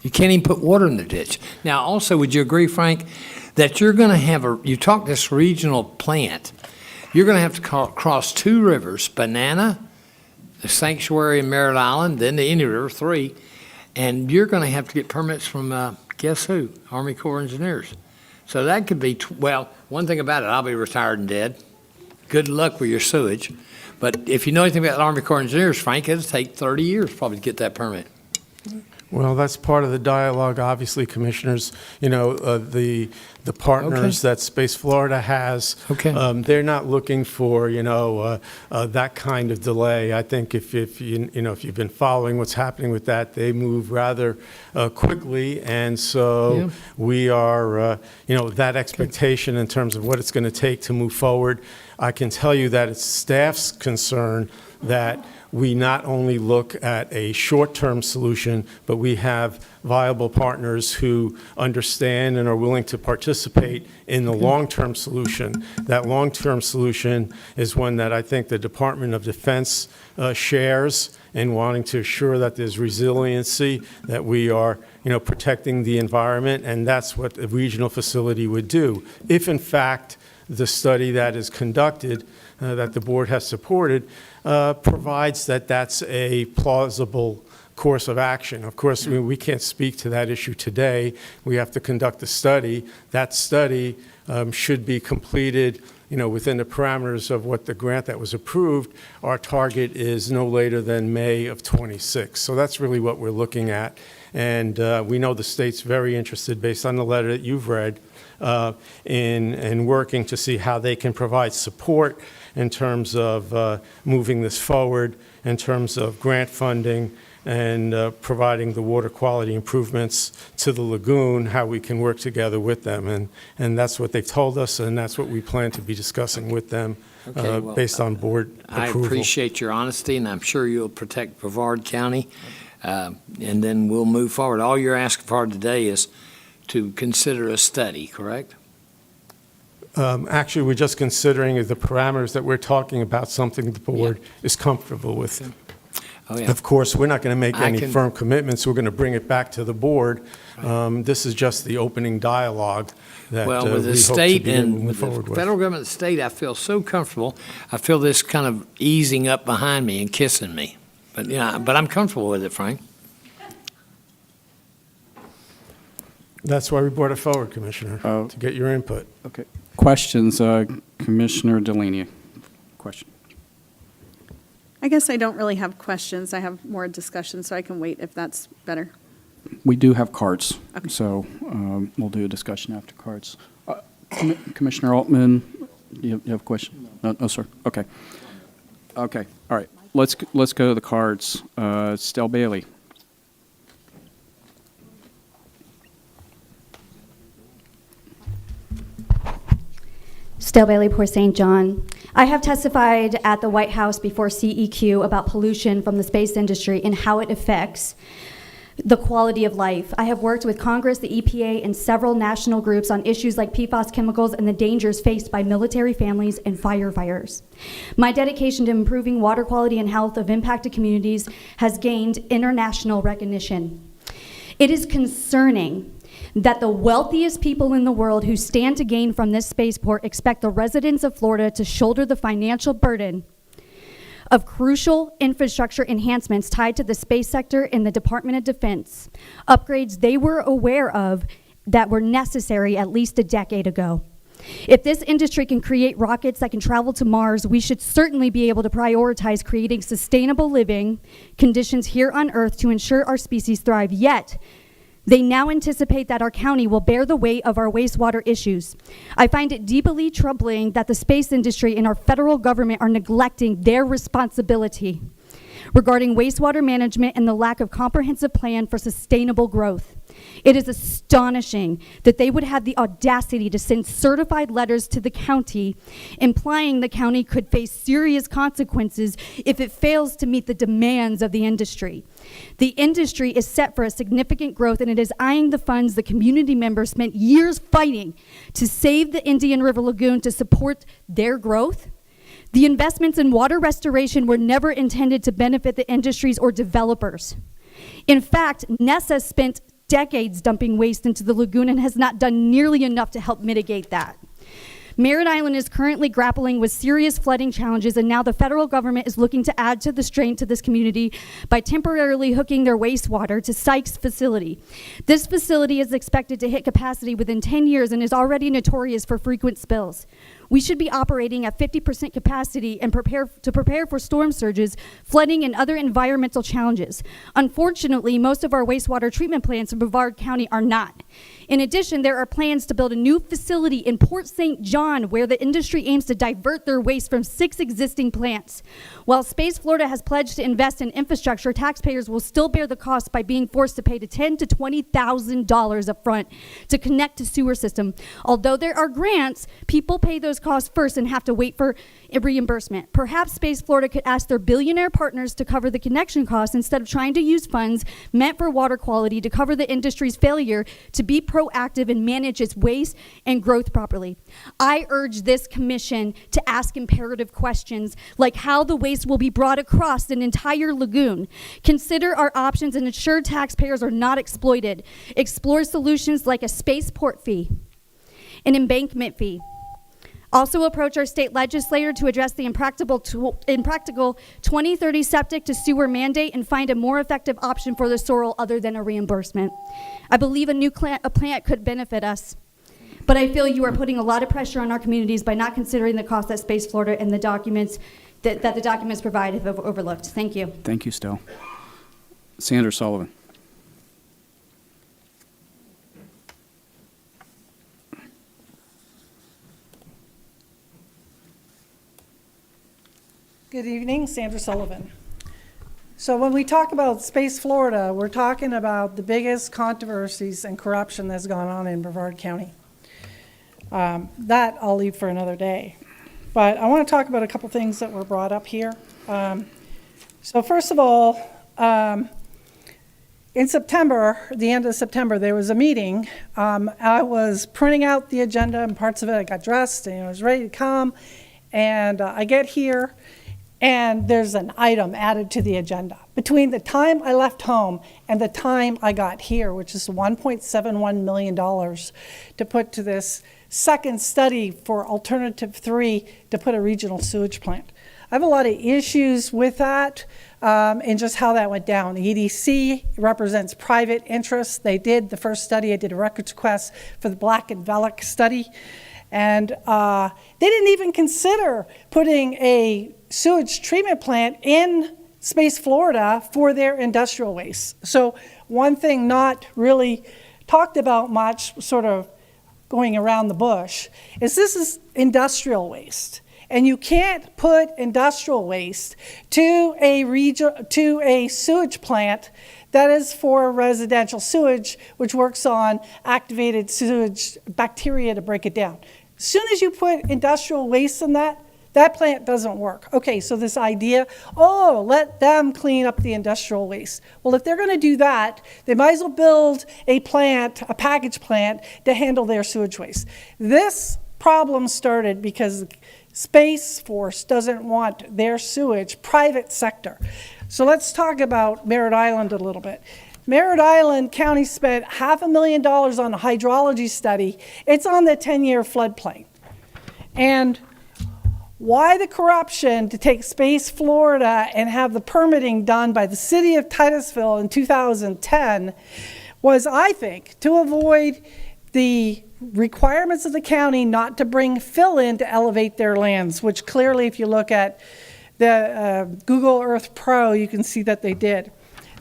[SPEAKER 5] You can't even put water in the ditch. Now, also, would you agree, Frank, that you're going to have you talk this regional plant, you're going to have to cross 2 rivers, Banana, the Sanctuary in Merritt Island, then the Indian River, 3, and you're going to have to get permits from, guess who? Army Corps of Engineers. So that could be, one thing about it, I'll be retired and dead. Good luck with your sewage. But if you know anything about the Army Corps of Engineers, Frank, it'll take 30 years probably to get that permit.
[SPEAKER 21] Well, that's part of the dialogue, obviously, Commissioners. The partners that Space Florida has, they're not looking for, that kind of delay. I think if you've been following what's happening with that, they move rather quickly, and so we are, that expectation in terms of what it's going to take to move forward. I can tell you that it's staff's concern that we not only look at a short-term solution, but we have viable partners who understand and are willing to participate in the long-term solution. That long-term solution is one that I think the Department of Defense shares in wanting to assure that there's resiliency, that we are, protecting the environment, and that's what the regional facility would do. If, in fact, the study that is conducted, that the board has supported, provides that that's a plausible course of action. Of course, we can't speak to that issue today. We have to conduct a study. That study should be completed, within the parameters of what the grant that was approved. Our target is no later than May of 26. So that's really what we're looking at. And we know the state's very interested, based on the letter that you've read, in working to see how they can provide support in terms of moving this forward, in terms of grant funding, and providing the water quality improvements to the lagoon, how we can work together with them. And that's what they've told us, and that's what we plan to be discussing with them based on board approval.
[SPEAKER 5] I appreciate your honesty, and I'm sure you'll protect Brevard County, and then we'll move forward. All you're asking for today is to consider a study, correct?
[SPEAKER 21] Actually, we're just considering the parameters that we're talking about, something the board is comfortable with.
[SPEAKER 5] Oh, yeah.
[SPEAKER 21] Of course, we're not going to make any firm commitments. We're going to bring it back to the board. This is just the opening dialogue that
[SPEAKER 5] with
[SPEAKER 21] we
[SPEAKER 5] the
[SPEAKER 21] hope to
[SPEAKER 5] state
[SPEAKER 21] be able to
[SPEAKER 5] and
[SPEAKER 21] move
[SPEAKER 5] with the
[SPEAKER 21] forward with.
[SPEAKER 5] federal government and the state, I feel so comfortable. I feel this kind of easing up behind me and kissing me. But but I'm comfortable with it, Frank.
[SPEAKER 21] That's why we brought it forward, Commissioner, to get your input.
[SPEAKER 2] Okay. Questions, Commissioner Delaney? Question.
[SPEAKER 7] I guess I don't really have questions. I have more discussion, so I can wait if that's better.
[SPEAKER 2] We do have cards,
[SPEAKER 7] Okay.
[SPEAKER 2] so we'll do a discussion after cards. Commissioner Altman, you have a question? No, sir. Okay. Okay. All right. Let's go to the cards. Stell Bailey.
[SPEAKER 4] Stell Bailey, Port St. John. I have testified at the White House before CEQ about pollution from the space industry and how it affects the quality of life. I have worked with Congress, the EPA, and several national groups on issues like PFAS chemicals and the dangers faced by military families and firefighters. My dedication to improving water quality and health of impacted communities has gained international recognition. It is concerning that the wealthiest people in the world who stand to gain from this spaceport expect the residents of Florida to shoulder the financial burden of crucial infrastructure enhancements tied to the space sector in the Department of Defense, upgrades they were aware of that were necessary at least a decade ago. If this industry can create rockets that can travel to Mars, we should certainly be able to prioritize creating sustainable living conditions here on Earth to ensure our species thrive. Yet, they now anticipate that our county will bear the weight of our wastewater issues. I find it deeply troubling that the space industry and our federal government are neglecting their responsibility regarding wastewater management and the lack of comprehensive plan for sustainable growth. It is astonishing that they would have the audacity to send certified letters to the county, implying the county could face serious consequences if it fails to meet the demands of the industry. The industry is set for a significant growth, and it is eyeing the funds the community members spent years fighting to save the Indian River Lagoon to support their growth. The investments in water restoration were never intended to benefit the industries or developers. In fact, NESA spent decades dumping waste into the lagoon and has not done nearly enough to help mitigate that. Merritt Island is currently grappling with serious flooding challenges, and now the federal government is looking to add to the strain to this community by temporarily hooking their wastewater to Sykes facility. This facility is expected to hit capacity within 10 years and is already notorious for frequent spills. We should be operating at 50% capacity and prepare for storm surges, flooding, and other environmental challenges. Unfortunately, most of our wastewater treatment plants in Brevard County are not. In addition, there are plans to build a new facility in Port St. John where the industry aims to divert their waste from 6 existing plants. While Space Florida has pledged to invest in infrastructure, taxpayers will still bear the cost by being forced to pay $10,000 to $20,000 up front to connect to sewer system. Although there are grants, people pay those costs first and have to wait for a reimbursement. Perhaps Space Florida could ask their billionaire partners to cover the connection costs instead of trying to use funds meant for water quality to cover the industry's failure to be proactive and manage its waste and growth properly. I urge this commission to ask imperative questions like how the waste will be brought across an entire lagoon. Consider our options and ensure taxpayers are not exploited. Explore solutions like a spaceport fee, an embankment fee. Also approach our state legislator to address the impractical 2030 septic to sewer mandate and find a more effective option for the Sorrel other than a reimbursement. I believe a plant could benefit us, but I feel you are putting a lot of pressure on our communities by not considering the cost that Space Florida and the documents that the documents provide have overlooked. Thank you.
[SPEAKER 2] Thank you, Stell. Sandra Sullivan.
[SPEAKER 13] Good evening, Sandra Sullivan. So when we talk about Space Florida, we're talking about the biggest controversies and corruption that's gone on in Brevard County. That I'll leave for another day. But I want to talk about a couple things that were brought up here. So first of all, in September, the end of September, there was a meeting. I was printing out the agenda and parts of it. I got dressed and I was ready to come. And I get here, and there's an item added to the agenda. Between the time I left home and the time I got here, which is $1.71 million to put to this second study for Alternative 3 to put a regional sewage plant. I have a lot of issues with that and just how that went down. The EDC represents private interests. They did the first study. I did a records request for the Black and Velick study. And they didn't even consider putting a sewage treatment plant in Space Florida for their industrial waste. So one thing not really talked about much, sort of going around the bush, is this is industrial waste. And you can't put industrial waste to a sewage plant that is for residential sewage, which works on activated sewage bacteria to break it down. As soon as you put industrial waste in that plant doesn't work. Okay, so this idea, let them clean up the industrial waste. Well, if they're going to do that, they might as well build a plant, a package plant, to handle their sewage waste. This problem started because Space Force doesn't want their sewage private sector. So let's talk about Merritt Island a little bit. Merritt Island County spent $500,000 on a hydrology study. It's on the 10-year floodplain. And why the corruption to take Space Florida and have the permitting done by the city of Titusville in 2010 was, I think, to avoid the requirements of the county not to bring fill in to elevate their lands, which clearly, if you look at the Google Earth Pro, you can see that they did.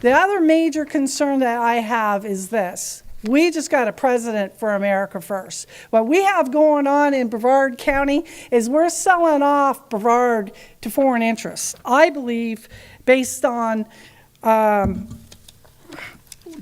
[SPEAKER 13] The other major concern that I have is this. We just got a president for America First. What we have going on in Brevard County is we're selling off Brevard to foreign interests. I believe, based on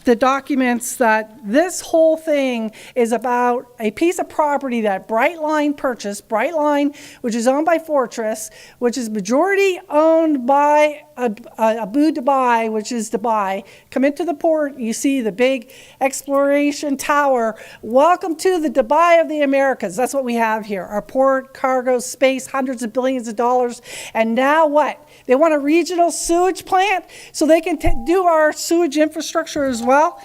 [SPEAKER 13] the documents, that this whole thing is about a piece of property that Brightline purchased. Brightline, which is owned by Fortress, which is majority owned by Abu Dhabi, which is Dubai. Come into the port, you see the big exploration tower. Welcome to the Dubai of the Americas. That's what we have here. Our port, cargo, space, hundreds of billions of dollars. And now what? They want a regional sewage plant so they can do our sewage infrastructure as well.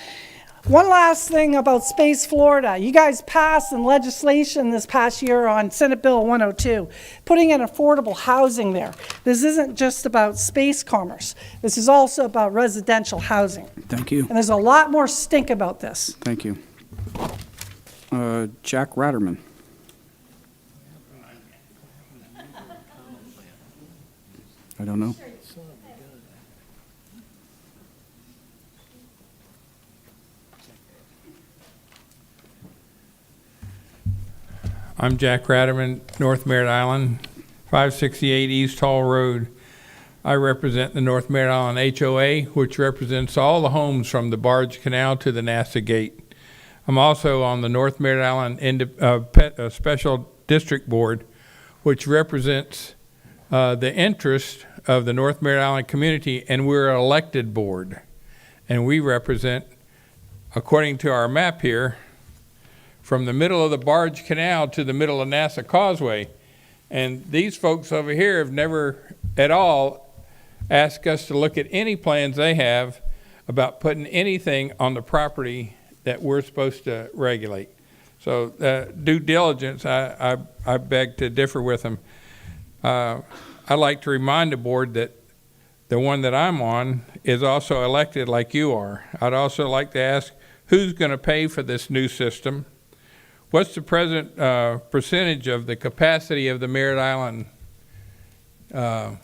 [SPEAKER 13] One last thing about Space Florida. You guys passed in legislation this past year on Senate Bill 102, putting in affordable housing there. This isn't just about space commerce. This is also about residential housing.
[SPEAKER 2] Thank you.
[SPEAKER 13] And there's a lot more stink about this.
[SPEAKER 2] Thank you. Jack Ratterman. I don't know.
[SPEAKER 14] I'm Jack Ratterman, North Merritt Island, 568 East Hall Road. I represent the North Merritt Island HOA, which represents all the homes from the Barge Canal to the NASA Gate. I'm also on the North Merritt Island Special District Board, which represents the interest of the North Merritt Island community, and we're an elected board. And we represent, according to our map here, from the middle of the Barge Canal to the middle of NASA Causeway. And these folks over here have never at all asked us to look at any plans they have about putting anything on the property that we're supposed to regulate. So due diligence, I beg to differ with them. I'd like to remind the board that the one that I'm on is also elected like you are. I'd also like to ask, who's going to pay for this new system? What's the present percentage of the capacity of the Merritt Island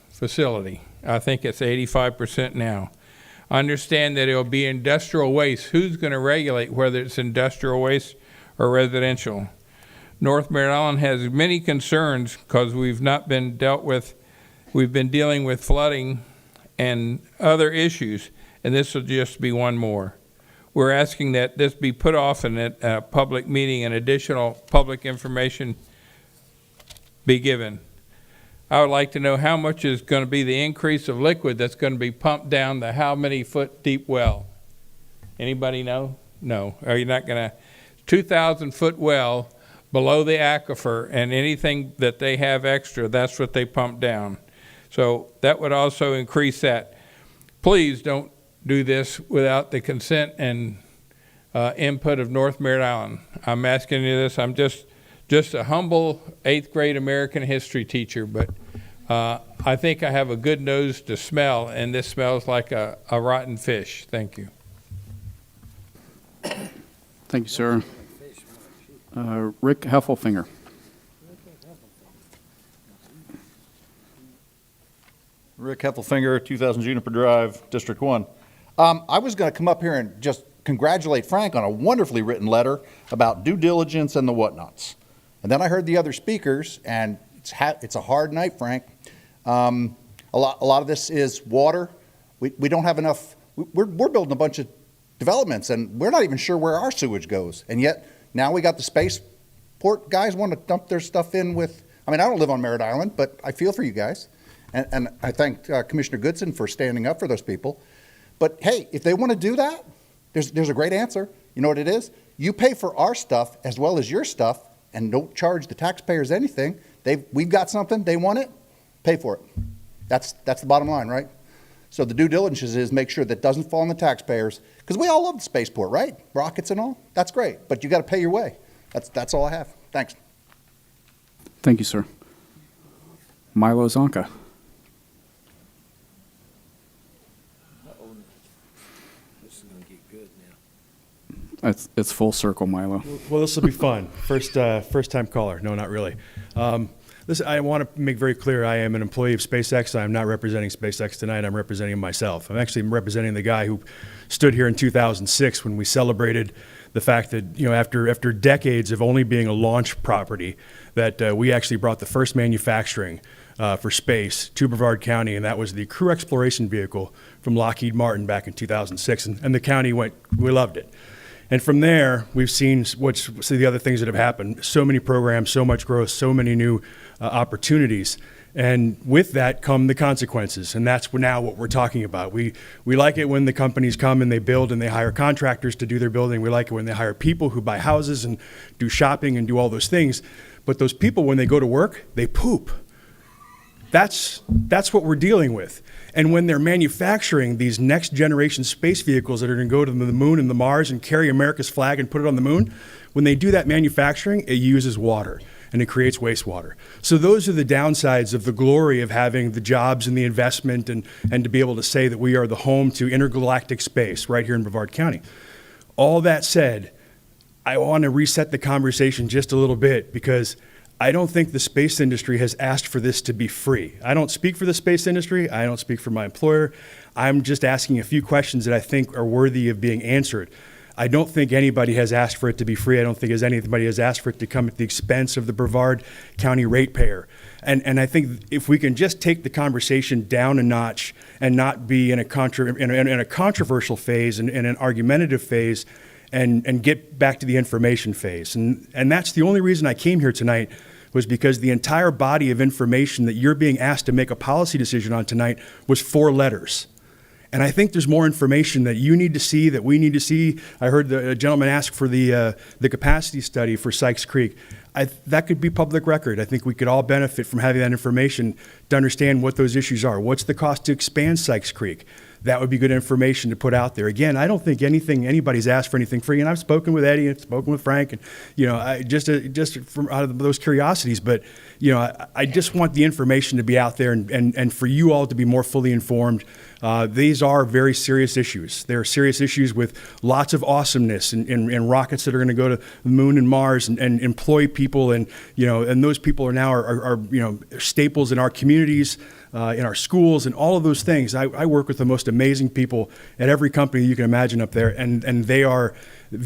[SPEAKER 14] facility? I think it's 85% now. I understand that it'll be industrial waste. Who's going to regulate whether it's industrial waste or residential? North Merritt Island has many concerns because we've been dealing with flooding and other issues, and this will just be one more. We're asking that this be put off in a public meeting and additional public information be given. I would like to know how much is going to be the increase of liquid that's going to be pumped down the how many foot deep well? Anybody know? No. Are you not going to? 2,000 foot well below the aquifer, and anything that they have extra, that's what they pump down. So that would also increase that. Please don't do this without the consent and input of North Merritt Island. I'm asking you this. I'm just a humble 8th grade American history teacher, but I think I have a good nose to smell, and this smells like a rotten fish. Thank you.
[SPEAKER 2] Thank you, sir. Rick Heffelfinger.
[SPEAKER 22] Rick Heffelfinger, 2000 Juniper Drive, District 1. I was going to come up here and just congratulate Frank on a wonderfully written letter about due diligence and the whatnots. And then I heard the other speakers, and it's a hard night, Frank. A lot of this is water. We don't have enough. We're building a bunch of developments, and we're not even sure where our sewage goes. And yet now we got the spaceport guys want to dump their stuff in with. I mean, I don't live on Merritt Island, but I feel for you guys. And I thank Commissioner Goodson for standing up for those people. But hey, if they want to do that, there's a great answer. You know what it is? You pay for our stuff as well as your stuff, and don't charge the taxpayers anything. We've got something, they want it, pay for it. That's the bottom line, right? So the due diligence is make sure that doesn't fall on the taxpayers, because we all love the spaceport, right? Rockets and all, that's great, but you got to pay your way. That's all I have. Thanks.
[SPEAKER 2] Thank you, sir. Milo Zonka. It's full circle, Milo.
[SPEAKER 16] Well, this will be fun. First time caller. No, not really. Listen, I want to make very clear I am an employee of SpaceX. I'm not representing SpaceX tonight. I'm representing myself. I'm actually representing the guy who stood here in 2006 when we celebrated the fact that, after decades of only being a launch property, that we actually brought the first manufacturing for space to Brevard County, and that was the crew exploration vehicle from Lockheed Martin back in 2006. And the county we loved it. And from there, we've seen the other things that have happened. So many programs, so much growth, so many new opportunities. And with that come the consequences. And that's now what we're talking about. We like it when the companies come and they build and they hire contractors to do their building. We like it when they hire people who buy houses and do shopping and do all those things. But those people, when they go to work, they poop. That's what we're dealing with. And when they're manufacturing these next generation space vehicles that are going to go to the moon and the Mars and carry America's flag and put it on the moon, when they do that manufacturing, it uses water and it creates wastewater. So those are the downsides of the glory of having the jobs and the investment and to be able to say that we are the home to intergalactic space right here in Brevard County. All that said, I want to reset the conversation just a little bit because I don't think the space industry has asked for this to be free. I don't speak for the space industry. I don't speak for my employer. I'm just asking a few questions that I think are worthy of being answered. I don't think anybody has asked for it to be free. I don't think anybody has asked for it to come at the expense of the Brevard County ratepayer. And I think if we can just take the conversation down a notch and not be in a controversial phase and in an argumentative phase, and get back to the information phase. And that's the only reason I came here tonight, was because the entire body of information that you're being asked to make a policy decision on tonight was 4 letters. And I think there's more information that you need to see, that we need to see. I heard the gentleman ask for the capacity study for Sykes Creek. That could be public record. I think we could all benefit from having that information to understand what those issues are. What's the cost to expand Sykes Creek? That would be good information to put out there. Again, I don't think anybody's asked for anything free, and I've spoken with Eddie and spoken with Frank, and just from out of those curiosities. But I just want the information to be out there, and for you all to be more fully informed. These are very serious issues. There are serious issues with lots of awesomeness and rockets that are going to go to the moon and Mars and employ people, and those people are now staples in our communities. In our schools and all of those things. I work with the most amazing people at every company you can imagine up there, and they are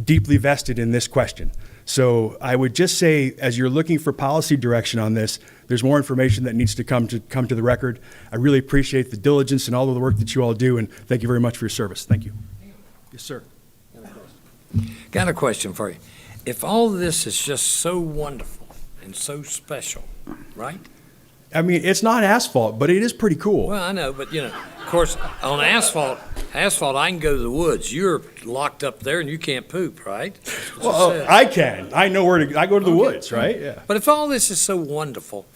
[SPEAKER 16] deeply vested in this question. So I would just say, as you're looking for policy direction on this, there's more information that needs to come to the record. I really appreciate the diligence and all of the work that you all do, and thank you very much for your service. Thank you. Yes, sir.
[SPEAKER 5] Got a question for you. If all this is just so wonderful and so special, right?
[SPEAKER 16] I mean, it's not asphalt, but it is pretty cool.
[SPEAKER 5] Well, I know, but of course, on asphalt, I can go to the woods. You're locked up there and you can't poop, right?
[SPEAKER 16] Well, I can. I know where to. I go to the woods, right? Yeah.
[SPEAKER 5] But if all this is so wonderful,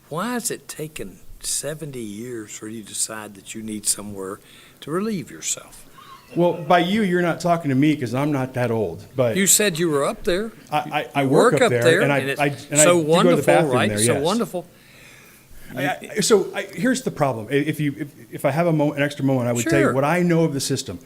[SPEAKER 5] why has it taken 70 years for you to decide that you need somewhere to relieve yourself?
[SPEAKER 16] Well, by you're not talking to me because I'm not that old. But
[SPEAKER 5] you said you were up there.
[SPEAKER 16] I work up there, and
[SPEAKER 5] it's so wonderful, right?
[SPEAKER 16] There,
[SPEAKER 5] so
[SPEAKER 16] yes.
[SPEAKER 5] wonderful.
[SPEAKER 16] Here's the problem. If I have an extra moment, I would tell you what I know of the system.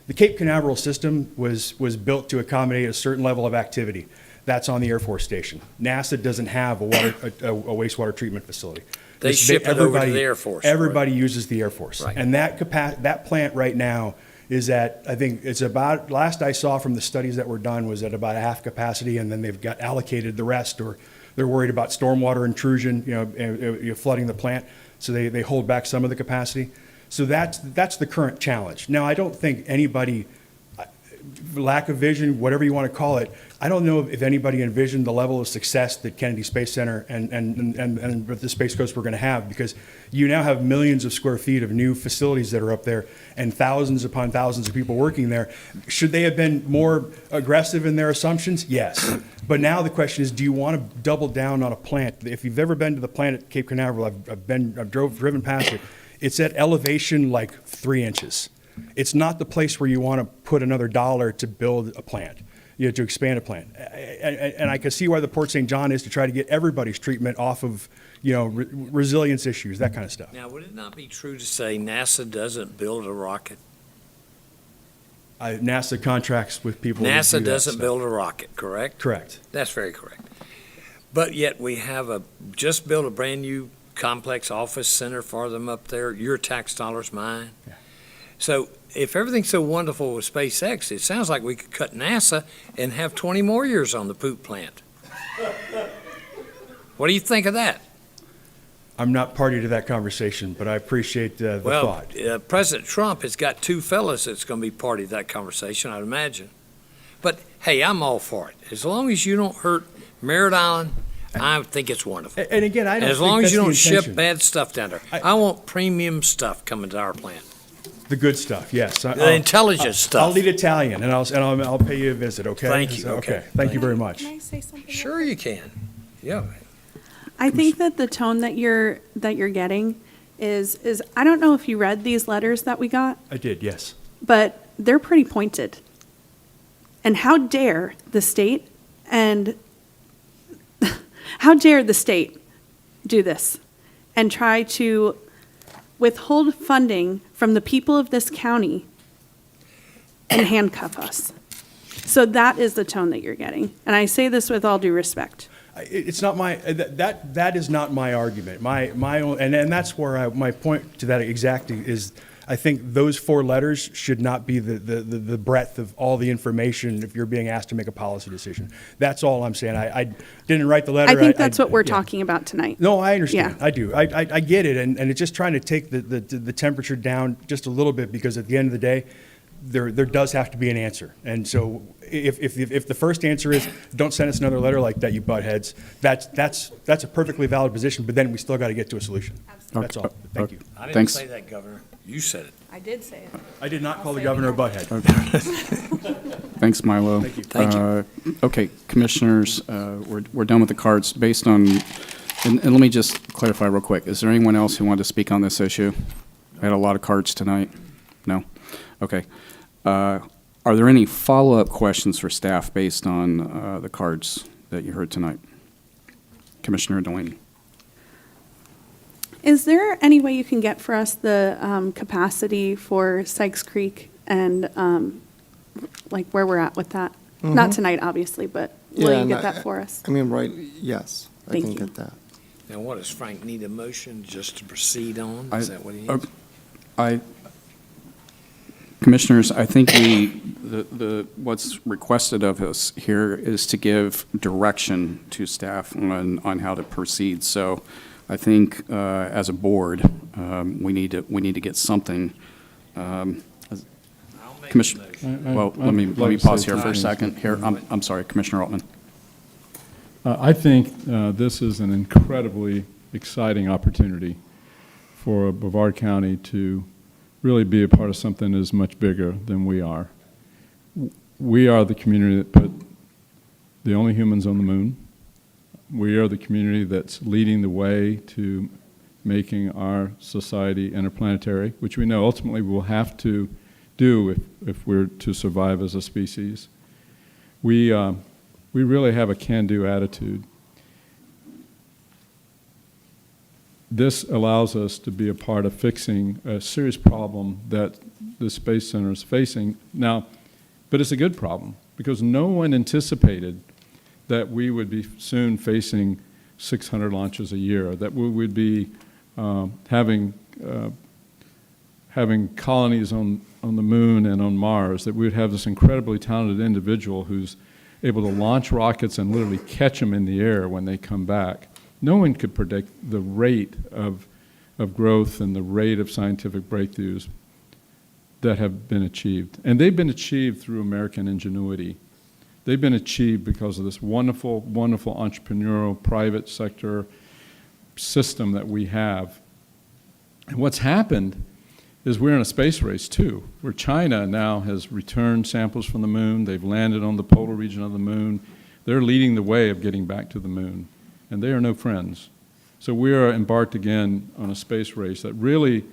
[SPEAKER 16] The Cape Canaveral system was built to accommodate a certain level of activity. That's on the Air Force Station. NASA doesn't have a wastewater treatment facility.
[SPEAKER 5] They ship it over to the Air Force.
[SPEAKER 16] Everybody uses the Air Force.
[SPEAKER 5] Right.
[SPEAKER 16] And that plant right now is at, I think it's about, last I saw from the studies that were done, was at about half capacity, and then they've got allocated the rest, or they're worried about stormwater intrusion, flooding the plant, so they hold back some of the capacity. So that's the current challenge. Now, I don't think anybody, lack of vision, whatever you want to call it, I don't know if anybody envisioned the level of success that Kennedy Space Center and the Space Coast were going to have, because you now have millions of square feet of new facilities that are up there and thousands upon thousands of people working there. Should they have been more aggressive in their assumptions? Yes. But now the question is, do you want to double down on a plant? If you've ever been to the plant at Cape Canaveral, I've driven past it. It's at elevation like 3 inches. It's not the place where you want to put another dollar to build a plant, to expand a plant. And I can see why the Port St. John is, to try to get everybody's treatment off of, resilience issues, that kind of stuff.
[SPEAKER 5] Now, would it not be true to say NASA doesn't build a rocket?
[SPEAKER 16] NASA contracts with people. to do
[SPEAKER 5] NASA
[SPEAKER 16] that
[SPEAKER 5] doesn't
[SPEAKER 16] stuff.
[SPEAKER 5] build a rocket, correct?
[SPEAKER 16] Correct.
[SPEAKER 5] That's very correct. But yet we have just built a brand-new complex office center for them up there. Your tax dollars, mine.
[SPEAKER 16] Yeah.
[SPEAKER 5] So if everything's so wonderful with SpaceX, it sounds like we could cut NASA and have 20 more years on the poop plant. What do you think of that?
[SPEAKER 16] I'm not party to that conversation, but I appreciate the thought.
[SPEAKER 5] President Trump has got two fellas that's going to be party to that conversation, I'd imagine. But, hey, I'm all for it. As long as you don't hurt Merritt Island, I think it's wonderful.
[SPEAKER 16] And again, I don't
[SPEAKER 5] As
[SPEAKER 16] think
[SPEAKER 5] long as
[SPEAKER 16] that's
[SPEAKER 5] you
[SPEAKER 16] the
[SPEAKER 5] don't ship
[SPEAKER 16] intention.
[SPEAKER 5] bad stuff down there. I want premium stuff coming to our plant.
[SPEAKER 16] The good stuff, yes.
[SPEAKER 5] The intelligent stuff.
[SPEAKER 16] I'll eat Italian, and I'll pay you a visit, okay?
[SPEAKER 5] Thank you, okay.
[SPEAKER 16] Thank you very much.
[SPEAKER 7] Can I say something?
[SPEAKER 5] Sure you can. Yeah.
[SPEAKER 7] I think that the tone that you're getting is I don't know if you read these letters that we got,
[SPEAKER 16] I did, yes.
[SPEAKER 7] but they're pretty pointed. And how dare the state do this and try to withhold funding from the people of this county and handcuff us. So that is the tone that you're getting. And I say this with all due respect.
[SPEAKER 16] It's not my, that is not my argument. My own, and that's where my point to that exactly is, I think those 4 letters should not be the breadth of all the information if you're being asked to make a policy decision. That's all I'm saying. I didn't write the letter.
[SPEAKER 7] I think that's what we're talking about tonight.
[SPEAKER 16] No, I understand.
[SPEAKER 7] Yeah.
[SPEAKER 16] I do. I get it, and it's just trying to take the temperature down just a little bit, because at the end of the day, there does have to be an answer. And so if the first answer is, don't send us another letter like that, you buttheads, that's a perfectly valid position, but then we still got to get to a solution. That's all. Thank you.
[SPEAKER 5] I didn't
[SPEAKER 2] Thanks.
[SPEAKER 5] say that, Governor. You said it.
[SPEAKER 7] I did say it.
[SPEAKER 16] I did not call the governor a butthead.
[SPEAKER 2] Thanks, Milo.
[SPEAKER 16] Thank you.
[SPEAKER 5] Thank you.
[SPEAKER 2] Okay, commissioners, we're done with the cards. Based on, and let me just clarify real quick. Is there anyone else who wanted to speak on this issue? I had a lot of cards tonight. No? Okay. Are there any follow-up questions for staff based on the cards that you heard tonight? Commissioner Delaney.
[SPEAKER 7] Is there any way you can get for us the capacity for Sykes Creek and like where we're at with that? Not tonight, obviously, but will
[SPEAKER 11] Yeah,
[SPEAKER 7] you get
[SPEAKER 11] and
[SPEAKER 7] that for us?
[SPEAKER 11] I mean, right, yes, I
[SPEAKER 7] Thank
[SPEAKER 11] can
[SPEAKER 7] you.
[SPEAKER 11] get that.
[SPEAKER 5] Now, what, does Frank need a motion just to proceed on? Is that what he
[SPEAKER 2] I-
[SPEAKER 5] needs?
[SPEAKER 2] Commissioners, I think what's requested of us here is to give direction to staff on how to proceed. So I think as a board, we need to get something. Commissioner, well, let me pause here for a second. Here, I'm sorry, Commissioner Altman.
[SPEAKER 15] I think this is an incredibly exciting opportunity for Brevard County to really be a part of something that is much bigger than we are. We are the community that put the only humans on the moon. We are the community that's leading the way to making our society interplanetary, which we know ultimately we'll have to do if we're to survive as a species. We really have a can-do attitude. This allows us to be a part of fixing a serious problem that the Space Center is facing now, but it's a good problem because no one anticipated that we would be soon facing 600 launches a year, that we would be having colonies on the moon and on Mars, that we would have this incredibly talented individual who's able to launch rockets and literally catch them in the air when they come back. No one could predict the rate of growth and the rate of scientific breakthroughs that have been achieved. And they've been achieved through American ingenuity. They've been achieved because of this wonderful, wonderful entrepreneurial private sector system that we have. And what's happened is we're in a space race too, where China now has returned samples from the moon. They've landed on the polar region of the moon. They're leading the way of getting back to the moon. And they are no friends. So we are embarked again on a space race that really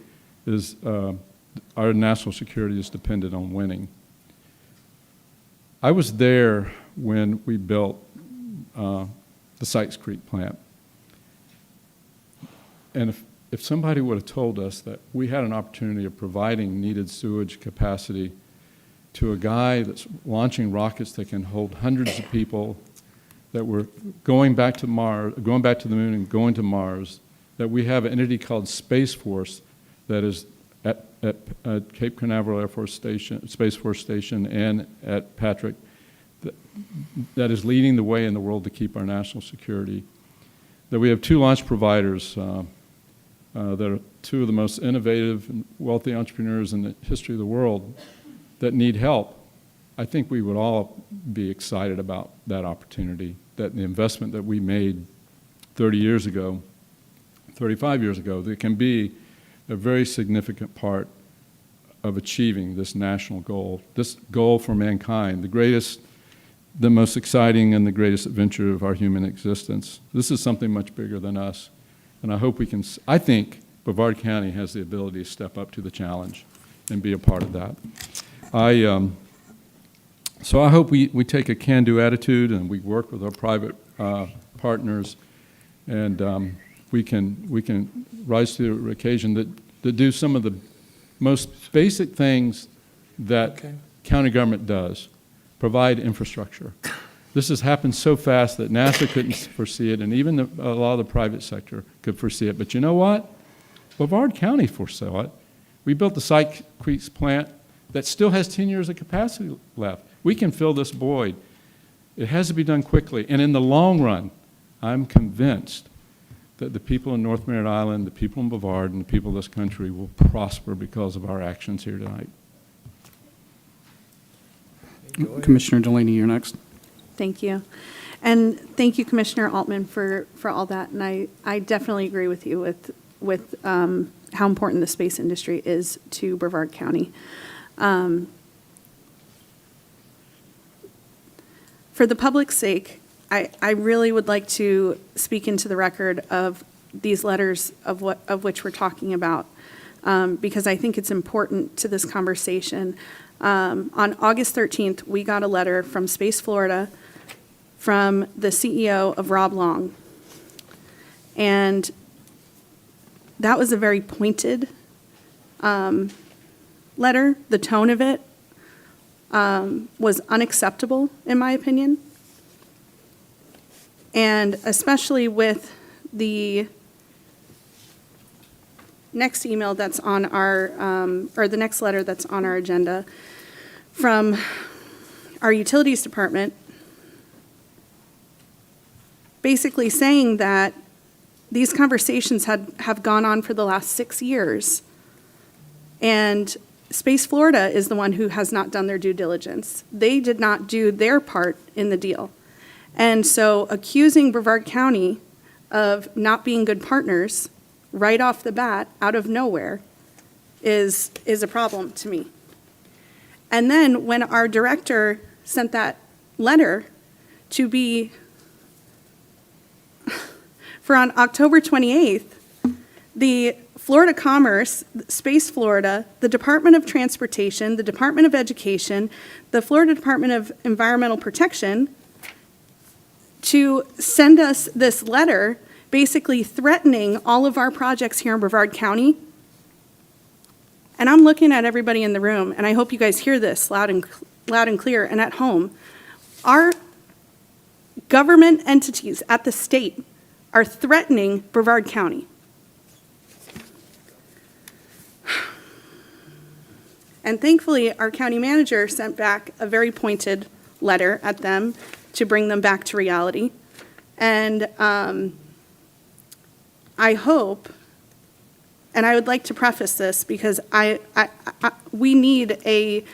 [SPEAKER 15] is, our national security is dependent on winning. I was there when we built the Sykes Creek plant. And if somebody would have told us that we had an opportunity of providing needed sewage capacity to a guy that's launching rockets that can hold hundreds of people, that we're going back to Mars, going back to the moon and going to Mars, that we have an entity called Space Force that is at Cape Canaveral Air Force Station, Space Force Station, and at Patrick, that is leading the way in the world to keep our national security. That we have two launch providers that are two of the most innovative and wealthy entrepreneurs in the history of the world that need help. I think we would all be excited about that opportunity, that the investment that we made 30 years ago, 35 years ago, that can be a very significant part of achieving this national goal, this goal for mankind, the greatest, the most exciting and the greatest adventure of our human existence. This is something much bigger than us. And I hope we can, I think Brevard County has the ability to step up to the challenge and be a part of that. So I hope we take a can-do attitude and we work with our private partners, and we can rise to the occasion that do some of the most basic things that county government does, provide infrastructure. This has happened so fast that NASA couldn't foresee it, and even a lot of the private sector could foresee it. But you know what? Brevard County foresaw it. We built the Sykes Creek plant that still has 10 years of capacity left. We can fill this void. It has to be done quickly. And in the long run, I'm convinced that the people in North Merritt Island, the people in Brevard, and the people of this country will prosper because of our actions here tonight.
[SPEAKER 2] Commissioner Delaney, you're next.
[SPEAKER 7] Thank you. And thank you, Commissioner Altman, for all that. And I definitely agree with you with how important the space industry is to Brevard County. For the public's sake, I really would like to speak into the record of these letters of which we're talking about, because I think it's important to this conversation. On August 13th, we got a letter from Space Florida from the CEO of Rob Long. And that was a very pointed letter. The tone of it was unacceptable, in my opinion. And especially with the next email that's on our, or the next letter that's on our agenda from our utilities department, basically saying that these conversations have gone on for the last 6 years. And Space Florida is the one who has not done their due diligence. They did not do their part in the deal. And so accusing Brevard County of not being good partners right off the bat, out of nowhere, is a problem to me. And then when our director sent that letter to be, for on October 28th, the Florida Commerce, Space Florida, the Department of Transportation, the Department of Education, the Florida Department of Environmental Protection, to send us this letter basically threatening all of our projects here in Brevard County. And I'm looking at everybody in the room, and I hope you guys hear this loud and clear and at home. Our government entities at the state are threatening Brevard County. And thankfully, our county manager sent back a very pointed letter at them to bring them back to reality. And I hope, and I would like to preface this because we need a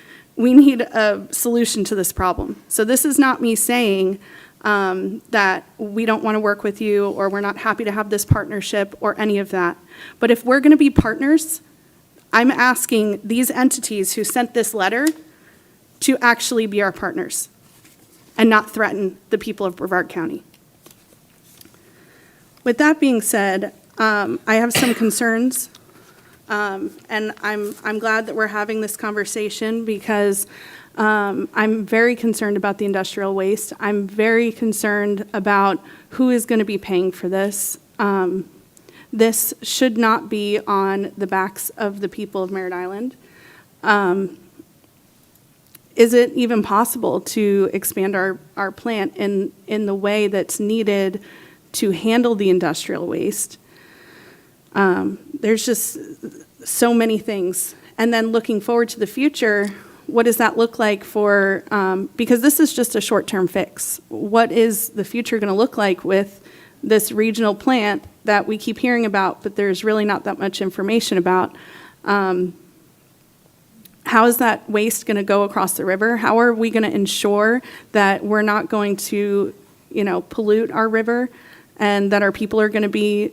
[SPEAKER 7] solution to this problem. So this is not me saying that we don't want to work with you or we're not happy to have this partnership or any of that. But if we're going to be partners, I'm asking these entities who sent this letter to actually be our partners and not threaten the people of Brevard County. With that being said, I have some concerns, and I'm glad that we're having this conversation because I'm very concerned about the industrial waste. I'm very concerned about who is going to be paying for this. This should not be on the backs of the people of Merritt Island. is it even possible to expand our plant in the way that's needed to handle the industrial waste? There's just so many things. And then looking forward to the future, what does that look like for, because this is just a short-term fix. What is the future going to look like with this regional plant that we keep hearing about, but there's really not that much information about? How is that waste going to go across the river? How are we going to ensure that we're not going to, pollute our river and that our people are going to be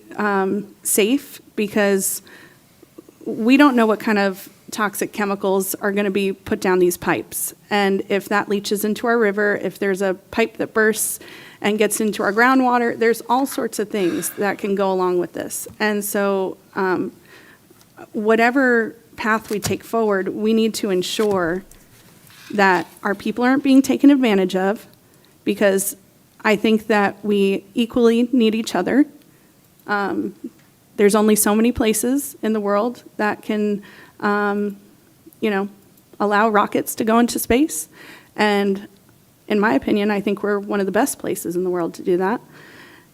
[SPEAKER 7] safe? Because we don't know what kind of toxic chemicals are going to be put down these pipes. And if that leaches into our river, if there's a pipe that bursts and gets into our groundwater, there's all sorts of things that can go along with this. And so whatever path we take forward, we need to ensure that our people aren't being taken advantage of, because I think that we equally need each other. There's only so many places in the world that can, allow rockets to go into space. And in my opinion, I think we're one of the best places in the world to do that,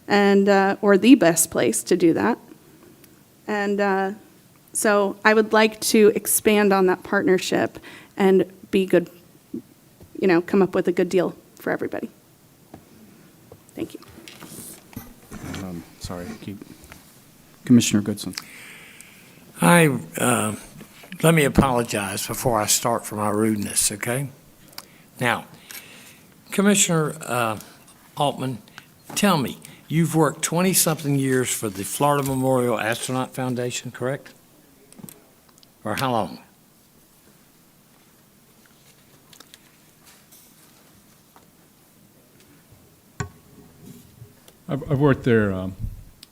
[SPEAKER 7] and or the best place to do that. And so I would like to expand on that partnership and be good, come up with a good deal for everybody. Thank you.
[SPEAKER 2] Sorry, Commissioner Goodson.
[SPEAKER 5] Let me apologize before I start for my rudeness, okay? Now, Commissioner Altman, tell me, you've worked 20-something years for the Florida Memorial Astronaut Foundation, correct? Or how long?
[SPEAKER 15] I've worked there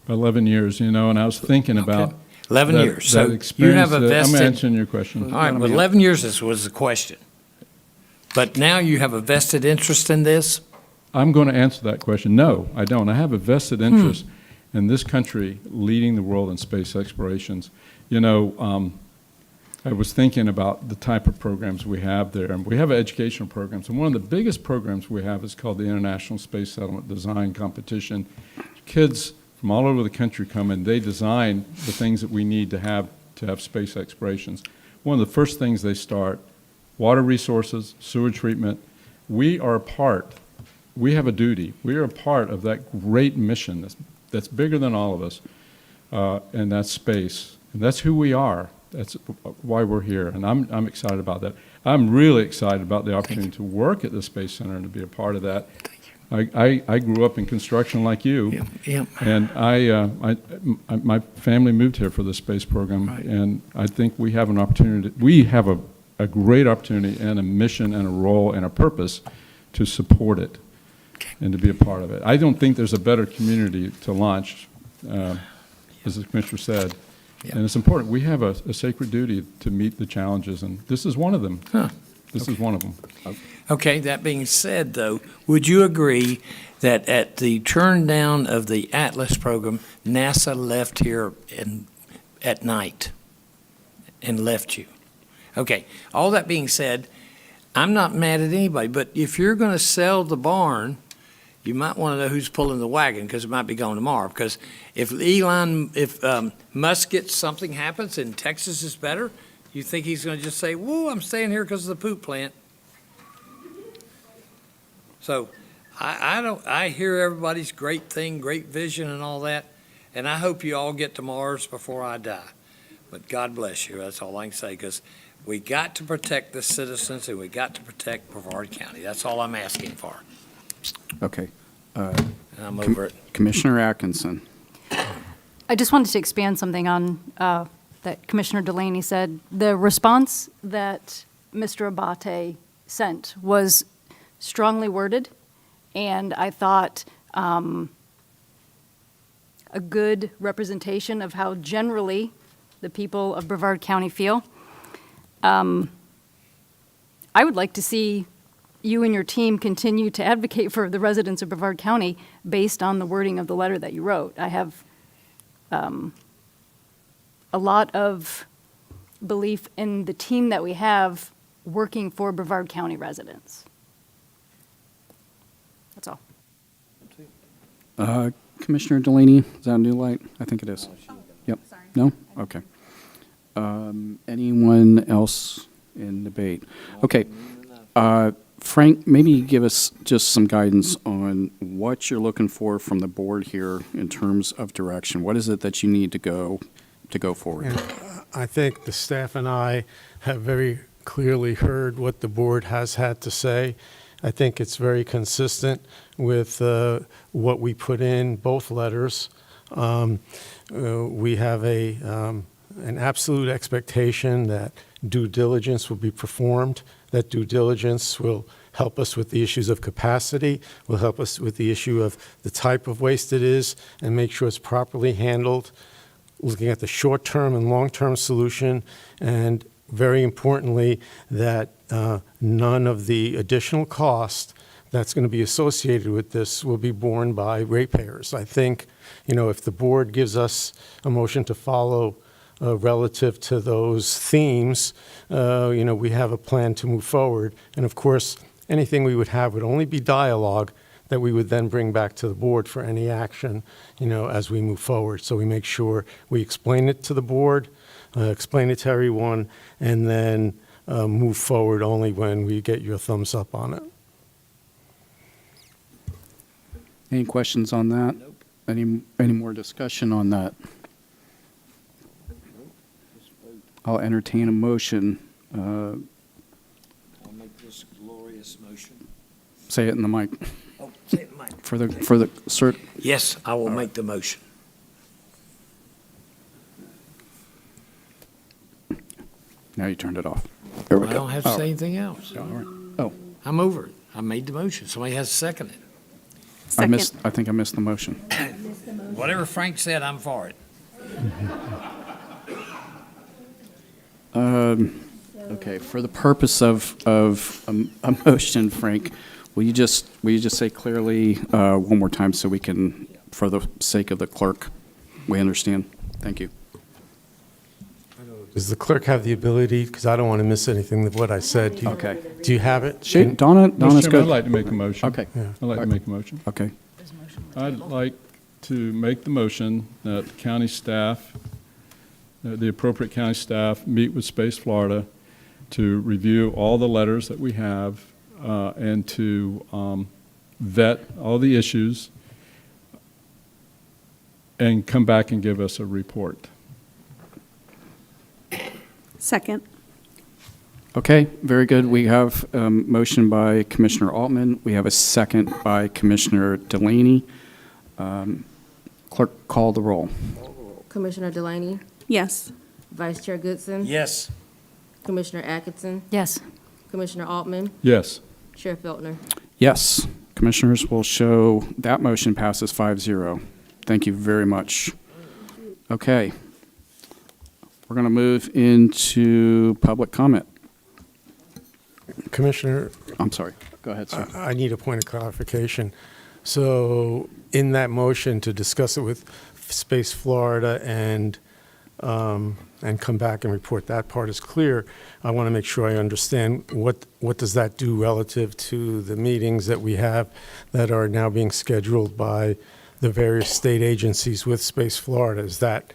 [SPEAKER 15] 11 years, and I was thinking about
[SPEAKER 5] 11
[SPEAKER 15] that,
[SPEAKER 5] years.
[SPEAKER 15] That
[SPEAKER 5] So
[SPEAKER 15] experience.
[SPEAKER 5] you have a vested.
[SPEAKER 15] I'm answering your question.
[SPEAKER 5] All right, well, 11 years was the question. But now you have a vested interest in this?
[SPEAKER 15] I'm going to answer that question. No, I don't. I have a vested interest in this country leading the world in space explorations. I was thinking about the type of programs we have there, and we have educational programs. And one of the biggest programs we have is called the International Space Settlement Design Competition. Kids from all over the country come and they design the things that we need to have space explorations. One of the first things they start, water resources, sewer treatment. We are a part. We have a duty. We are a part of that great mission that's bigger than all of us, and that's space. And that's who we are. That's why we're here, and I'm excited about that. I'm really excited about the opportunity to work at the Space Center and to be a part of that. I grew up in construction like you, and my family moved here for the space program, and I think we have an opportunity. We have a great opportunity and a mission and a role and a purpose to support it and to be a part of it. I don't think there's a better community to launch, as the Commissioner said. And it's important. We have a sacred duty to meet the challenges, and this is one of them. This is one of them.
[SPEAKER 5] Okay, that being said, though, would you agree that at the turn down of the Atlas program, NASA left here at night and left you? Okay, all that being said, I'm not mad at anybody, but if you're going to sell the barn, you might want to know who's pulling the wagon, because it might be gone tomorrow. Because if Musk gets something happens and Texas is better, you think he's going to just say, "Whoa, I'm staying here because of the poop plant"? So I hear everybody's great thing, great vision and all that, and I hope you all get to Mars before I die. But God bless you. That's all I can say, because we got to protect the citizens and we got to protect Brevard County. That's all I'm asking for.
[SPEAKER 2] Okay.
[SPEAKER 5] And I'm over it.
[SPEAKER 2] Commissioner Atkinson.
[SPEAKER 12] I just wanted to expand something on that Commissioner Delaney said. The response that Mr. Abate sent was strongly worded, and I thought a good representation of how generally the people of Brevard County feel. I would like to see you and your team continue to advocate for the residents of Brevard County based on the wording of the letter that you wrote. I have a lot of belief in the team that we have working for Brevard County residents. That's all.
[SPEAKER 2] Commissioner Delaney, is that a new light? I think it is. Yep. No? Okay. Anyone else in debate? Okay. Frank, maybe give us just some guidance on what you're looking for from the board here in terms of direction. What is it that you need to go forward?
[SPEAKER 21] And I think the staff and I have very clearly heard what the board has had to say. I think it's very consistent with what we put in both letters. We have an absolute expectation that due diligence will be performed, that due diligence will help us with the issues of capacity, will help us with the issue of the type of waste it is, and make sure it's properly handled, looking at the short-term and long-term solution, and very importantly, that none of the additional cost that's going to be associated with this will be borne by ratepayers. I think, if the board gives us a motion to follow relative to those themes, we have a plan to move forward. And of course, anything we would have would only be dialogue that we would then bring back to the board for any action, as we move forward. So we make sure we explain it to the board, explain it to everyone, and then move forward only when we get your thumbs up on it.
[SPEAKER 2] Any questions on that? Nope. Any more discussion on that? I'll entertain a motion.
[SPEAKER 5] I'll make this glorious motion.
[SPEAKER 2] Say it in the mic.
[SPEAKER 5] Oh, say it, Mike.
[SPEAKER 2] For the cert.
[SPEAKER 5] Yes, I will make the motion.
[SPEAKER 2] Now you turned it off.
[SPEAKER 5] I
[SPEAKER 2] There we go.
[SPEAKER 5] don't have to
[SPEAKER 2] Oh.
[SPEAKER 5] say anything else.
[SPEAKER 2] All right. Oh,
[SPEAKER 5] I'm over it. I made the motion. Somebody has to second it.
[SPEAKER 2] I think I missed the motion.
[SPEAKER 5] Whatever Frank said, I'm for it.
[SPEAKER 2] Okay, for the purpose of a motion, Frank, will you just say clearly one more time so we can, for the sake of the clerk, we understand? Thank you.
[SPEAKER 21] Does the clerk have the ability, because I don't want to miss anything of what I said.
[SPEAKER 2] Okay.
[SPEAKER 21] Do you have it?
[SPEAKER 2] Donna's
[SPEAKER 15] Mr. Chairman,
[SPEAKER 2] good.
[SPEAKER 15] I'd like to make a motion.
[SPEAKER 2] Okay.
[SPEAKER 15] I'd like to make a motion.
[SPEAKER 2] Okay.
[SPEAKER 15] I'd like to make the motion that the county staff, the appropriate county staff, meet with Space Florida to review all the letters that we have and to vet all the issues and come back and give us a report.
[SPEAKER 7] Second.
[SPEAKER 2] Okay, very good. We have a motion by Commissioner Altman. We have a second by Commissioner Delaney. Clerk, call the roll.
[SPEAKER 3] Commissioner Delaney,
[SPEAKER 7] Yes.
[SPEAKER 3] Vice Chair Goodson.
[SPEAKER 5] Yes.
[SPEAKER 3] Commissioner Atkinson,
[SPEAKER 12] Yes.
[SPEAKER 3] Commissioner Altman,
[SPEAKER 15] Yes.
[SPEAKER 3] Chair Feltner.
[SPEAKER 2] Yes. Commissioners will show that motion passes 5-0. Thank you very much. Okay. We're going to move into public comment.
[SPEAKER 21] Commissioner,
[SPEAKER 2] I'm sorry. Go ahead, sir.
[SPEAKER 21] I need a point of clarification. So in that motion to discuss it with Space Florida and come back and report, that part is clear. I want to make sure I understand what does that do relative to the meetings that we have that are now being scheduled by the various state agencies with Space Florida? Is that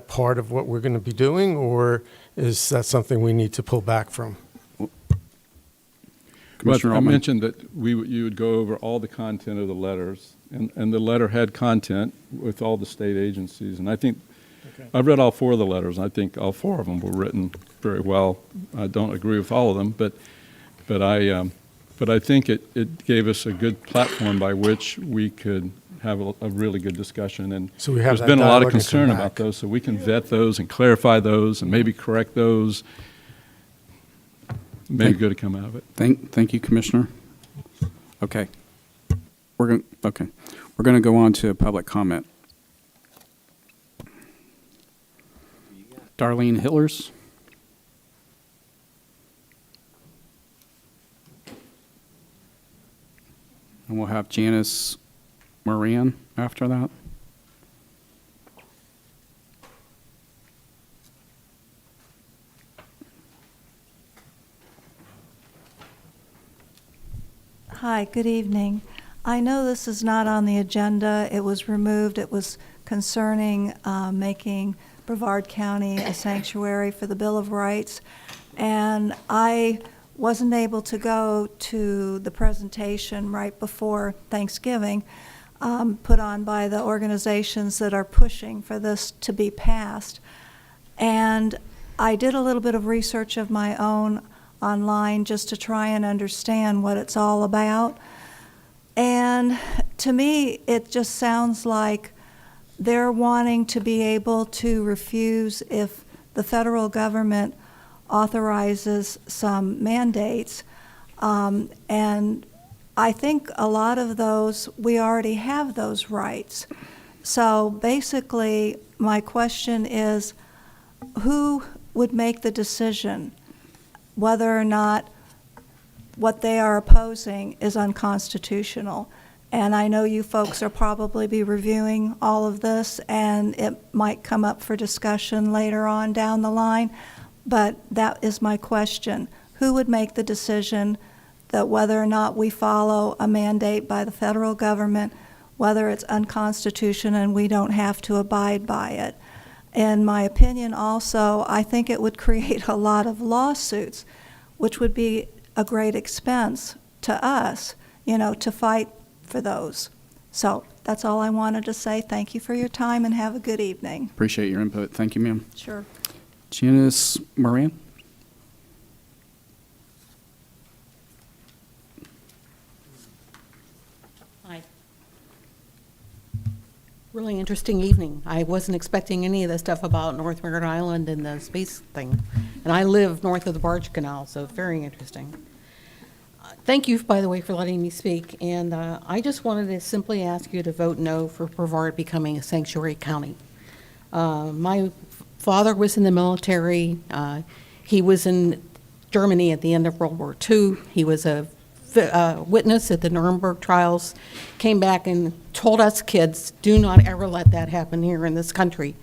[SPEAKER 21] part of what we're going to be doing, or is that something we need to pull back from?
[SPEAKER 15] But
[SPEAKER 2] Commissioner
[SPEAKER 15] I
[SPEAKER 2] Altman.
[SPEAKER 15] mentioned that you would go over all the content of the letters, and the letter had content with all the state agencies. And I think, I've read all four of the letters, and I think all four of them were written very well. I don't agree with all of them, but I think it gave us a good platform by which we could have a really good discussion. And
[SPEAKER 21] So we have
[SPEAKER 15] there's
[SPEAKER 21] that
[SPEAKER 15] been a lot of
[SPEAKER 21] dialogue and come
[SPEAKER 15] concern
[SPEAKER 21] back.
[SPEAKER 15] about those, so we can vet those and clarify those and maybe correct those. Maybe good to come out of it.
[SPEAKER 2] Thank you, Commissioner. Okay. We're going to go on to public comment. Darlene Hillers. And we'll have Janice Moran after that.
[SPEAKER 10] Hi, good evening. I know this is not on the agenda. It was removed. It was concerning making Brevard County a sanctuary for the Bill of Rights. And I wasn't able to go to the presentation right before Thanksgiving put on by the organizations that are pushing for this to be passed. And I did a little bit of research of my own online just to try and understand what it's all about. And to me, it just sounds like they're wanting to be able to refuse if the federal government authorizes some mandates. And I think a lot of those, we already have those rights. So basically, my question is, who would make the decision whether or not what they are opposing is unconstitutional? And I know you folks will probably be reviewing all of this, and it might come up for discussion later on down the line, but that is my question. Who would make the decision that whether or not we follow a mandate by the federal government, whether it's unconstitutional and we don't have to abide by it? In my opinion also, I think it would create a lot of lawsuits, which would be a great expense to us, you know, to fight for those. So that's all I wanted to say. Thank you for your time and have a good evening.
[SPEAKER 2] Appreciate your input. Thank you, ma'am.
[SPEAKER 10] Sure.
[SPEAKER 2] Janice Moran?
[SPEAKER 17] Hi. Really interesting evening. I wasn't expecting any of the stuff about North Merritt Island and the space thing. And I live north of the Barge Canal, so very interesting. Thank you, by the way, for letting me speak. And I just wanted to simply ask you to vote no for Brevard becoming a sanctuary county. My father was in the military. He was in Germany at the end of World War II. He was a witness at the Nuremberg trials, came back and told us kids, do not ever let that happen here in this country.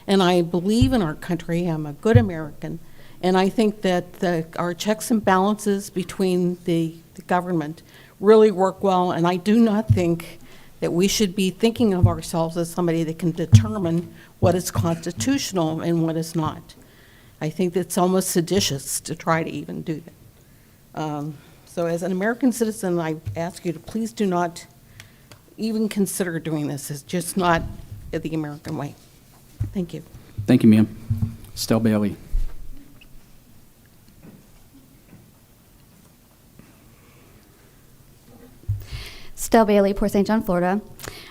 [SPEAKER 17] And I believe in our country. I'm a good American. And I think that our checks and balances between the government really work well. And I do not think that we should be thinking of ourselves as somebody that can determine what is constitutional and what is not. I think it's almost seditious to try to even do that. So as an American citizen, I ask you to please do not even consider doing this. It's just not the American way. Thank you.
[SPEAKER 2] Thank you, ma'am. Stell Bailey.
[SPEAKER 4] Stell Bailey, Port St. John, Florida.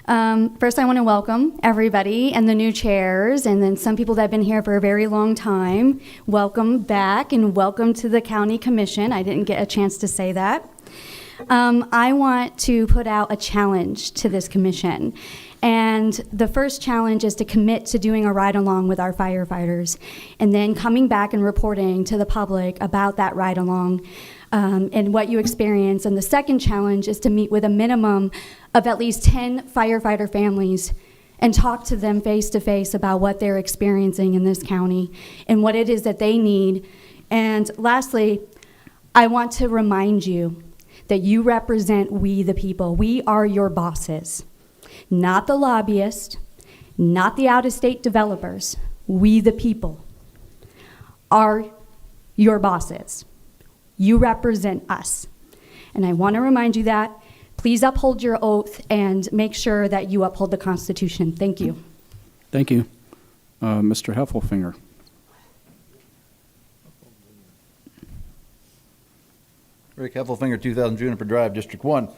[SPEAKER 4] First, I want to welcome everybody and the new chairs, and then some people that have been here for a very long time. Welcome back, and welcome to the County Commission. I didn't get a chance to say that. I want to put out a challenge to this commission. And the first challenge is to commit to doing a ride-along with our firefighters, and then coming back and reporting to the public about that ride-along and what you experience. And the second challenge is to meet with a minimum of at least 10 firefighter families and talk to them face-to-face about what they're experiencing in this county and what it is that they need. And lastly, I want to remind you that you represent we the people. We are your bosses, not the lobbyists, not the out-of-state developers. We the people are your bosses. You represent us. And I want to remind you that. Please uphold your oath and make sure that you uphold the Constitution. Thank you.
[SPEAKER 2] Thank you. Mr. Heffelfinger.
[SPEAKER 22] Rick Heffelfinger, 2000 Juniper Drive, District 1.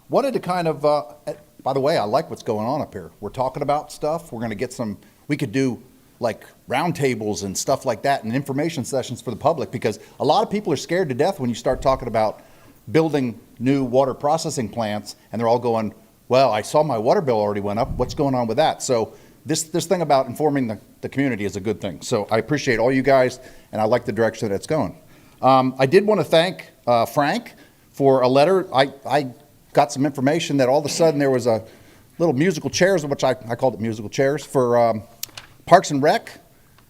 [SPEAKER 22] Wanted to kind of, by the way, I like what's going on up here. We're talking about stuff. We're going to get some, we could do like roundtables and stuff like that and information sessions for the public, because a lot of people are scared to death when you start talking about building new water processing plants, and they're all going, well, I saw my water bill already went up. What's going on with that? So this thing about informing the community is a good thing. So I appreciate all you guys, and I like the direction that it's going. I did want to thank Frank for a letter. I got some information that all of a sudden there was a little musical chairs, which I called it musical chairs, for Parks and Rec,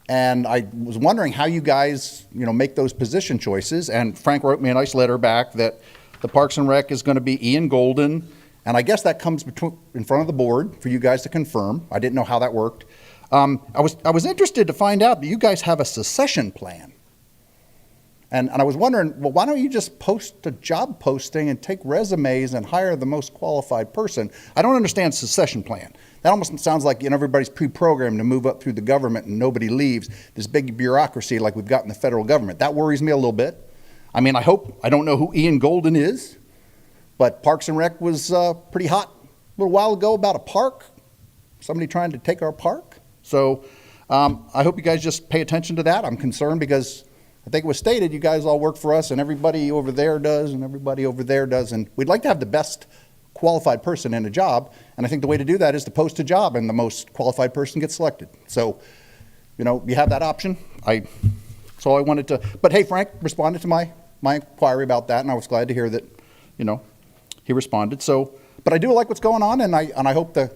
[SPEAKER 22] and I was wondering how you guys, make those position choices. And Frank wrote me a nice letter back that The Parks and Rec is going to be Ian Golden, and I guess that comes in front of the board for you guys to confirm. I didn't know how that worked. I was interested to find out that you guys have a succession plan. And I was wondering, well, why don't you just post a job posting and take resumes and hire the most qualified person? I don't understand succession plan. That almost sounds like, you know, everybody's pre-programmed to move up through the government and nobody leaves, this big bureaucracy like we've got in the federal government. That worries me a little bit. I mean, I don't know who Ian Golden is, but Parks and Rec was pretty hot a little while ago about a park, somebody trying to take our park. So I hope you guys just pay attention to that. I'm concerned because I think it was stated you guys all work for us and everybody over there does and everybody over there does, and we'd like to have the best qualified person in a job, and I think the way to do that is to post a job and the most qualified person gets selected. So, you know, you have that option. That's all I wanted to, but hey, Frank responded to my inquiry about that, and I was glad to hear that, you know, he responded. So, but I do like what's going on, and I hope the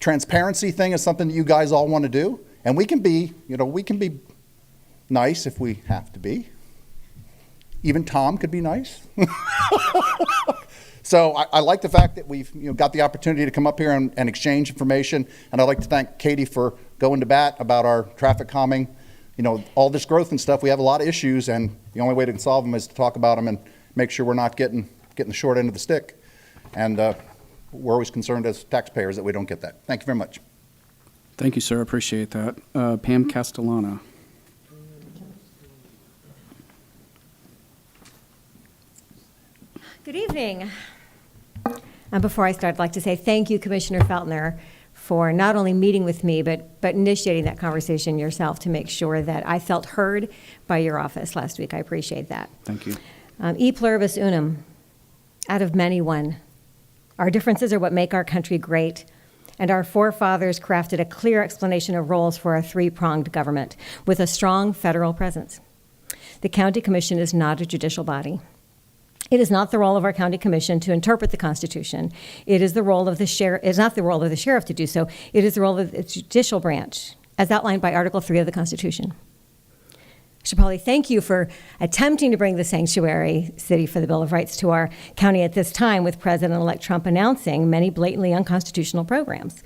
[SPEAKER 22] transparency thing is something that you guys all want to do, and we can be, you know, we can be nice if we have to be. Even Tom could be nice. So I like the fact that we've got the opportunity to come up here and exchange information, and I'd like to thank Katie for going to bat about our traffic calming. You know, all this growth and stuff, we have a lot of issues, and the only way to solve them is to talk about them and make sure we're not getting the short end of the stick. And we're always concerned as taxpayers that we don't get that. Thank you very much.
[SPEAKER 2] Thank you, sir. Appreciate that. Pam Castellana.
[SPEAKER 18] Good evening. Before I start, I'd like to say thank you, Commissioner Feltner, for not only meeting with me, but initiating that conversation yourself to make sure that I felt heard by your office last week. I appreciate that.
[SPEAKER 2] Thank you.
[SPEAKER 18] E pluribus unum, out of many one. Our differences are what make our country great, and our forefathers crafted a clear explanation of roles for our three-pronged government with a strong federal presence. The County Commission is not a judicial body. It is not the role of our county commission to interpret the Constitution. It is the role of the sheriff. It is not the role of the sheriff to do so. It is the role of the judicial branch, as outlined by Article 3 of the Constitution. I should probably thank you for attempting to bring the sanctuary city for the Bill of Rights to our county at this time, with President-elect Trump announcing many blatantly unconstitutional programs.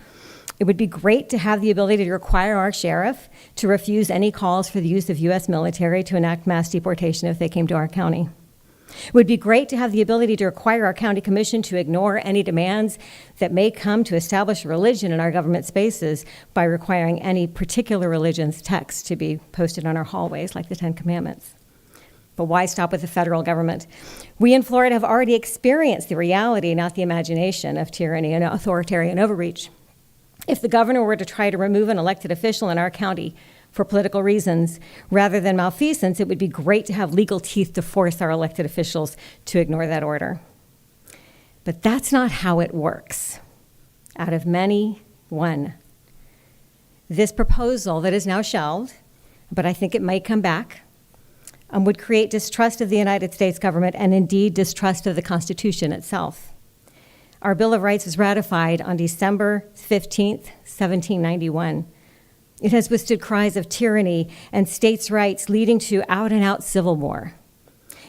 [SPEAKER 18] It would be great to have the ability to require our sheriff to refuse any calls for the use of U.S. military to enact mass deportation if they came to our county. It would be great to have the ability to require our county commission to ignore any demands that may come to establish religion in our government spaces by requiring any particular religion's text to be posted on our hallways, like the Ten Commandments. But why stop with the federal government? We in Florida have already experienced the reality, not the imagination, of tyranny and authoritarian overreach. If the governor were to try to remove an elected official in our county for political reasons, rather than malfeasance, it would be great to have legal teeth to force our elected officials to ignore that order. But that's not how it works. Out of many, one. This proposal that is now shelved, but I think it might come back, would create distrust of the United States government and indeed distrust of the Constitution itself. Our Bill of Rights was ratified on December 15th, 1791. It has withstood cries of tyranny and states' rights leading to out-and-out civil war.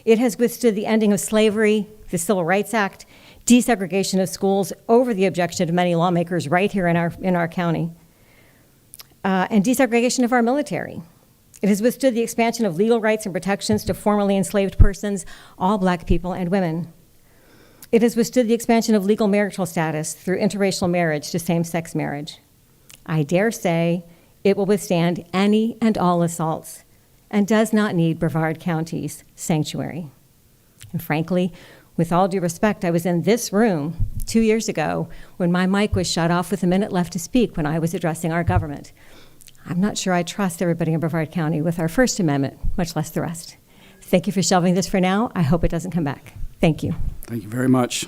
[SPEAKER 18] It has withstood the ending of slavery, the Civil Rights Act, desegregation of schools over the objection of many lawmakers right here in our county, and desegregation of our military. It has withstood the expansion of legal rights and protections to formerly enslaved persons, all Black people and women. It has withstood the expansion of legal marital status through interracial marriage to same-sex marriage. I dare say it will withstand any and all assaults and does not need Brevard County's sanctuary. And frankly, with all due respect, I was in this room 2 years ago when my mic was shut off with a minute left to speak when I was addressing our government. I'm not sure I trust everybody in Brevard County with our First Amendment, much less the rest. Thank you for shelving this for now. I hope it doesn't come back. Thank you.
[SPEAKER 2] Thank you very much.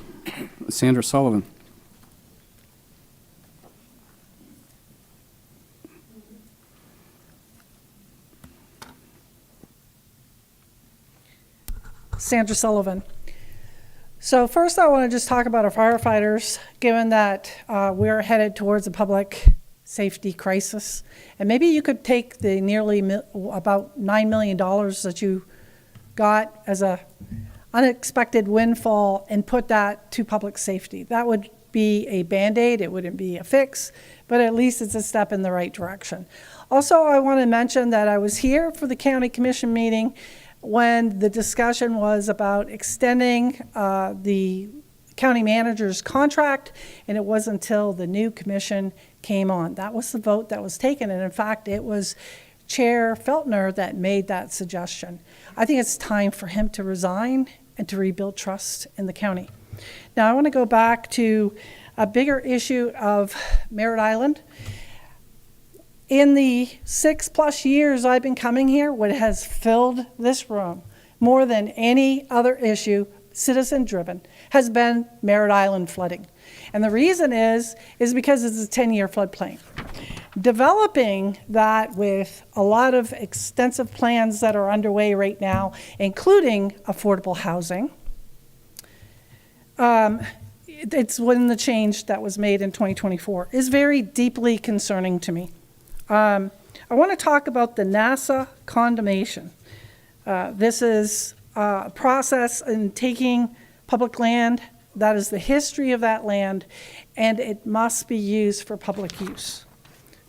[SPEAKER 2] Sandra Sullivan.
[SPEAKER 13] Sandra Sullivan. So first I want to just talk about our firefighters, given that we're headed towards a public safety crisis. And maybe you could take the nearly about $9 million that you got as a unexpected windfall and put that to public safety. That would be a Band-Aid. It wouldn't be a fix, but at least it's a step in the right direction. Also, I want to mention that I was here for the county commission meeting when the discussion was about extending the county manager's contract, and it wasn't until the new commission came on. That was the vote that was taken, and in fact, it was Chair Feltner that made that suggestion. I think it's time for him to resign and to rebuild trust in the county. Now, I want to go back to a bigger issue of Merritt Island. In the 6+ years I've been coming here, what has filled this room more than any other issue, citizen-driven, has been Merritt Island flooding. And the reason is because it's a 10-year floodplain. Developing that with a lot of extensive plans that are underway right now, including affordable housing, it's when the change that was made in 2024 is very deeply concerning to me. I want to talk about the NASA condemnation. This is a process in taking public land, that is the history of that land, and it must be used for public use.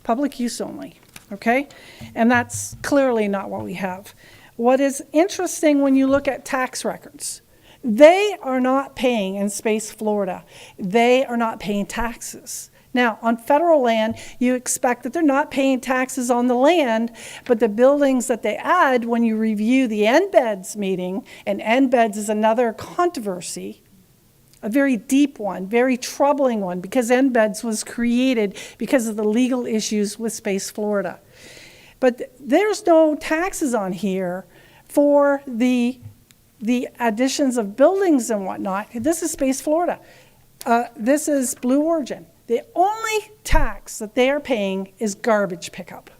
[SPEAKER 13] Public use only, okay? And that's clearly not what we have. What is interesting when you look at tax records, they are not paying in Space Florida. They are not paying taxes. Now, on federal land, you expect that they're not paying taxes on the land, but the buildings that they add, when you review the Endangered meeting, and Endangered is another controversy, a very deep one, very troubling one, because Endangered was created because of the legal issues with Space Florida. But there's no taxes on here for the additions of buildings and whatnot. This is Space Florida. This is Blue Origin. The only tax that they are paying is garbage pickup.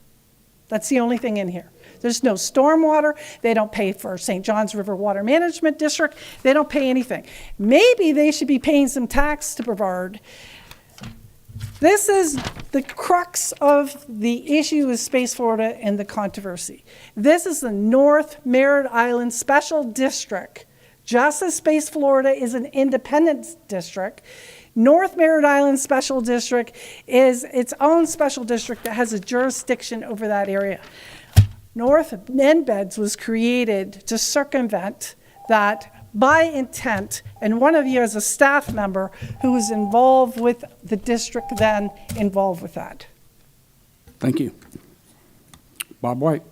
[SPEAKER 13] That's the only thing in here. There's no stormwater. They don't pay for St. Johns River Water Management District. They don't pay anything. Maybe they should be paying some tax to Brevard. This is the crux of the issue with Space Florida and the controversy. This is the North Merritt Island Special District. Just as Space Florida is an independent district, North Merritt Island Special District is its own special district that has a jurisdiction over that area. North Endangered was created to circumvent that by intent, and one of you as a staff member who was involved with the district then involved with that.
[SPEAKER 2] Thank you. Bob White.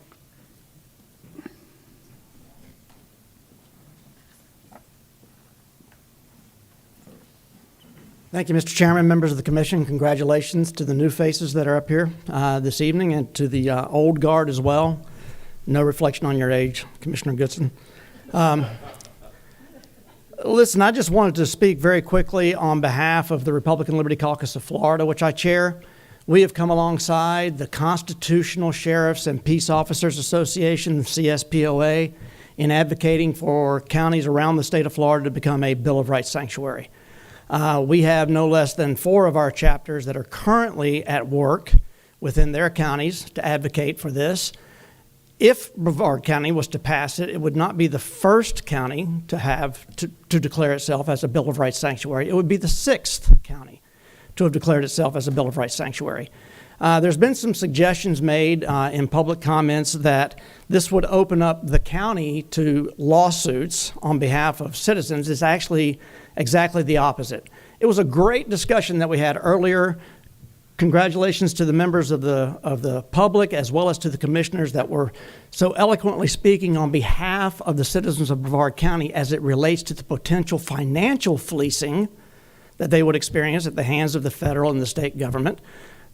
[SPEAKER 19] Thank you, Mr. Chairman, members of the commission. Congratulations to the new faces that are up here this evening, and to the old guard as well. No reflection on your age, Commissioner Goodson. Listen, I just wanted to speak very quickly on behalf of the Republican Liberty Caucus of Florida, which I chair. We have come alongside the Constitutional Sheriffs and Peace Officers Association, the CSPOA, in advocating for counties around the state of Florida to become a Bill of Rights sanctuary. We have no less than 4 of our chapters that are currently at work within their counties to advocate for this. If Brevard County was to pass it, it would not be the first county to have to declare itself as a Bill of Rights sanctuary. It would be the 6th county to have declared itself as a Bill of Rights sanctuary. There's been some suggestions made in public comments that this would open up the county to lawsuits on behalf of citizens. It's actually exactly the opposite. It was a great discussion that we had earlier. Congratulations to the members of the public as well as to the commissioners that were so eloquently speaking on behalf of the citizens of Brevard County as it relates to the potential financial fleecing that they would experience at the hands of the federal and the state government.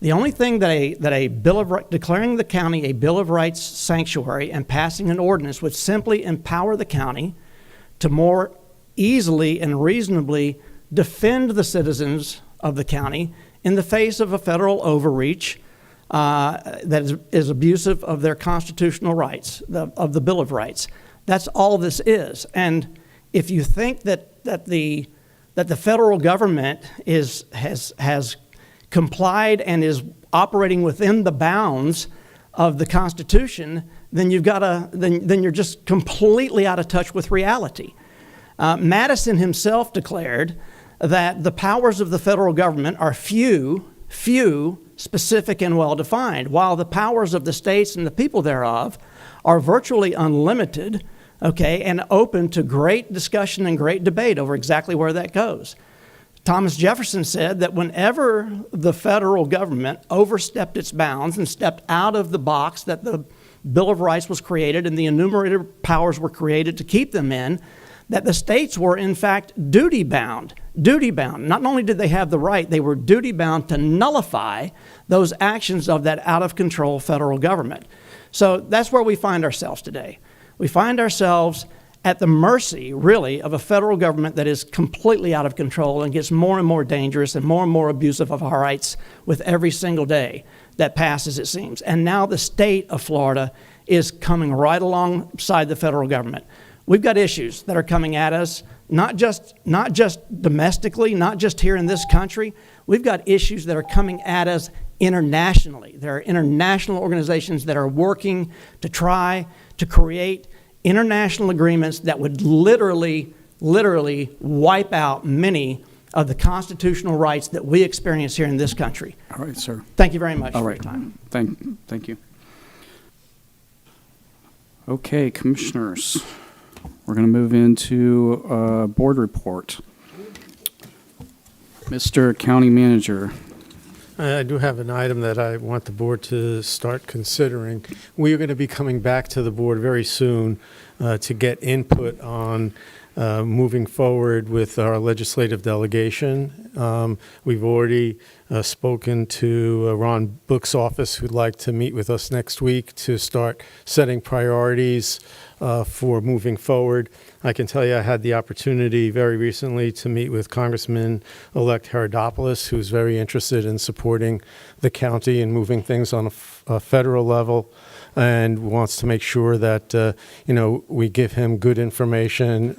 [SPEAKER 19] The only thing that a Bill of declaring the county a Bill of Rights sanctuary and passing an ordinance would simply empower the county to more easily and reasonably defend the citizens of the county in the face of a federal overreach that is abusive of their constitutional rights, of the Bill of Rights. That's all this is. And if you think that the federal government has complied and is operating within the bounds of the Constitution, then you're just completely out of touch with reality. Madison himself declared that the powers of the federal government are few, specific, and well-defined, while the powers of the states and the people thereof are virtually unlimited, okay, and open to great discussion and great debate over exactly where that goes. Thomas Jefferson said that whenever the federal government overstepped its bounds and stepped out of the box that the Bill of Rights was created and the enumerated powers were created to keep them in, that the states were in fact duty-bound. Duty-bound. Not only did they have the right, they were duty-bound to nullify those actions of that out-of-control federal government. So that's where we find ourselves today. We find ourselves at the mercy, really, of a federal government that is completely out of control and gets more and more dangerous and more abusive of our rights with every single day that passes, it seems. And now the state of Florida is coming right alongside the federal government. We've got issues that are coming at us, not just domestically, not just here in this country. We've got issues that are coming at us internationally. There are international organizations that are working to try to create international agreements that would literally wipe out many of the constitutional rights that we experience here in this country.
[SPEAKER 2] All right, sir.
[SPEAKER 19] Thank you very much
[SPEAKER 2] All
[SPEAKER 19] for
[SPEAKER 2] right.
[SPEAKER 19] your time.
[SPEAKER 2] Thank you. Okay, commissioners, we're going to move into board report. Mr. County Manager.
[SPEAKER 21] I do have an item that I want the board to start considering. We are going to be coming back to the board very soon to get input on moving forward with our legislative delegation. We've already spoken to Ron Book's office, who'd like to meet with us next week to start setting priorities for moving forward. I can tell you I had the opportunity very recently to meet with Congressman-elect Dattoli, who's very interested in supporting the county and moving things on a federal level, and wants to make sure that we give him good information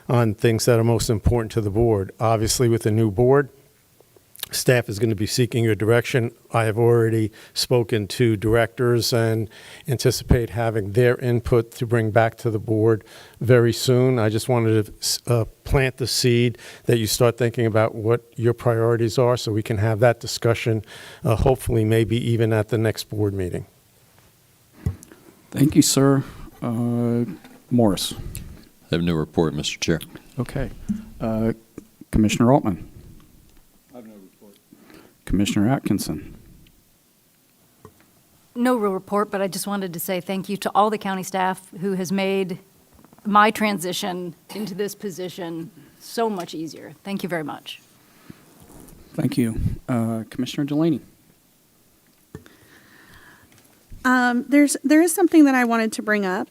[SPEAKER 21] on things that are most important to the board. Obviously, with the new board, staff is going to be seeking your direction. I have already spoken to directors and anticipate having their input to bring back to the board very soon. I just wanted to plant the seed that you start thinking about what your priorities are so we can have that discussion, hopefully maybe even at the next board meeting.
[SPEAKER 2] Thank you, sir. Morris.
[SPEAKER 1] I have no report, Mr. Chair.
[SPEAKER 2] Okay. Commissioner Altman.
[SPEAKER 15] I have no report.
[SPEAKER 2] Commissioner Atkinson.
[SPEAKER 12] No real report, but I just wanted to say thank you to all the county staff who has made my transition into this position so much easier. Thank you very much.
[SPEAKER 2] Thank you. Commissioner Delaney.
[SPEAKER 7] There is something that I wanted to bring up.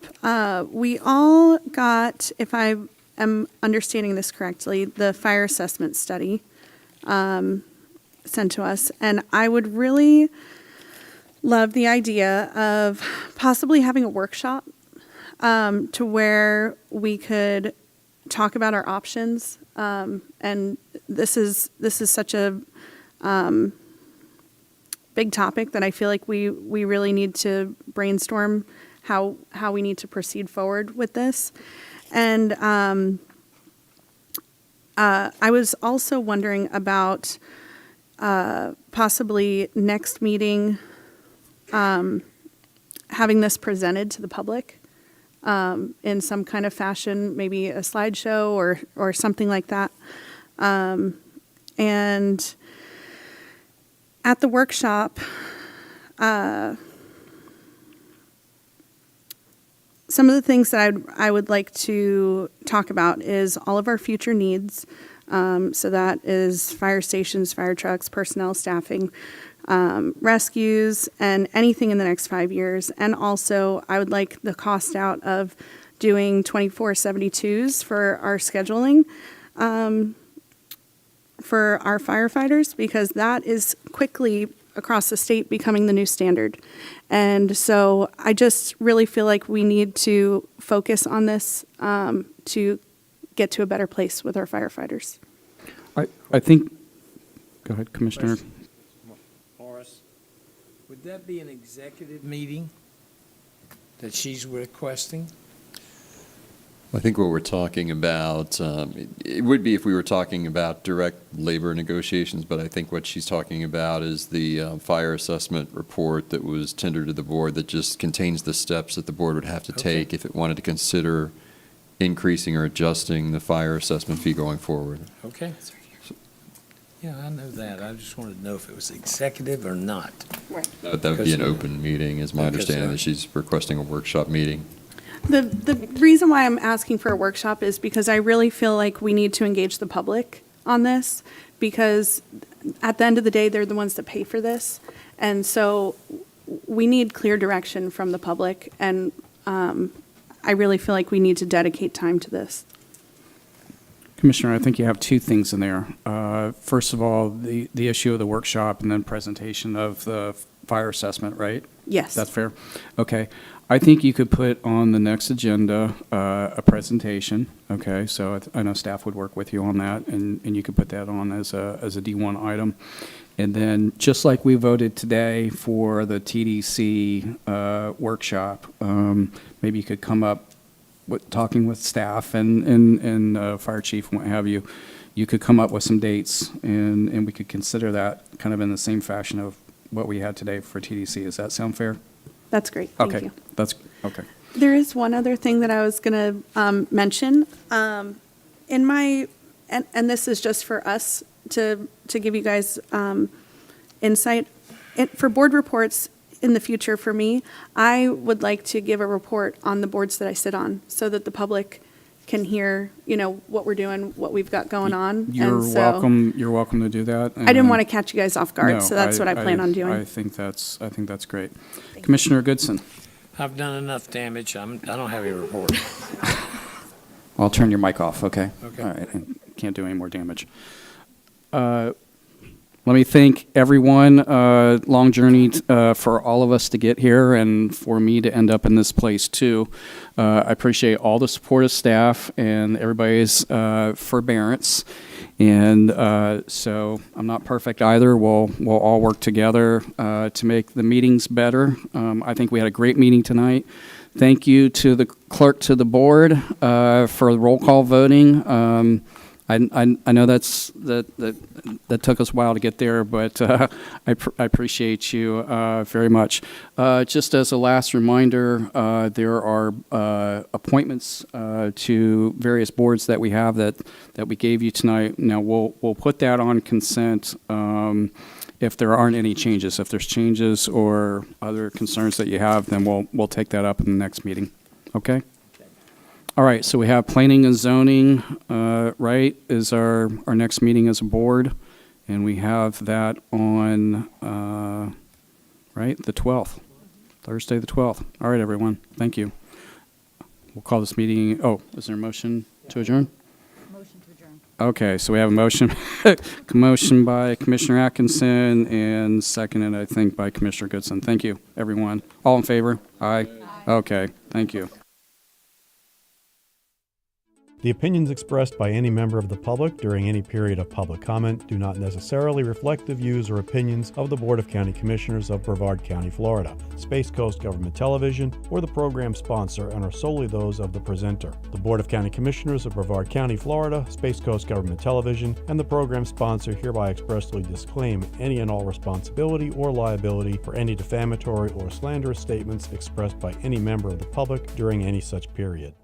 [SPEAKER 7] We all got, if I am understanding this correctly, the fire assessment study sent to us, and I would really love the idea of possibly having a workshop to where we could talk about our options. And this is such a big topic that I feel like we really need to brainstorm how we need to proceed forward with this. And I was also wondering about possibly next meeting having this presented to the public in some kind of fashion, maybe a slideshow or something like that. And at the workshop, some of the things that I would like to talk about is all of our future needs. So that is fire stations, fire trucks, personnel, staffing, rescues, and anything in the next 5 years. And also, I would like the cost out of doing 24/72s for our scheduling for our firefighters, because that is quickly across the state becoming the new standard. And so I just really feel like we need to focus on this to get to a better place with our firefighters.
[SPEAKER 2] I think, go ahead, Commissioner.
[SPEAKER 5] Morris, would that be an executive meeting that she's requesting?
[SPEAKER 1] I think what we're talking about, it would be if we were talking about direct labor negotiations, but I think what she's talking about is the fire assessment report that was tendered to the board that just contains the steps that the board would have to take if it wanted to consider increasing or adjusting the fire assessment fee going forward.
[SPEAKER 5] Okay. Yeah, I know that. I just wanted to know if it was executive or not.
[SPEAKER 12] Right.
[SPEAKER 1] That would be an open meeting, is my understanding, that she's requesting a workshop meeting.
[SPEAKER 7] The reason why I'm asking for a workshop is because I really feel like we need to engage the public on this, because at the end of the day, they're the ones that pay for this. And so we need clear direction from the public, and I really feel like we need to dedicate time to this.
[SPEAKER 2] Commissioner, I think you have two things in there. First of all, the issue of the workshop, and then presentation of the fire assessment, right?
[SPEAKER 7] Yes.
[SPEAKER 2] That's fair? Okay. I think you could put on the next agenda a presentation, okay? So I know staff would work with you on that, and you could put that on as a D1 item. And then, just like we voted today for the TDC workshop, maybe you could come up with talking with staff and fire chief and what have you. You could come up with some dates, and we could consider that kind of in the same fashion of what we had today for TDC. Does that sound fair?
[SPEAKER 7] That's great. Thank
[SPEAKER 2] Okay,
[SPEAKER 7] you.
[SPEAKER 2] that's, okay.
[SPEAKER 7] There is one other thing that I was going to mention. In my, and this is just for us to give you guys insight. For board reports in the future for me, I would like to give a report on the boards that I sit on so that the public can hear, what we're doing, what we've got going on.
[SPEAKER 2] You're
[SPEAKER 7] And so
[SPEAKER 2] welcome. You're welcome to do that.
[SPEAKER 7] I didn't want to catch you guys off guard,
[SPEAKER 2] No,
[SPEAKER 7] so that's what I plan on doing.
[SPEAKER 2] I think that's great. Commissioner Goodson,
[SPEAKER 5] I've done enough damage. I don't have a report.
[SPEAKER 2] I'll turn your mic off, okay?
[SPEAKER 5] Okay.
[SPEAKER 2] All right, can't do any more damage. Let me thank everyone, long journey for all of us to get here and for me to end up in this place too. I appreciate all the support of staff and everybody's forbearance. And so I'm not perfect either. We'll all work together to make the meetings better. I think we had a great meeting tonight. Thank you to the clerk to the board for the roll call voting. I know that took us a while to get there, but I appreciate you very much. Just as a last reminder, there are appointments to various boards that we have that we gave you tonight. Now we'll put that on consent if there aren't any changes. If there's changes or other concerns that you have, then we'll take that up in the next meeting. Okay? All right, so we have planning and zoning, right, is our next meeting as a board, and we have that on, right, the 12th, Thursday the 12th. All right, everyone, thank you. We'll call this meeting, is there a motion to adjourn?
[SPEAKER 12] Motion to adjourn.
[SPEAKER 2] Okay, so we have a motion, motion by Commissioner Atkinson and seconded, I think, by Commissioner Goodson. Thank you, everyone. All in favor? Aye. Okay, thank you.
[SPEAKER 21] The opinions expressed by any member of the public during any period of public comment do not necessarily reflect the views or opinions of the Board of County Commissioners of Brevard County, Florida, Space Coast Government Television, or the program sponsor, and are solely those of the presenter. The Board of County Commissioners of Brevard County, Florida, Space Coast Government Television, and the program sponsor hereby expressly disclaim any and all responsibility or liability for any defamatory or slanderous statements expressed by any member of the public during any such period.